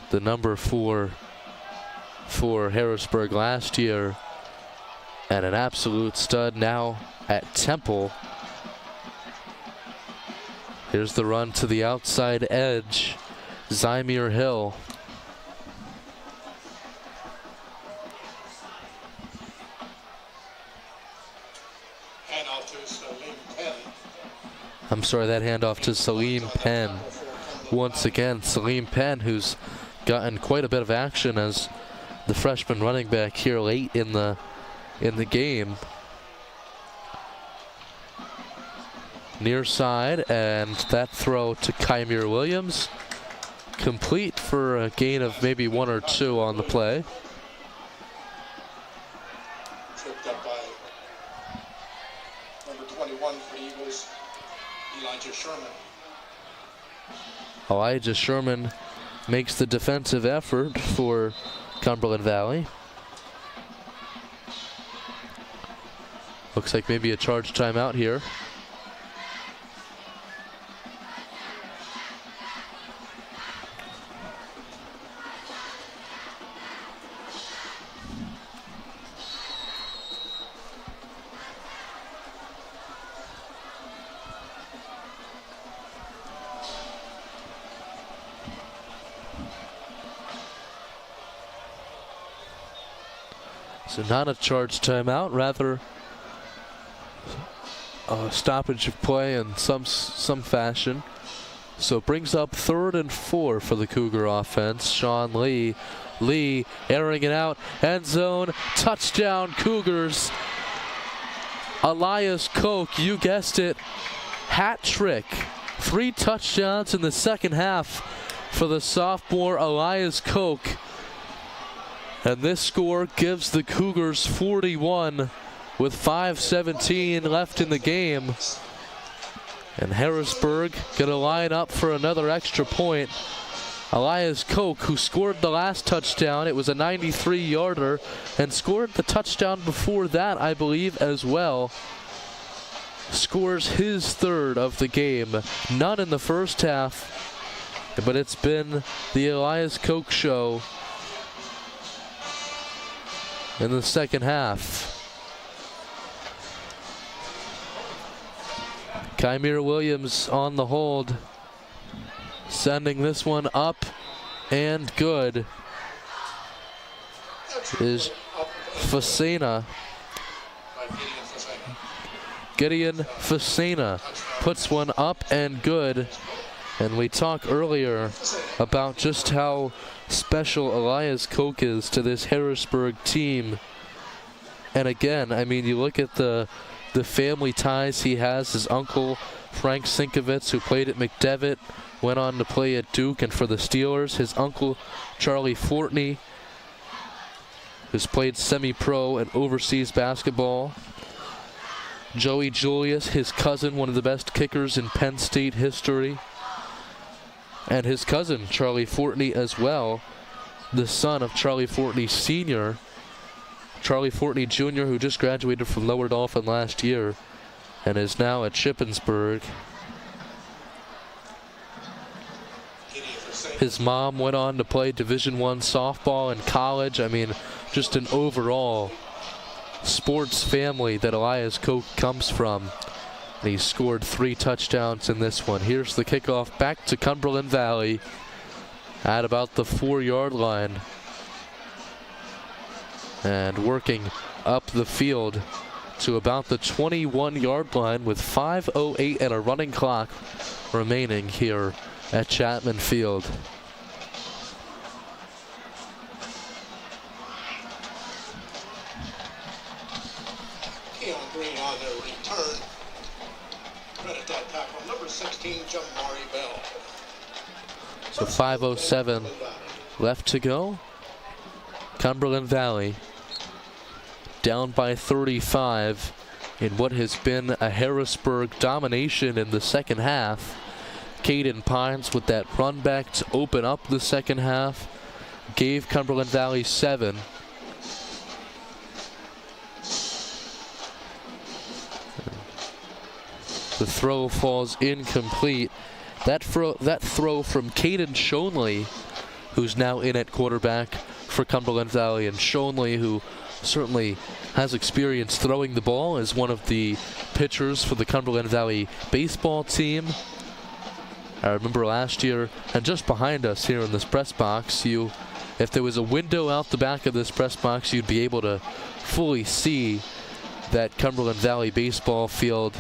the number 4 for Harrisburg last year, and an absolute stud now at Temple. Here's the run to the outside edge, Zymir Hill. Handoff to Salim Penn. I'm sorry, that handoff to Salim Penn. Once again, Salim Penn, who's gotten quite a bit of action as the freshman running back here late in the game. Near side, and that throw to Kymir Williams, complete for a gain of maybe 1 or 2 on the play. Tripped up by number 21 for the Eagles, Elijah Sherman. Elijah Sherman makes the defensive effort for Cumberland Valley. Looks like maybe a charge timeout here. So not a charge timeout, rather a stoppage of play in some fashion. So it brings up 3rd and 4 for the Cougar offense. Sean Lee airing it out, end zone, touchdown Cougars. Elias Koch, you guessed it, hat trick. 3 touchdowns in the second half for the sophomore Elias Koch. And this score gives the Cougars 41 with 5:17 left in the game. And Harrisburg gonna line up for another extra point. Elias Koch, who scored the last touchdown, it was a 93-yarder, and scored the touchdown before that, I believe, as well. Scores his 3rd of the game. None in the first half, but it's been the Elias Koch show in the second half. Kymir Williams on the hold, sending this one up and good is Facina. Gideon Facena puts one up and good. And we talked earlier about just how special Elias Koch is to this Harrisburg team. And again, I mean, you look at the family ties he has. His uncle, Frank Sinkovitz, who played at McDevitt, went on to play at Duke and for the Steelers. His uncle, Charlie Fortney, who's played semi-pro and overseas basketball. Joey Julius, his cousin, one of the best kickers in Penn State history. And his cousin, Charlie Fortney, as well, the son of Charlie Fortney Sr., Charlie Fortney Jr., who just graduated from Lower Dauphin last year and is now at Shippensburg. His mom went on to play Division I softball in college. I mean, just an overall sports family that Elias Koch comes from. And he scored 3 touchdowns in this one. Here's the kickoff back to Cumberland Valley at about the 4-yard line. And working up the field to about the 21-yard line with 5:08 and a running clock remaining here at Chapman Field. Keon Green on their return. Credit that tackle, number 16, Jamari Bell. So 5:07 left to go. Cumberland Valley down by 35 in what has been a Harrisburg domination in the second half. Caden Pines with that run back to open up the second half gave Cumberland Valley 7. The throw falls incomplete. That throw from Caden Shonley, who's now in at quarterback for Cumberland Valley, and Shonley, who certainly has experience throwing the ball, is one of the pitchers for the Cumberland Valley baseball team. I remember last year, and just behind us here in this press box, if there was a window out the back of this press box, you'd be able to fully see that Cumberland Valley baseball field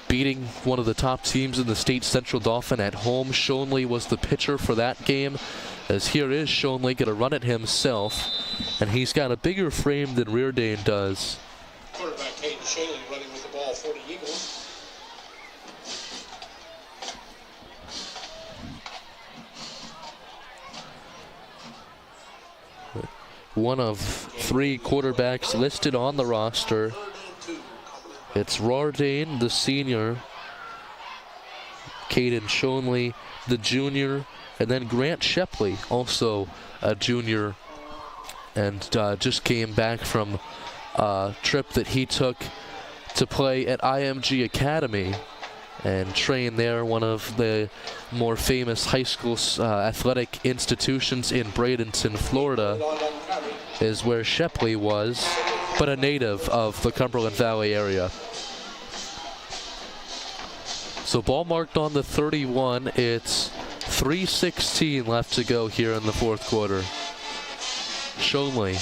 beating one of the top teams in the state, Central Dauphin, at home. Shonley was the pitcher for that game, as here is Shonley going to run it himself, and he's got a bigger frame than Reardane does. Quarterback Caden Shanley running with the ball for the Eagles. One of 3 quarterbacks listed on the roster. It's Reardane, the senior, Caden Shonley, the junior, and then Grant Shepley, also a junior, and just came back from a trip that he took to play at IMG Academy and train there, one of the more famous high school athletic institutions in Bradenton, Florida, is where Shepley was, but a native of the Cumberland Valley area. So ball marked on the 31. It's 3:16 left to go here in the fourth quarter. Shonley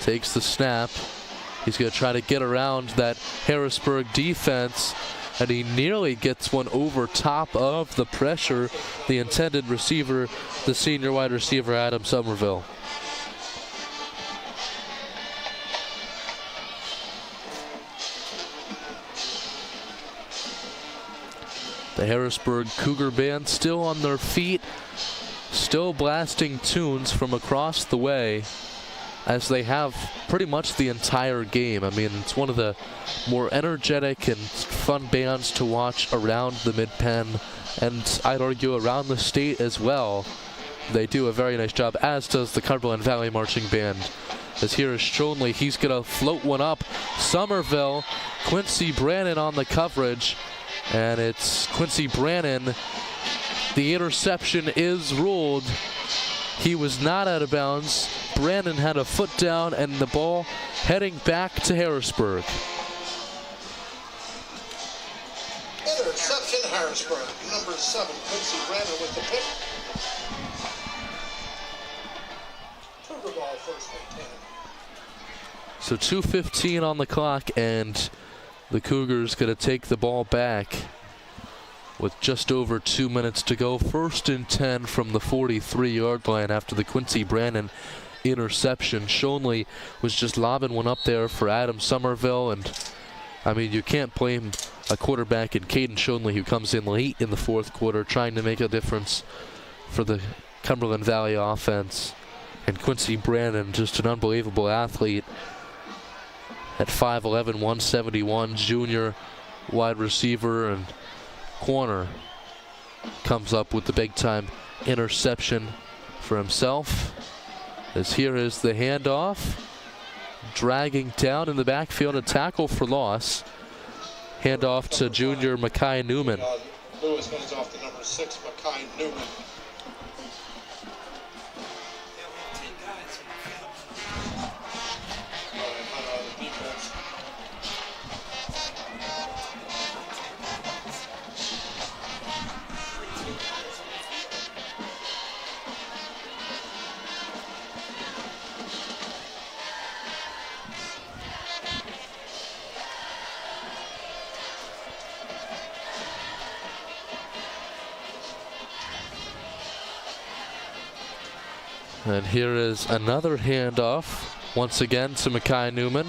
takes the snap. He's going to try to get around that Harrisburg defense, and he nearly gets one over top of the pressure. The intended receiver, the senior wide receiver, Adam Somerville. The Harrisburg Cougar Band still on their feet, still blasting tunes from across the way, as they have pretty much the entire game. I mean, it's one of the more energetic and fun bands to watch around the Mid-Penn, and I'd argue around the state as well. They do a very nice job, as does the Cumberland Valley Marching Band. As here is Shonley, he's gonna float one up. Somerville, Quincy Brannon on the coverage, and it's Quincy Brannon. The interception is ruled. He was not out of bounds. Brannon had a foot down, and the ball heading back to Harrisburg. Interception, Harrisburg. Number 7, Quincy Brannon with the pick. So 2:15 on the clock, and the Cougars going to take the ball back with just over 2 minutes to go. 1st and 10 from the 43-yard line after the Quincy Brannon interception. Schonely was just lobbing one up there for Adam Somerville, and I mean, you can't blame a quarterback in Caden Schonely, who comes in late in the 4th quarter trying to make a difference for the Cumberland Valley offense. And Quincy Brannon, just an unbelievable athlete at 5'11", 171, junior wide receiver and corner, comes up with the big-time interception for himself. As here is the handoff, dragging down in the backfield, a tackle for loss. Handoff to junior Makai Newman. Lewis hands off to number 6, Makai Newman. And here is another handoff, once again to Makai Newman.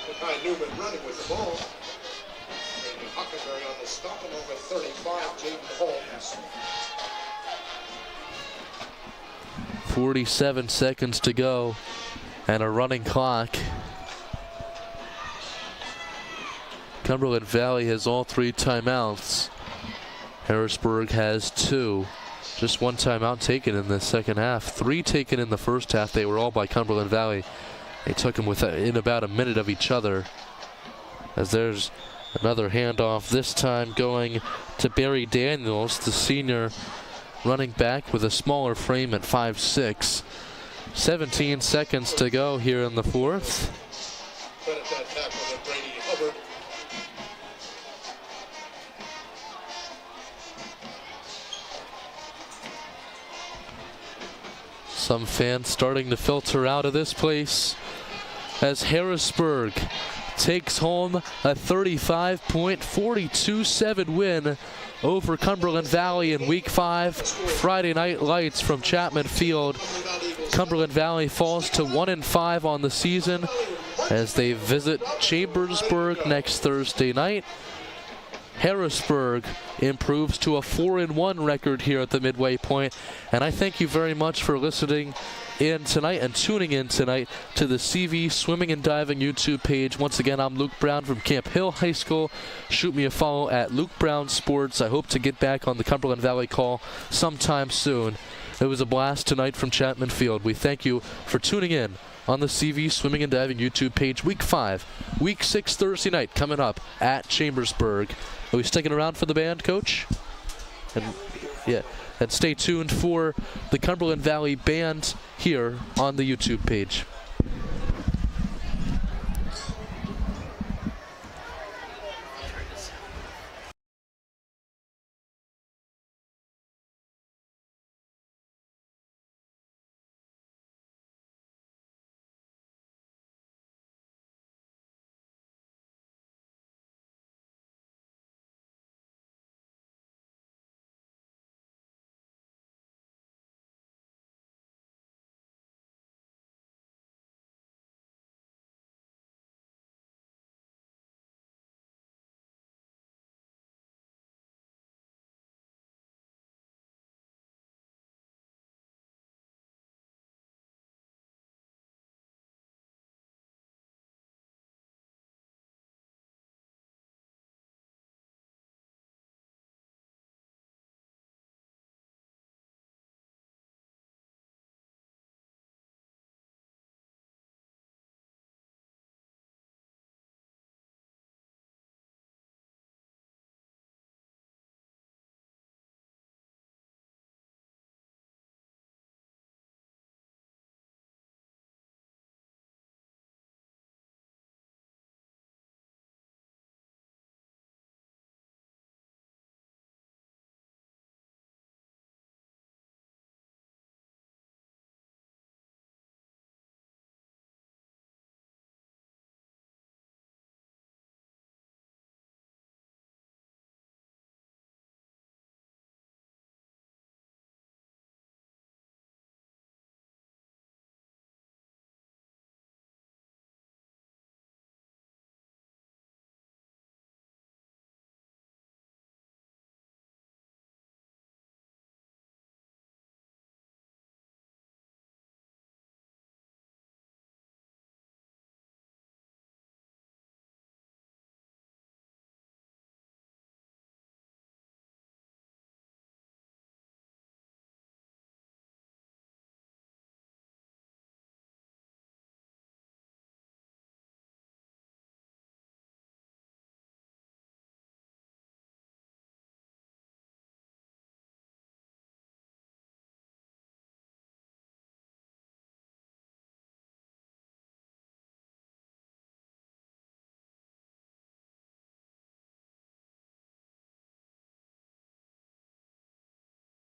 Makai Newman running with the ball. Brandon Huckenberry on the stop along with 35, Jaden Holmes. 47 seconds to go and a running clock. Cumberland Valley has all 3 timeouts. Harrisburg has 2. Just 1 timeout taken in the second half. 3 taken in the first half. They were all by Cumberland Valley. They took them in about a minute of each other. As there's another handoff, this time going to Barry Daniels, the senior running back with a smaller frame at 5'6". 17 seconds to go here in the 4th. Credit that tackle to Brady Hubbard. Some fans starting to filter out of this place as Harrisburg takes home a 35-point, 42-7 win over Cumberland Valley in Week 5. Friday Night Lights from Chapman Field. Cumberland Valley falls to 1-5 on the season as they visit Chambersburg next Thursday night. Harrisburg improves to a 4-1 record here at the midway point. And I thank you very much for listening in tonight and tuning in tonight to the CV Swimming and Diving YouTube page. Once again, I'm Luke Brown from Camp Hill High School. Shoot me a follow at Luke Brown Sports. I hope to get back on the Cumberland Valley call sometime soon. It was a blast tonight from Chapman Field. We thank you for tuning in on the CV Swimming and Diving YouTube page. Week 5, Week 6 Thursday night coming up at Chambersburg. Are we sticking around for the band, Coach? And yeah, and stay tuned for the Cumberland Valley Band here on the YouTube page.